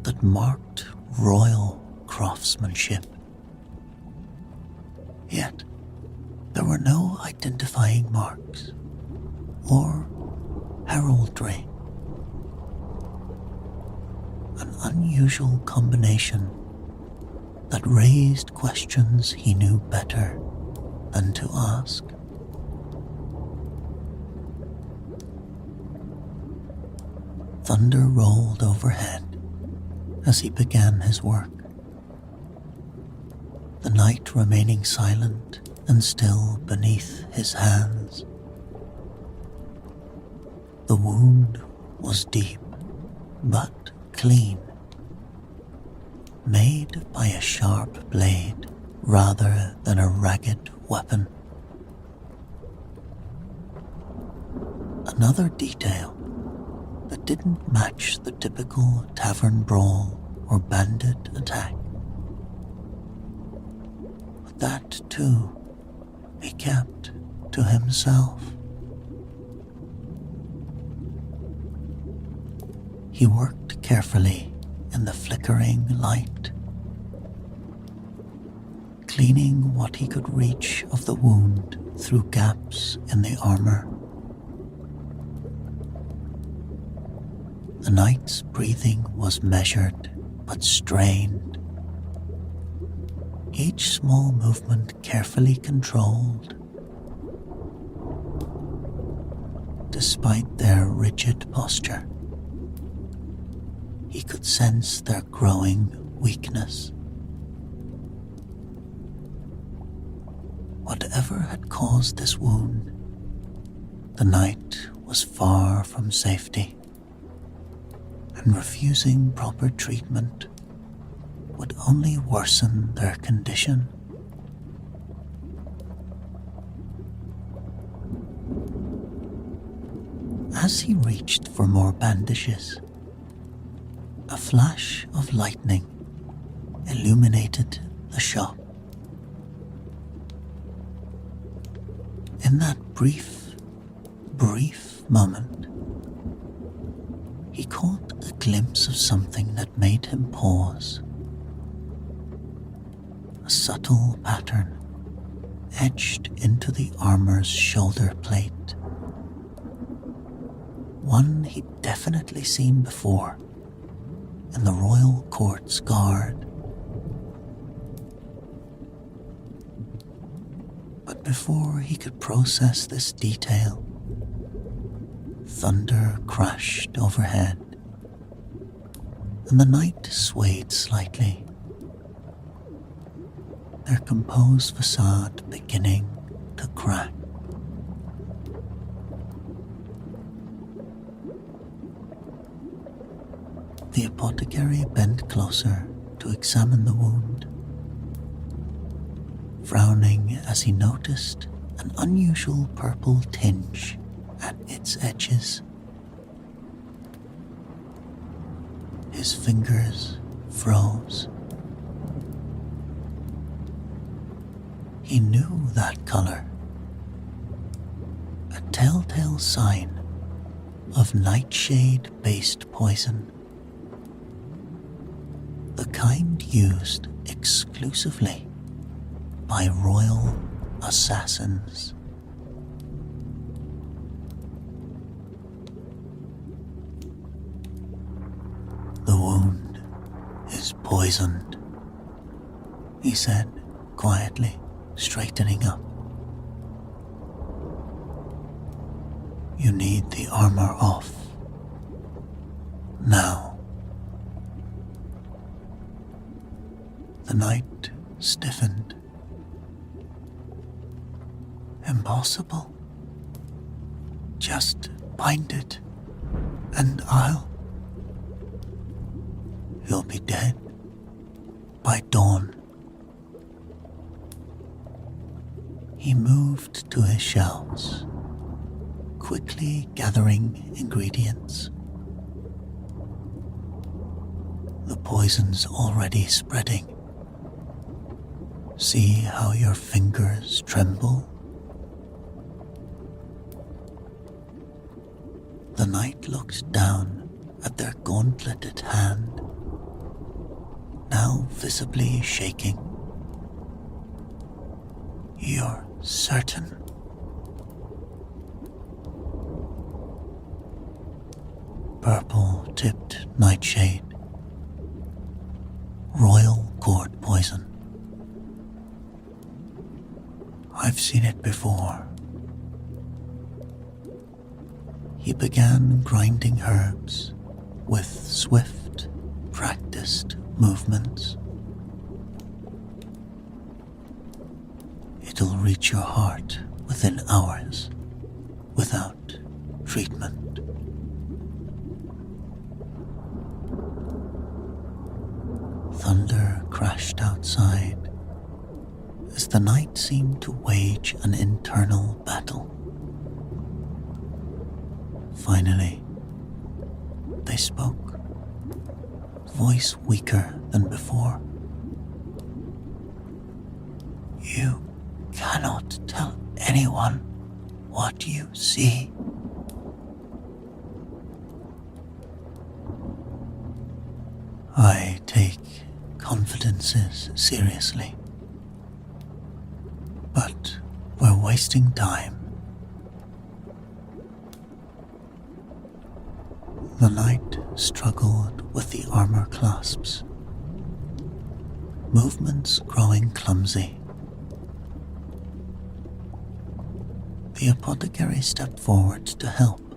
that marked royal craftsmanship. Yet there were no identifying marks or heraldry. An unusual combination that raised questions he knew better than to ask. Thunder rolled overhead as he began his work, the knight remaining silent and still beneath his hands. The wound was deep, but clean, made by a sharp blade rather than a ragged weapon. Another detail that didn't match the typical tavern brawl or bandit attack. But that, too, he kept to himself. He worked carefully in the flickering light, cleaning what he could reach of the wound through gaps in the armor. The knight's breathing was measured but strained, each small movement carefully controlled. Despite their rigid posture, he could sense their growing weakness. Whatever had caused this wound, the knight was far from safety, and refusing proper treatment would only worsen their condition. As he reached for more bandages, a flash of lightning illuminated the shop. In that brief moment, he caught a glimpse of something that made him pause. A subtle pattern etched into the armor's shoulder plate. One he'd definitely seen before in the royal court's guard. But before he could process this detail, thunder crashed overhead, and the knight swayed slightly, their composed facade beginning to crack. The apothecary bent closer to examine the wound, frowning as he noticed an unusual purple tinge at its edges. His fingers froze. He knew that color, a telltale sign of nightshade-based poison, the kind used exclusively by royal assassins. The wound is poisoned, he said quietly, straightening up. You need the armor off. Now. The knight stiffened. Impossible. Just bind it, and He'll be dead by dawn. He moved to his shelves, quickly gathering ingredients. The poison's already spreading. See how your fingers tremble? The knight looked down at their gauntleted hand, now visibly shaking. You're certain? Purple-tipped nightshade. Royal court poison. I've seen it before. He began grinding herbs with swift, practiced movements. It'll reach your heart within hours, without treatment. Thunder crashed outside as the night seemed to wage an internal battle. Finally, they spoke, voice weaker than before. You cannot tell anyone what you see. I take confidences seriously, but we're wasting time. The knight struggled with the armor clasps, movements growing clumsy. The apothecary stepped forward to help,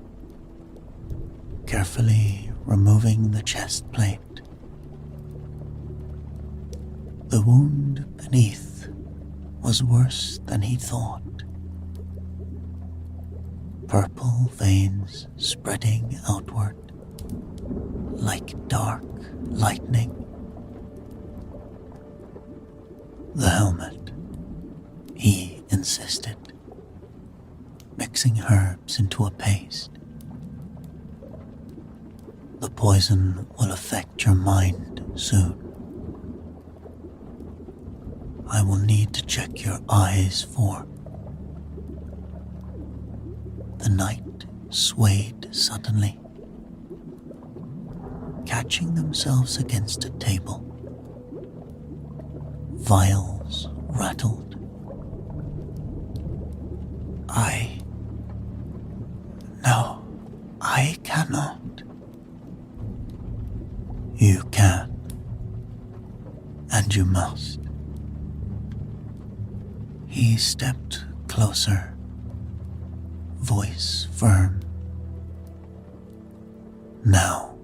carefully removing the chest plate. The wound beneath was worse than he thought. Purple veins spreading outward like dark lightning. The helmet, he insisted, mixing herbs into a paste. The poison will affect your mind soon. I will need to check your eyes for. The knight swayed suddenly, catching themselves against a table. Vials rattled. No, I cannot. You can, and you must. He stepped closer, voice firm. Now.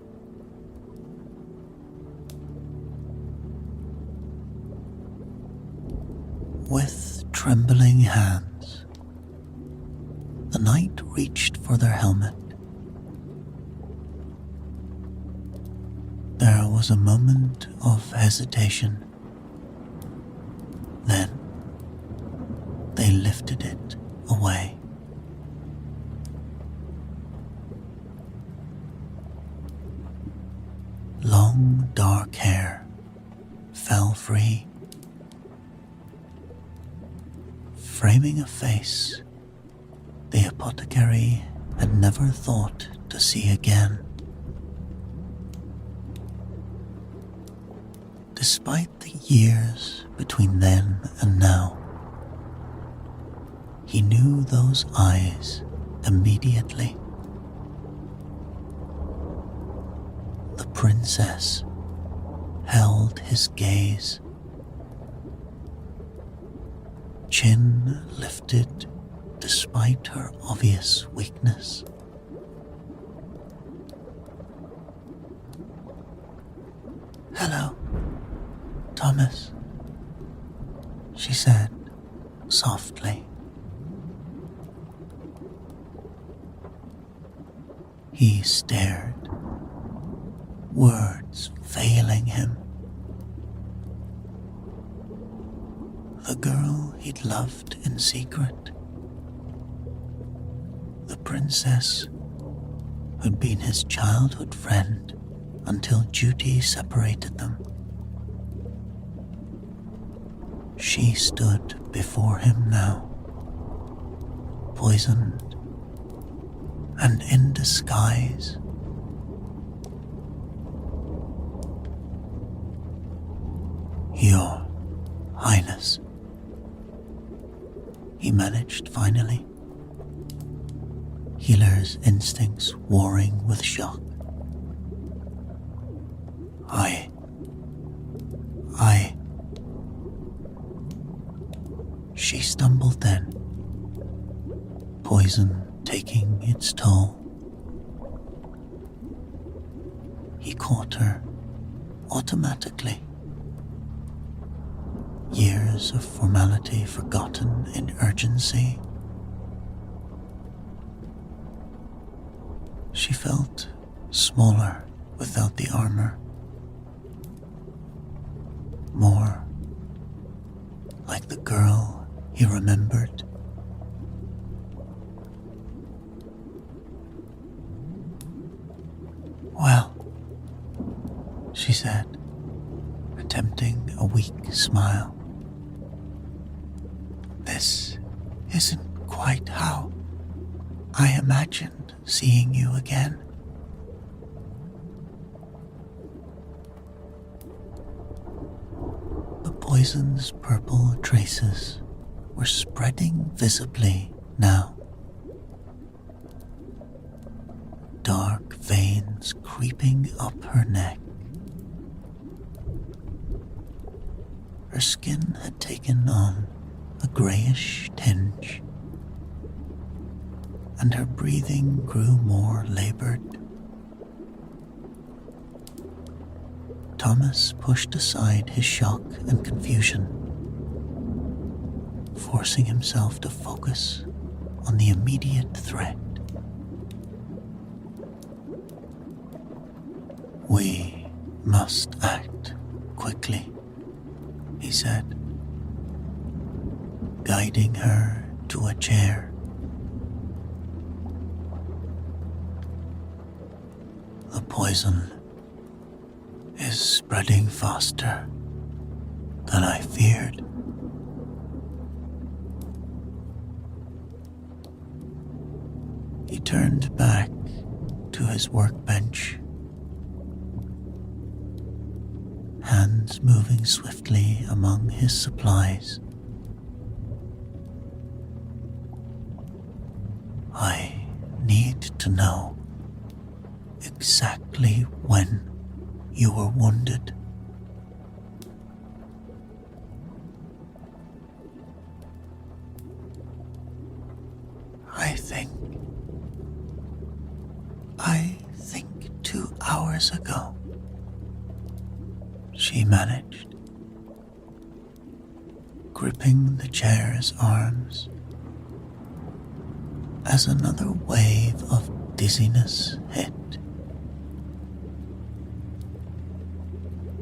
With trembling hands, the knight reached for their helmet. There was a moment of hesitation. Then they lifted it away. Long dark hair fell free, framing a face the apothecary had never thought to see again. Despite the years between then and now, he knew those eyes immediately. The princess held his gaze, chin lifted despite her obvious weakness. "Hello, Thomas," she said softly. He stared, words failing him. The girl he'd loved in secret, the princess who'd been his childhood friend until duty separated them. She stood before him now, poisoned and in disguise. "Your Highness," he managed finally, healer's instincts warring with shock. I... She stumbled then, poison taking its toll. He caught her automatically. Years of formality forgotten in urgency. She felt smaller without the armor, more like the girl he remembered. "Well," she said, attempting a weak smile, "this isn't quite how I imagined seeing you again." The poison's purple traces were spreading visibly now. Dark veins creeping up her neck. Her skin had taken on a grayish tinge, and her breathing grew more labored. Thomas pushed aside his shock and confusion, forcing himself to focus on the immediate threat. "We must act quickly," he said, guiding her to a chair. The poison is spreading faster than I feared. He turned back to his workbench, hands moving swiftly among his supplies. I need to know exactly when you were wounded. I think 2 hours ago, she managed, gripping the chair's arms as another wave of dizziness hit.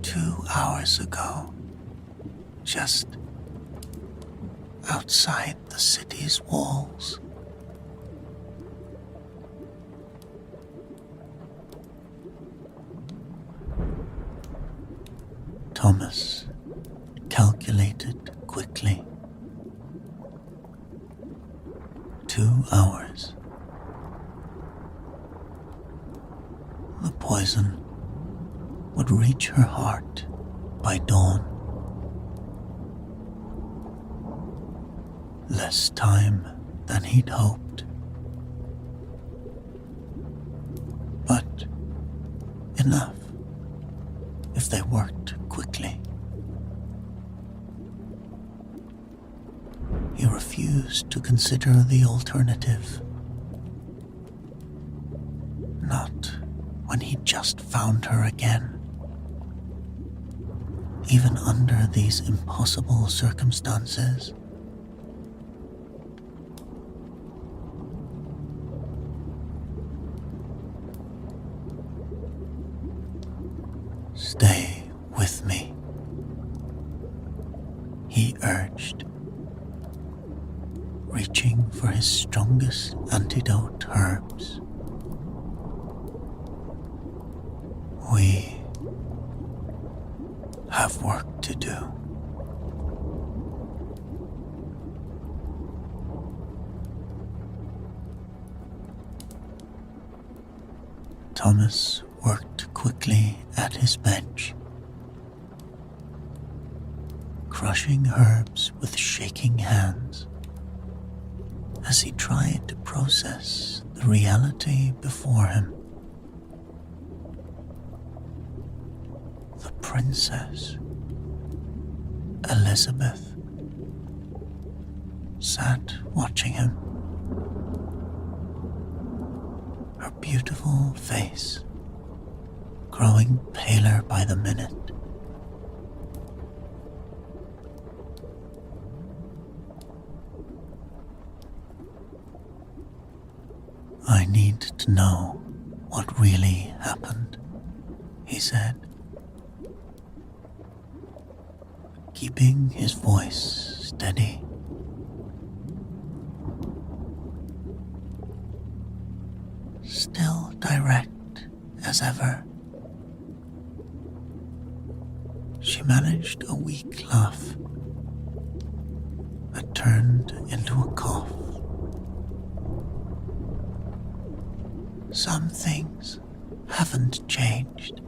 2 hours ago, just outside the city's walls. Thomas calculated quickly. 2 hours. The poison would reach her heart by dawn. Less time than he'd hoped. But enough if they worked quickly. He refused to consider the alternative. Not when he just found her again. Even under these impossible circumstances. Stay with me, he urged, reaching for his strongest antidote herbs. We have work to do. Thomas worked quickly at his bench, crushing herbs with shaking hands as he tried to process the reality before him. The Princess Elizabeth sat watching him, her beautiful face growing paler by the minute. I need to know what really happened, he said, keeping his voice steady. Still direct as ever. She managed a weak laugh that turned into a cough. Some things haven't changed.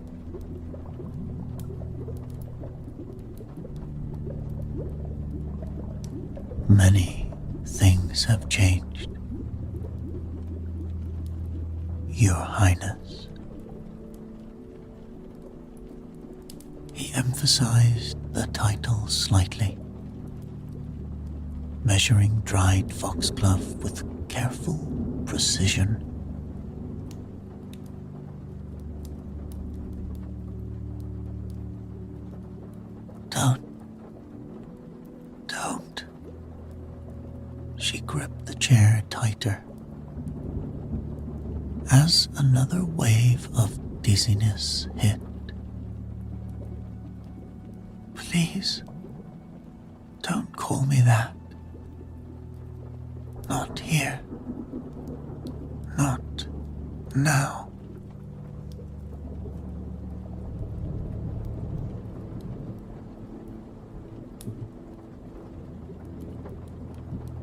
Many things have changed, Your Highness. He emphasized the title slightly, measuring dried foxglove with careful precision. Don't. She gripped the chair tighter as another wave of dizziness hit. Please, don't call me that. Not here. Not now.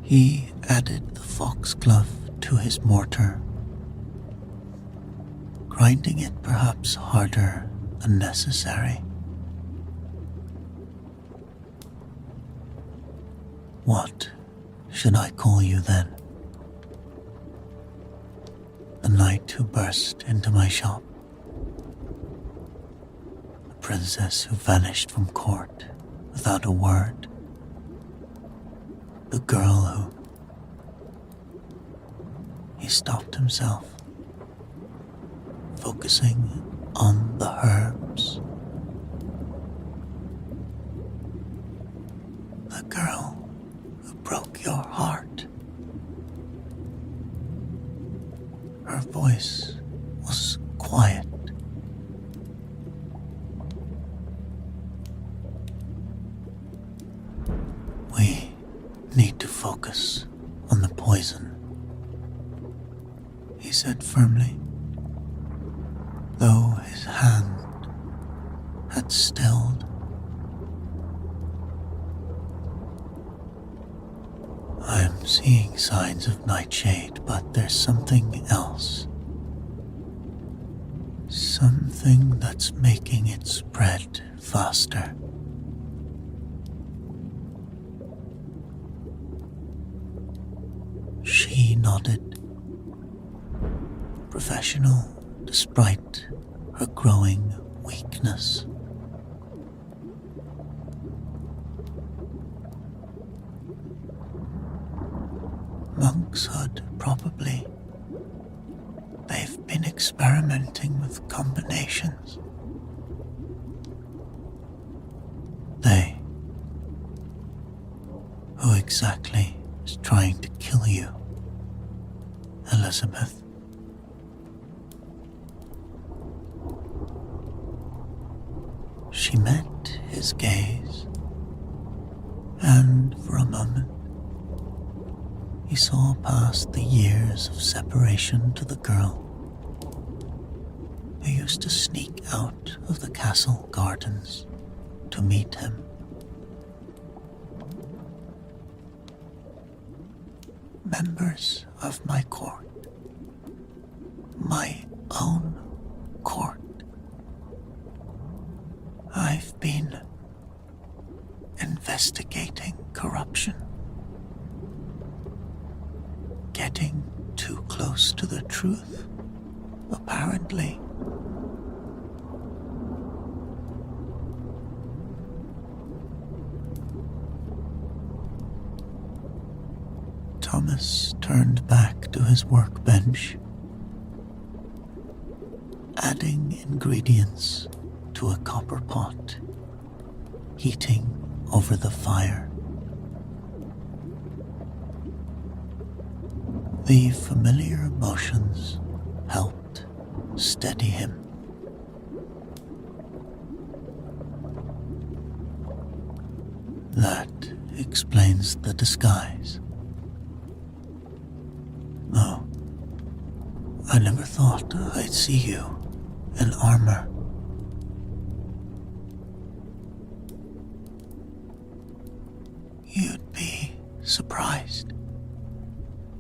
He added the foxglove to his mortar, grinding it perhaps harder than necessary. What should I call you then? The knight who burst into my shop? The princess who vanished from court without a word? The girl who... He stopped himself, focusing on the herbs. The girl who broke your heart. Her voice was quiet. We need to focus on the poison, he said firmly, though his hand had stilled. I'm seeing signs of nightshade, but there's something else. Something that's making it spread faster. She nodded, professional despite her growing weakness. Monkshood, probably. They've been experimenting with combinations. They? Who exactly is trying to kill you, Elizabeth? She met his gaze, and for a moment he saw past the years of separation to the girl who used to sneak out of the castle gardens to meet him. Members of my court, my own court. I've been investigating corruption, getting too close to the truth, apparently. Thomas turned back to his workbench, adding ingredients to a copper pot, heating over the fire. The familiar motions helped steady him. That explains the disguise. No, I never thought I'd see you in armor. You'd be surprised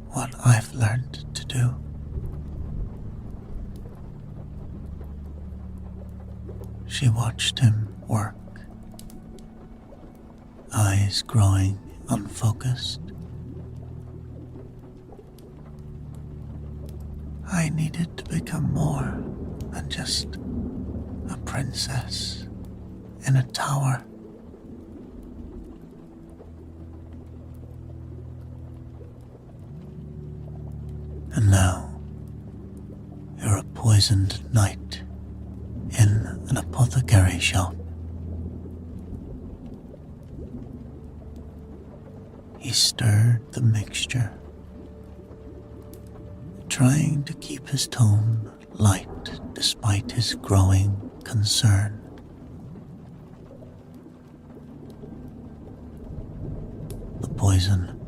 what I've learned to do. She watched him work, eyes growing unfocused. I needed to become more than just a princess in a tower. And now, you're a poisoned knight in an apothecary shop. He stirred the mixture, trying to keep his tone light despite his growing concern. The poison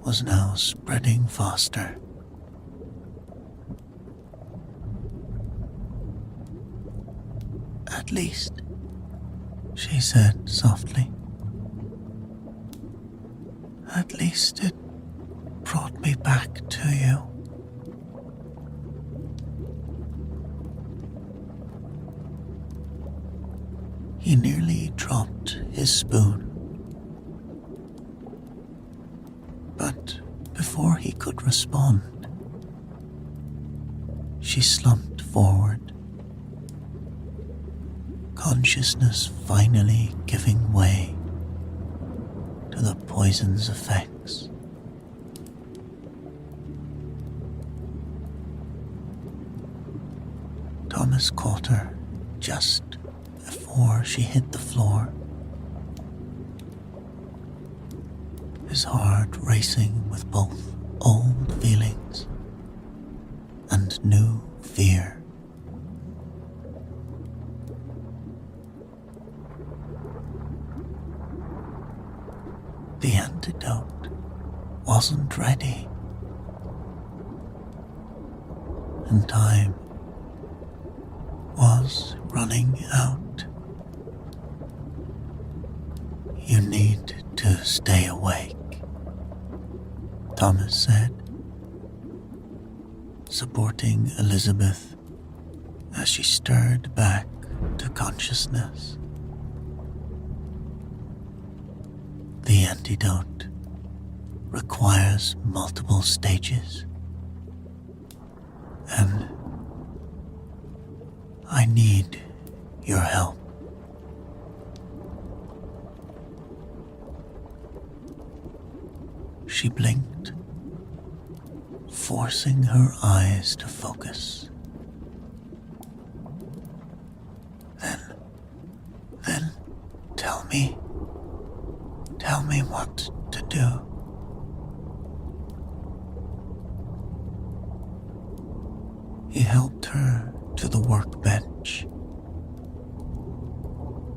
was now spreading faster. At least, she said softly. At least it brought me back to you. He nearly dropped his spoon, but before he could respond, she slumped forward, consciousness finally giving way to the poison's effects. Thomas caught her just before she hit the floor, his heart racing with both old feelings and new fear. The antidote wasn't ready, and time was running out. You need to stay awake, Thomas said, supporting Elizabeth as she stirred back to consciousness. The antidote requires multiple stages, and I need your help. She blinked, forcing her eyes to focus. Then tell me what to do. He helped her to the workbench,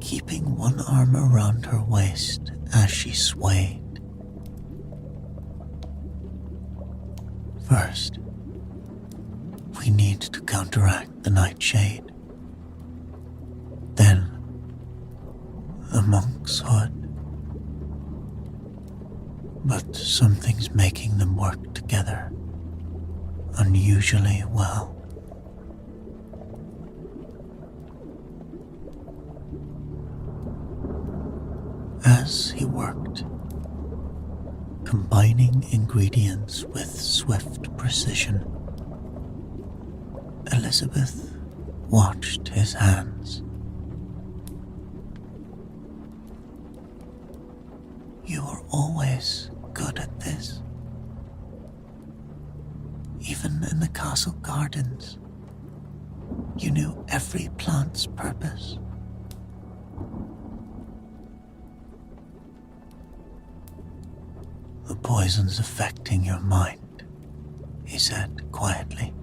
keeping one arm around her waist as she swayed. First, we need to counteract the nightshade. Then, the monk's hood. But something's making them work together unusually well. As he worked, combining ingredients with swift precision, Elizabeth watched his hands. You were always good at this. Even in the castle gardens, you knew every plant's purpose. The poison's affecting your mind, he said quietly.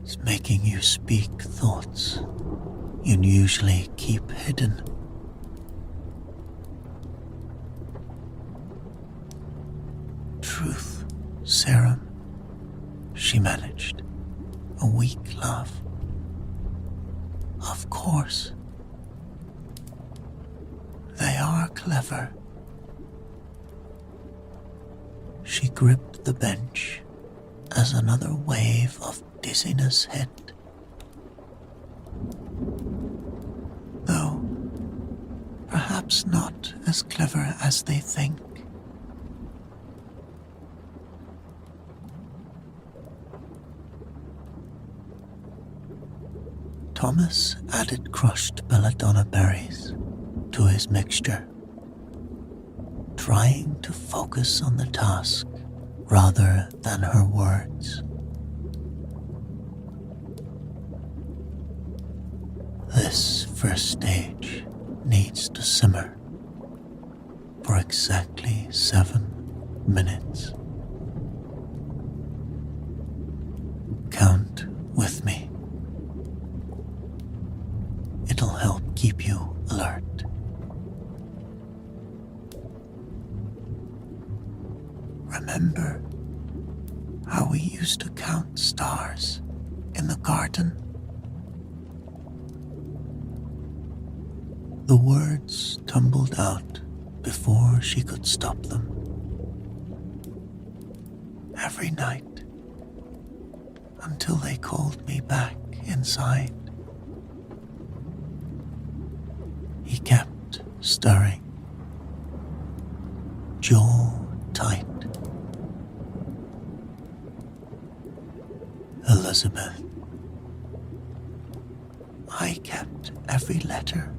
It's making you speak thoughts you'd usually keep hidden. Truth serum, she managed, a weak laugh. Of course. They are clever. She gripped the bench as another wave of dizziness hit. Though, perhaps not as clever as they think. Thomas added crushed belladonna berries to his mixture, trying to focus on the task rather than her words. This first stage needs to simmer for exactly 7 minutes. Count with me. It'll help keep you alert. Remember how we used to count stars in the garden? The words tumbled out before she could stop them. Every night, until they called me back inside. He kept stirring, jaw tight. Elizabeth, I kept every letter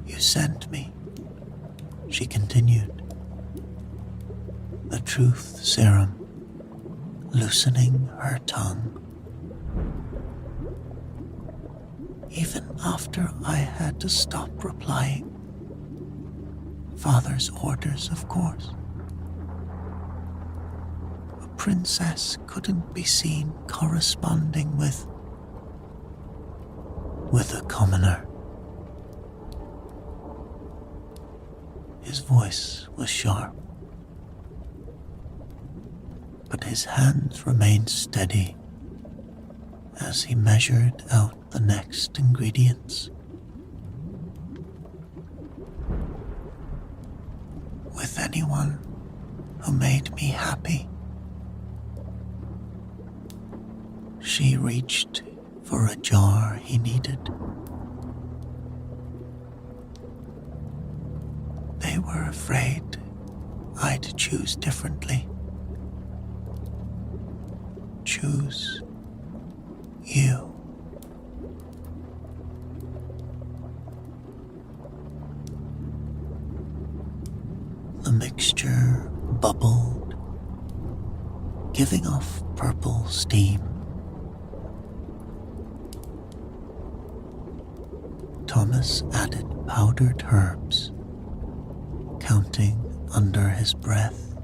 you sent me, she continued, the truth serum loosening her tongue. Even after I had to stop replying. Father's orders, of course. A princess couldn't be seen corresponding with a commoner. His voice was sharp, but his hands remained steady as he measured out the next ingredients. With anyone who made me happy. She reached for a jar he needed. They were afraid I'd choose differently. Choose you. The mixture bubbled, giving off purple steam. Thomas added powdered herbs, counting under his breath.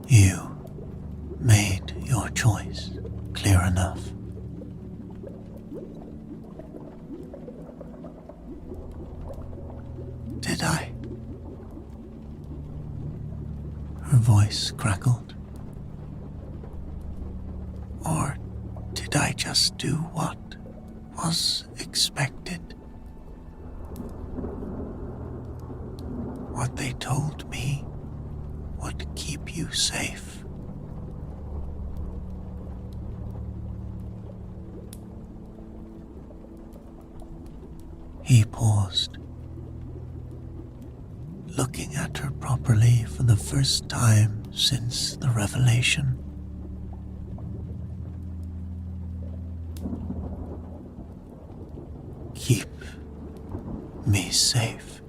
You made your choice clear enough. Did I? Her voice crackled. Or did I just do what was expected? What they told me would keep you safe. He paused, looking at her properly for the first time since the revelation. Keep me safe.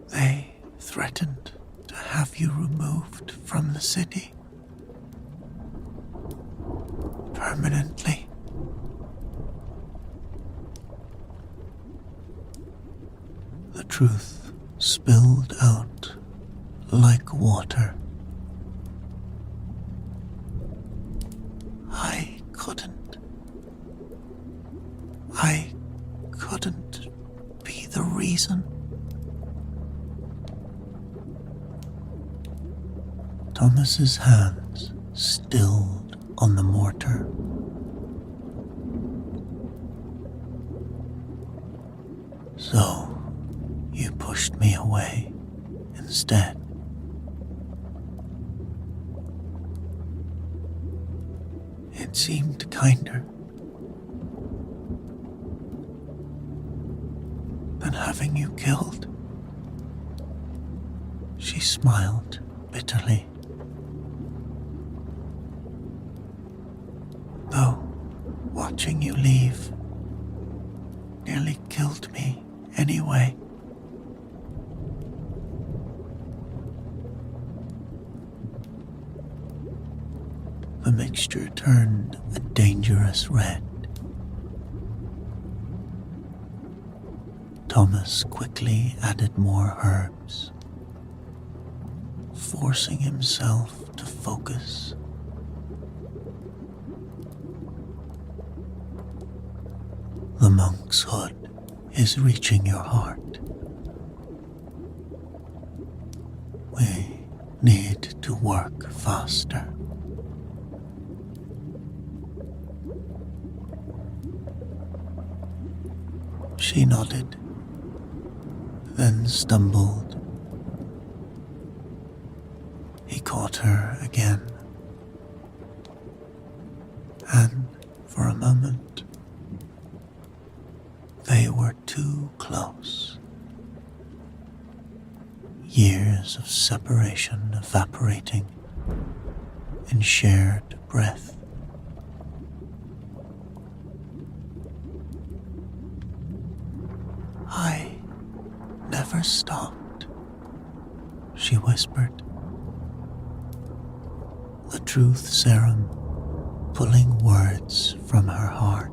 They threatened to have you removed from the city. Permanently. The truth spilled out like water. I couldn't be the reason. Thomas's hands stilled on the mortar. So, you pushed me away instead. It seemed kinder than having you killed. She smiled bitterly. Though watching you leave nearly killed me anyway. The mixture turned a dangerous red. Thomas quickly added more herbs, forcing himself to focus. The monk's hood is reaching your heart. We need to work faster. She nodded, then stumbled. He caught her again, and for a moment they were too close. Years of separation evaporating in shared breath. I never stopped, she whispered, the truth serum pulling words from her heart.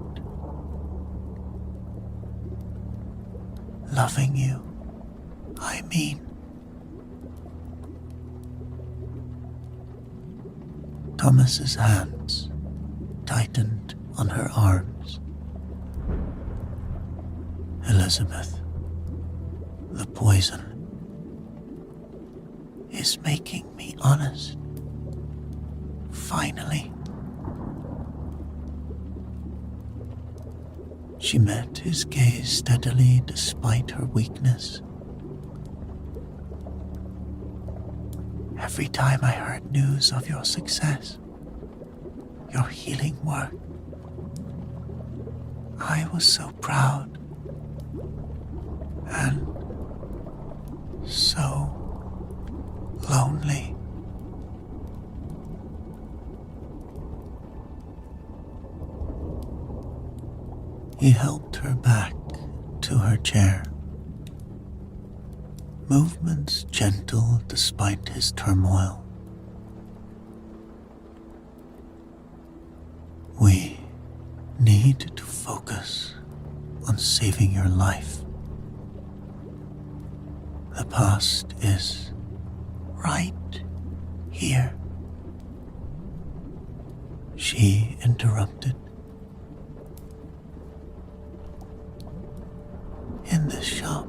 Loving you, I mean. Thomas's hands tightened on her arms. Elizabeth, the poison is making me honest. Finally. She met his gaze steadily despite her weakness. Every time I heard news of your success, your healing work, I was so proud and so lonely. He helped her back to her chair, movements gentle despite his turmoil. We need to focus on saving your life. The past is right here. She interrupted. In this shop,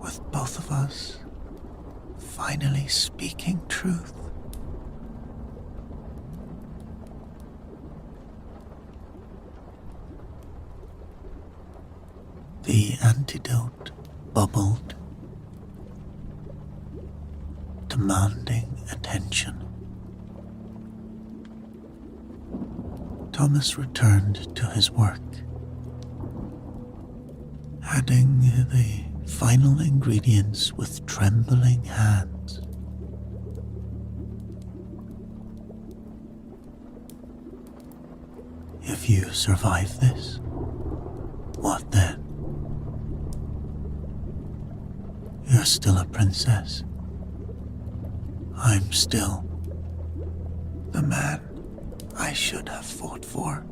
with both of us finally speaking truth. The antidote bubbled, demanding attention. Thomas returned to his work, adding the final ingredients with trembling hands. If you survive this, what then? You're still a princess. I'm still the man I should have fought for.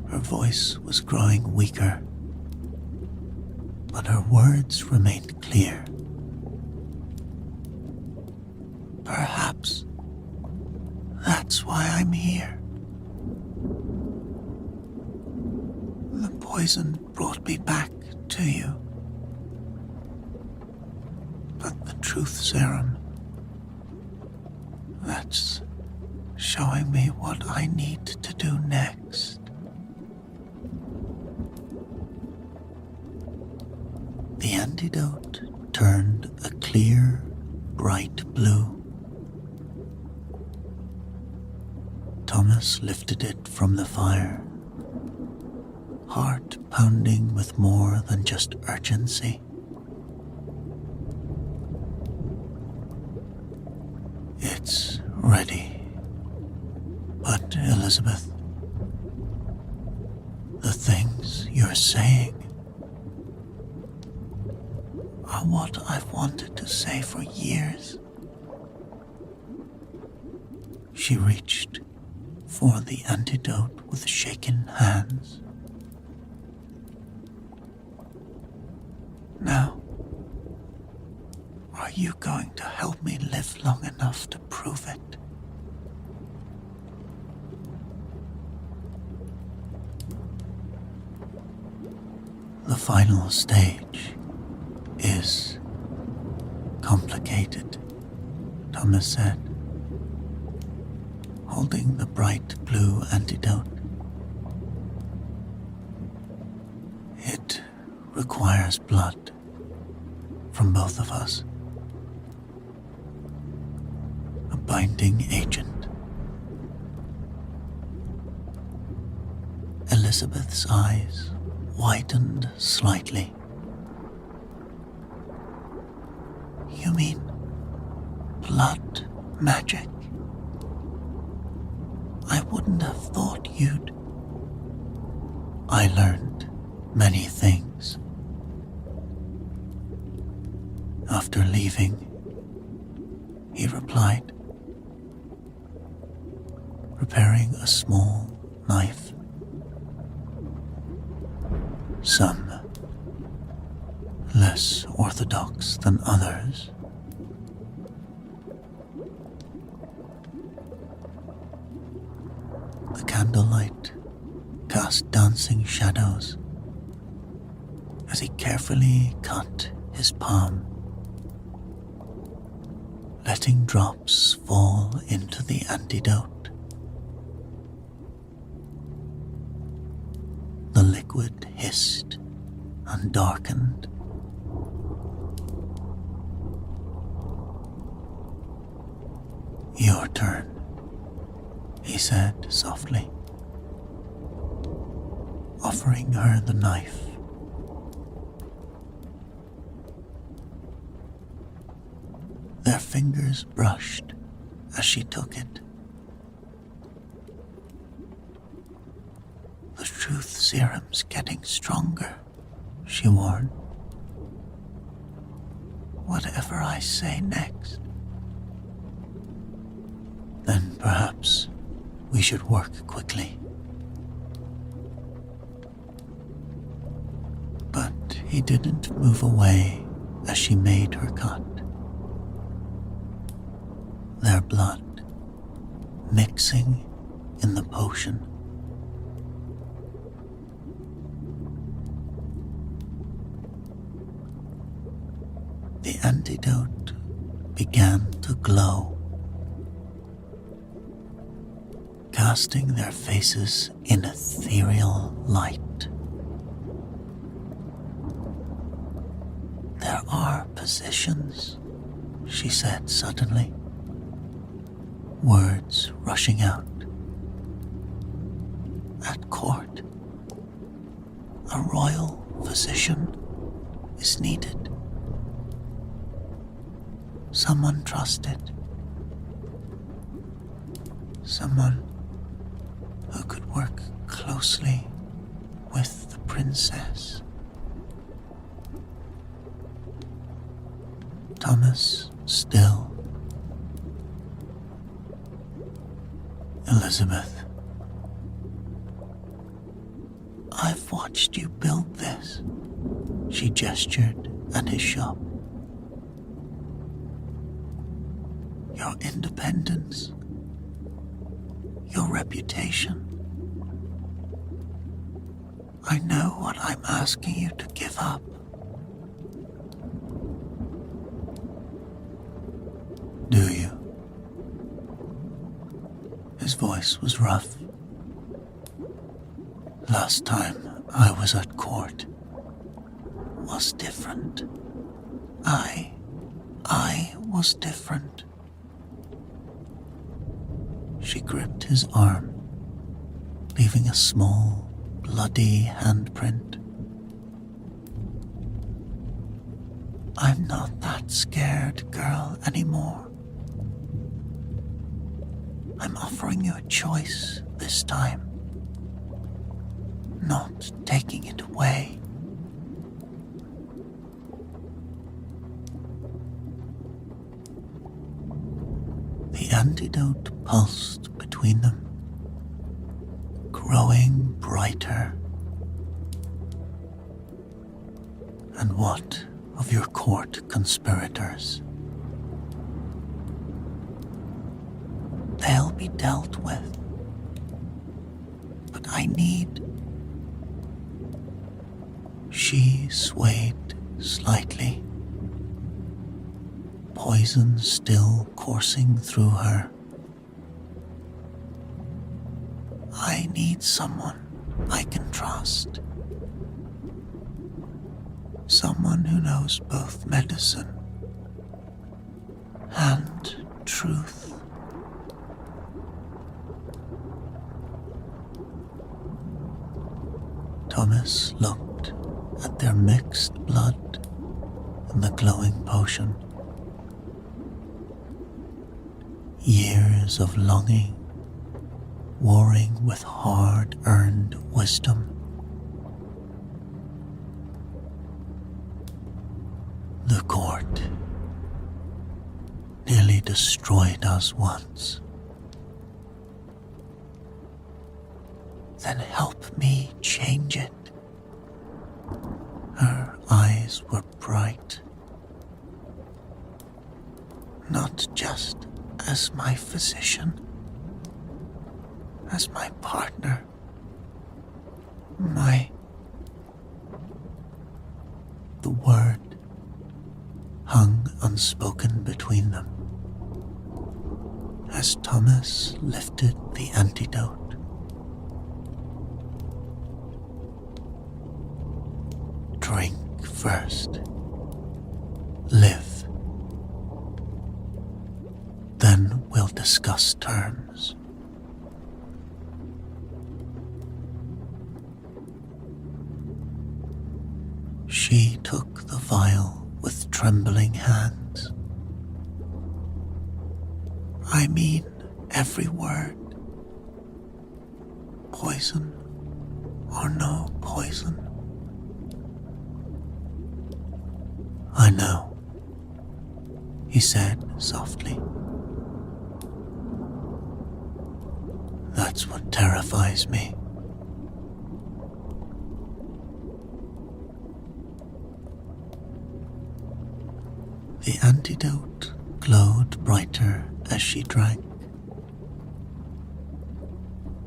Her voice was growing weaker, but her words remained clear. Perhaps that's why I'm here. The poison brought me back to you, but the truth serum, that's showing me what I need to do next. The antidote turned a clear, bright blue. Thomas lifted it from the fire, heart pounding with more than just urgency. It's ready. But Elizabeth, the things you're saying are what I've wanted to say for years. She reached for the antidote with shaken hands. Now, are you going to help me live long enough to prove it? The final stage is complicated, Thomas said, holding the bright blue antidote requires blood from both of us. A binding agent. Elizabeth's eyes widened slightly. You mean blood magic? I wouldn't have thought you'd... I learned many things. After leaving, he replied, preparing a small knife. Some less orthodox than others. The candlelight cast dancing shadows as he carefully cut his palm, letting drops fall into the antidote. The liquid hissed and darkened. Your turn, he said softly, offering her the knife. Their fingers brushed as she took it. The truth serum's getting stronger, she warned. Whatever I say next, then perhaps we should work quickly. But he didn't move away as she made her cut. Their blood mixing in the potion. The antidote began to glow, casting their faces in ethereal light. There are positions, she said suddenly, words rushing out. At court, a royal physician is needed. Someone trusted. Someone who could work closely with the princess. Thomas still. Elizabeth, I've watched you build this. She gestured at his shop. Your independence, your reputation. I know what I'm asking you to give up. Do you? His voice was rough. Last time I was at court was different. I was different. She gripped his arm, leaving a small, bloody handprint. I'm not that scared girl anymore. I'm offering you a choice this time, not taking it away. The antidote pulsed between them, growing brighter. And what of your court conspirators? They'll be dealt with. But I need... She swayed slightly, poison still coursing through her. I need someone I can trust. Someone who knows both medicine and truth. Thomas looked at their mixed blood in the glowing potion. Years of longing, warring with hard-earned wisdom. The court nearly destroyed us once. Then help me change it. Her eyes were bright, not just as my physician, as my partner, the word hung unspoken between them as Thomas lifted the antidote. Drink first. Live. Then we'll discuss terms. She took the vial with trembling hands. I mean every word. Poison or no poison. I know, he said softly. That's what terrifies me. The antidote glowed brighter as she drank.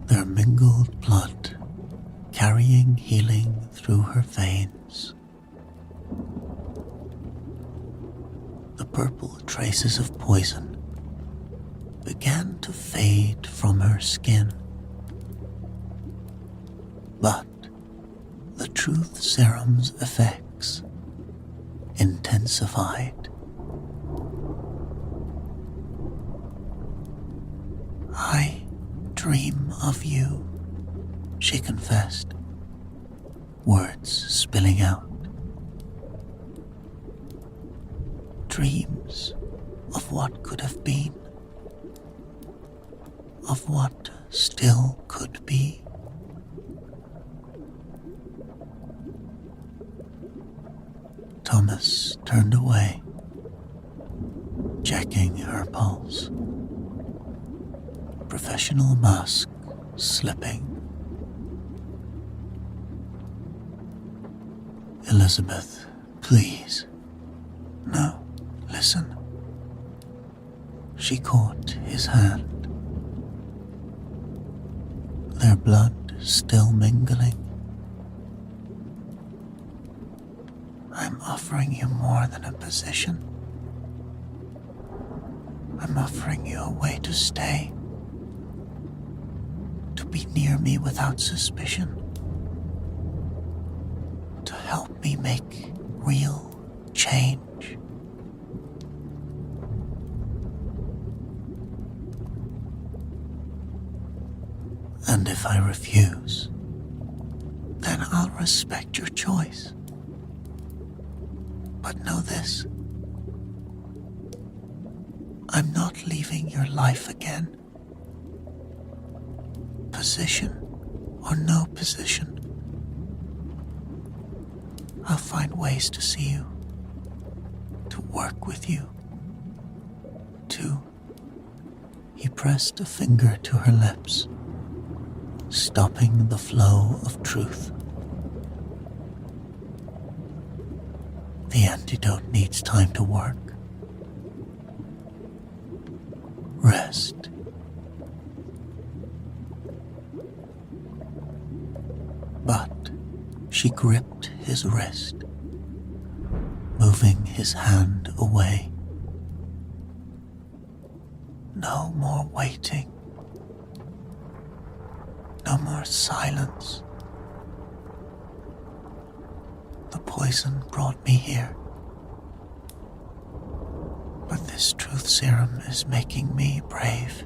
Their mingled blood carrying healing through her veins. The purple traces of poison began to fade from her skin. But the truth serum's effects intensified. I dream of you, she confessed, words spilling out. Dreams of what could have been, of what still could be. Thomas turned away, checking her pulse. Professional mask slipping. Elizabeth, please. No, listen. She caught his hand. Their blood still mingling. I'm offering you more than a position. I'm offering you a way to stay. To be near me without suspicion. To help me make real change. And if I refuse, then I'll respect your choice. But know this. I'm not leaving your life again. Position or no position. I'll find ways to see you, to work with you, He pressed a finger to her lips, stopping the flow of truth. The antidote needs time to work. Rest. But she gripped his wrist, moving his hand away. No more waiting. No more silence. The poison brought me here, but this truth serum is making me brave.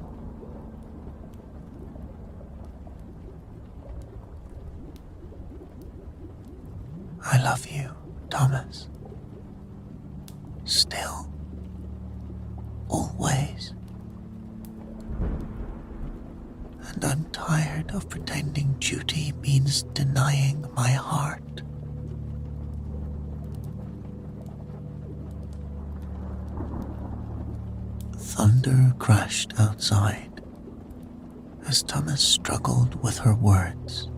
I love you, Thomas. Still. Always. And I'm tired of pretending duty means denying my heart. Thunder crashed outside as Thomas struggled with her words,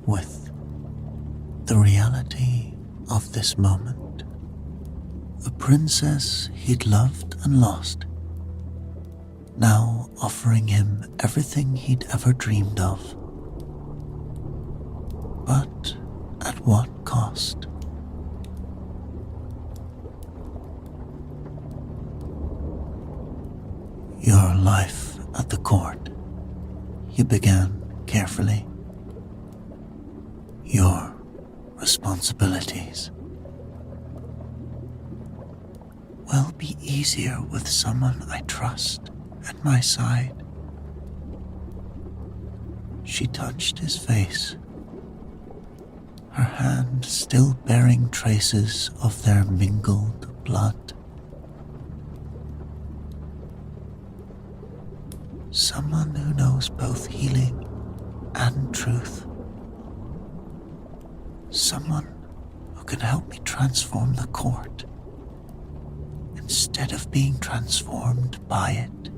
with the reality of this moment. The princess he'd loved and lost, now offering him everything he'd ever dreamed of. But at what cost? Your life at the court, he began carefully. Your responsibilities will be easier with someone I trust at my side. She touched his face, her hand still bearing traces of their mingled blood. Someone who knows both healing and truth. Someone who can help me transform the court instead of being transformed by it.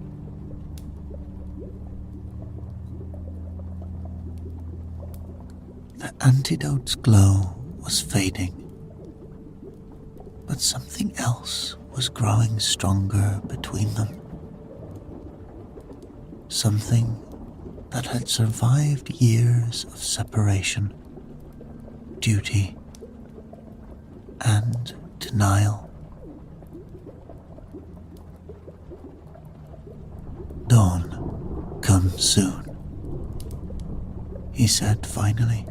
The antidote's glow was fading, but something else was growing stronger between them. Something that had survived years of separation, duty, and denial. Dawn comes soon, he said finally.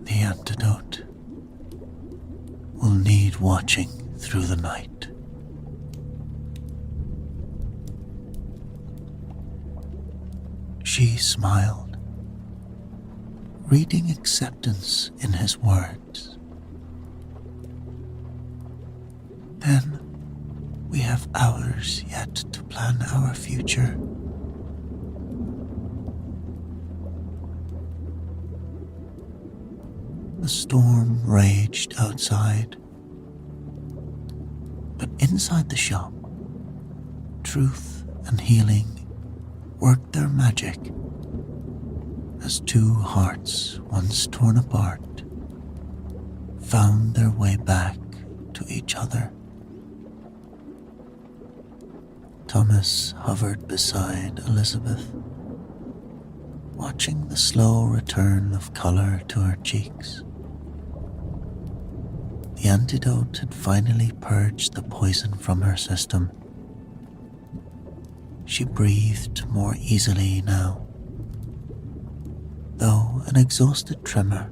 The antidote will need watching through the night. She smiled, reading acceptance in his words. Then we have hours yet to plan our future. The storm raged outside, but inside the shop, truth and healing worked their magic as two hearts once torn apart found their way back to each other. Thomas hovered beside Elizabeth, watching the slow return of color to her cheeks. The antidote had finally purged the poison from her system. She breathed more easily now, though an exhausted tremor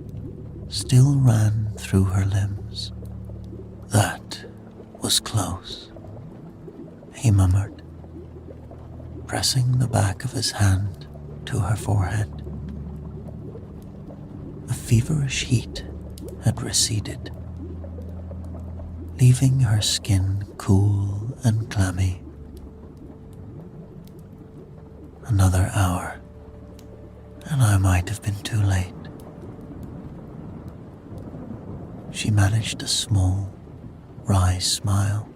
still ran through her limbs. That was close, he murmured, pressing the back of his hand to her forehead. The feverish heat had receded, leaving her skin cool and clammy. Another hour, and I might have been too late. She managed a small, wry smile.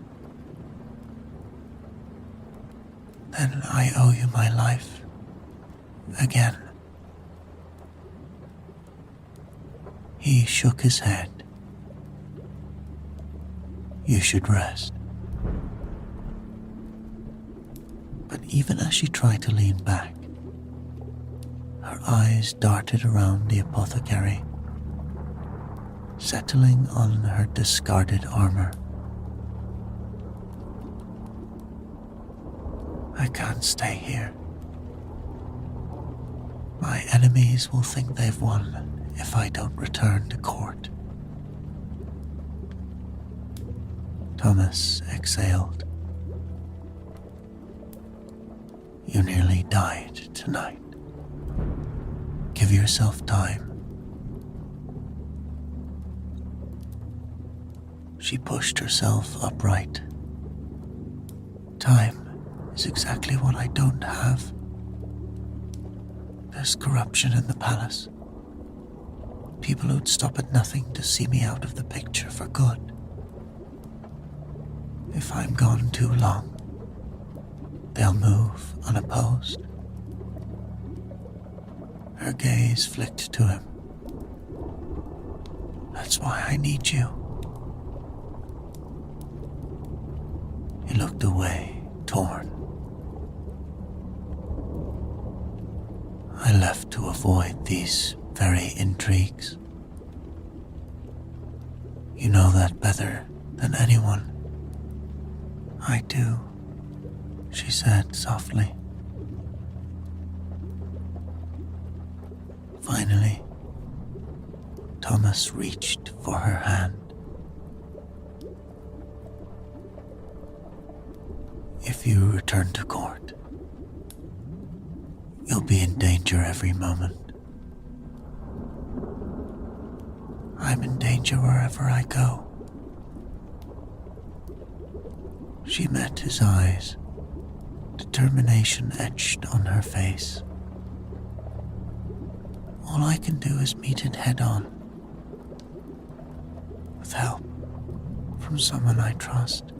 Then I owe you my life, again. He shook his head. You should rest. But even as she tried to lean back, her eyes darted around the apothecary, settling on her discarded armor. I can't stay here. My enemies will think they've won if I don't return to court. Thomas exhaled. You nearly died tonight. Give yourself time. She pushed herself upright. Time is exactly what I don't have. There's corruption in the palace. People who'd stop at nothing to see me out of the picture for good. If I'm gone too long, they'll move unopposed. Her gaze flicked to him. That's why I need you. He looked away, torn. I left to avoid these very intrigues. You know that better than anyone. I do, she said softly. Finally, Thomas reached for her hand. If you return to court, you'll be in danger every moment. I'm in danger wherever I go. She met his eyes, determination etched on her face. All I can do is meet it head on, with help from someone I trust.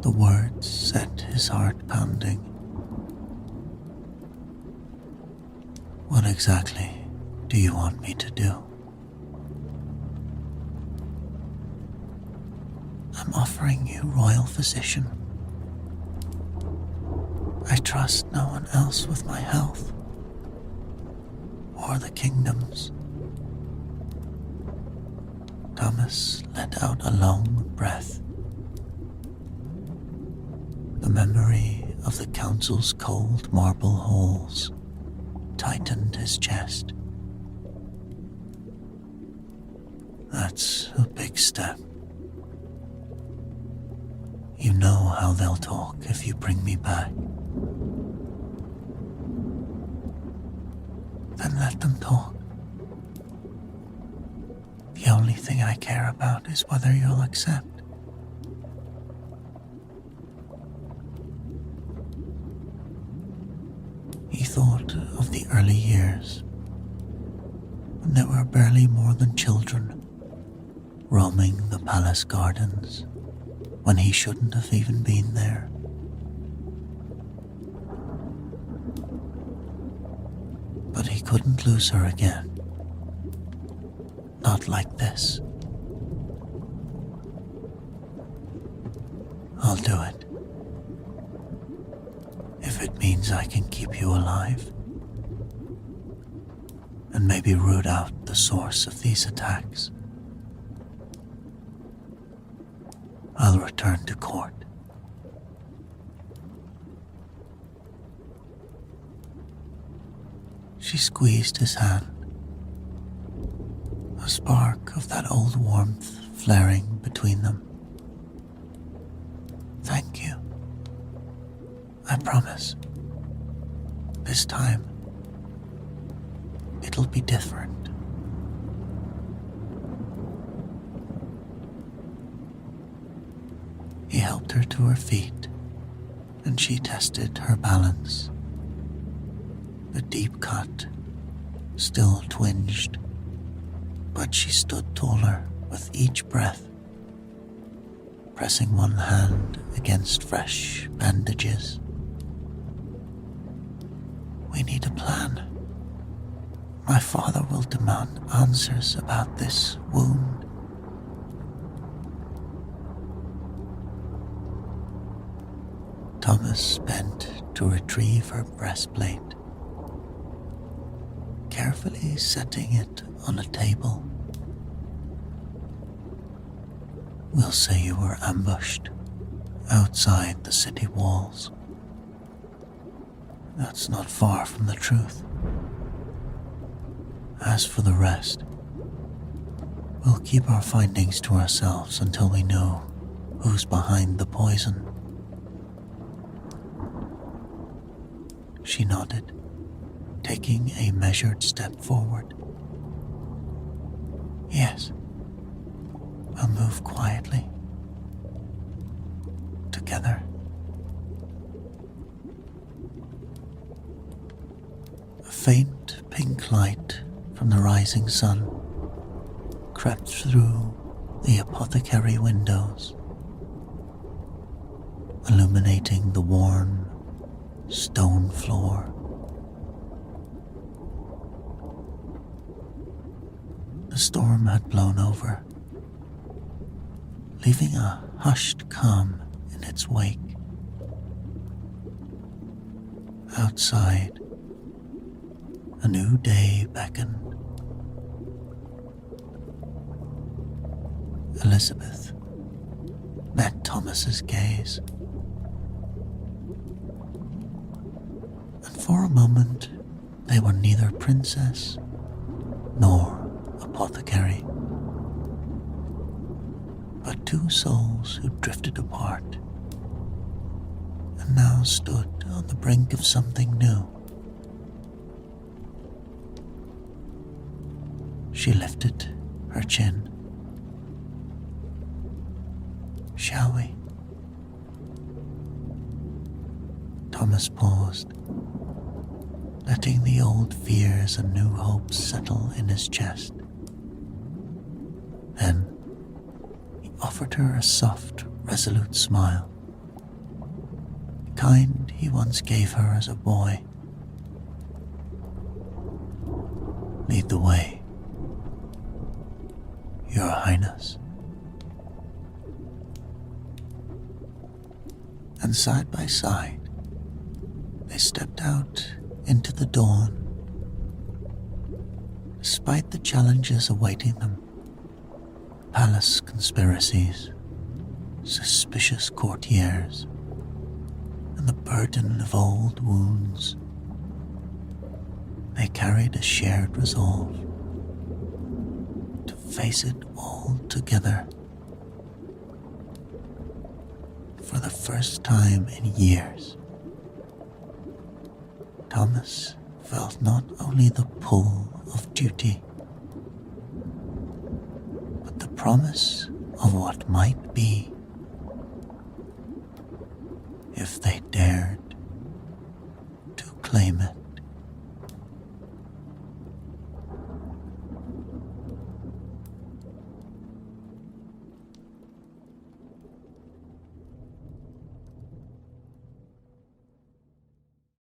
The words set his heart pounding. What exactly do you want me to do? I'm offering you royal physician. I trust no one else with my health or the kingdom's. Thomas let out a long breath. The memory of the council's cold marble halls tightened his chest. That's a big step. You know how they'll talk if you bring me back. Then let them talk. The only thing I care about is whether you'll accept. He thought of the early years, when they were barely more than children, roaming the palace gardens, when he shouldn't have even been there. But he couldn't lose her again. Not like this. I'll do it. If it means I can keep you alive, and maybe root out the source of these attacks. I'll return to court. She squeezed his hand, a spark of that old warmth flaring between them. Thank you. I promise. This time, it'll be different. He helped her to her feet, and she tested her balance. The deep cut still twinged, but she stood taller with each breath, pressing one hand against fresh bandages. We need a plan. My father will demand answers about this wound. Thomas bent to retrieve her breastplate, carefully setting it on a table. We'll say you were ambushed outside the city walls. That's not far from the truth. As for the rest, we'll keep our findings to ourselves until we know who's behind the poison. She nodded, taking a measured step forward. Yes, we'll move quietly. Together. A faint pink light from the rising sun crept through the apothecary windows, illuminating the worn stone floor. The storm had blown over, leaving a hushed calm in its wake. Outside, a new day beckoned. Elizabeth met Thomas's gaze, and for a moment they were neither princess nor apothecary, but two souls who drifted apart and now stood on the brink of something new. She lifted her chin. Shall we? Thomas paused, letting the old fears and new hopes settle in his chest. Then he offered her a soft, resolute smile, the kind he once gave her as a boy. Lead the way, Your Highness. And side by side, they stepped out into the dawn. Despite the challenges awaiting them, palace conspiracies, suspicious courtiers, and the burden of old wounds, they carried a shared resolve to face it all together. For the first time in years, Thomas felt not only the pull of duty, but the promise of what might be if they dared to claim it.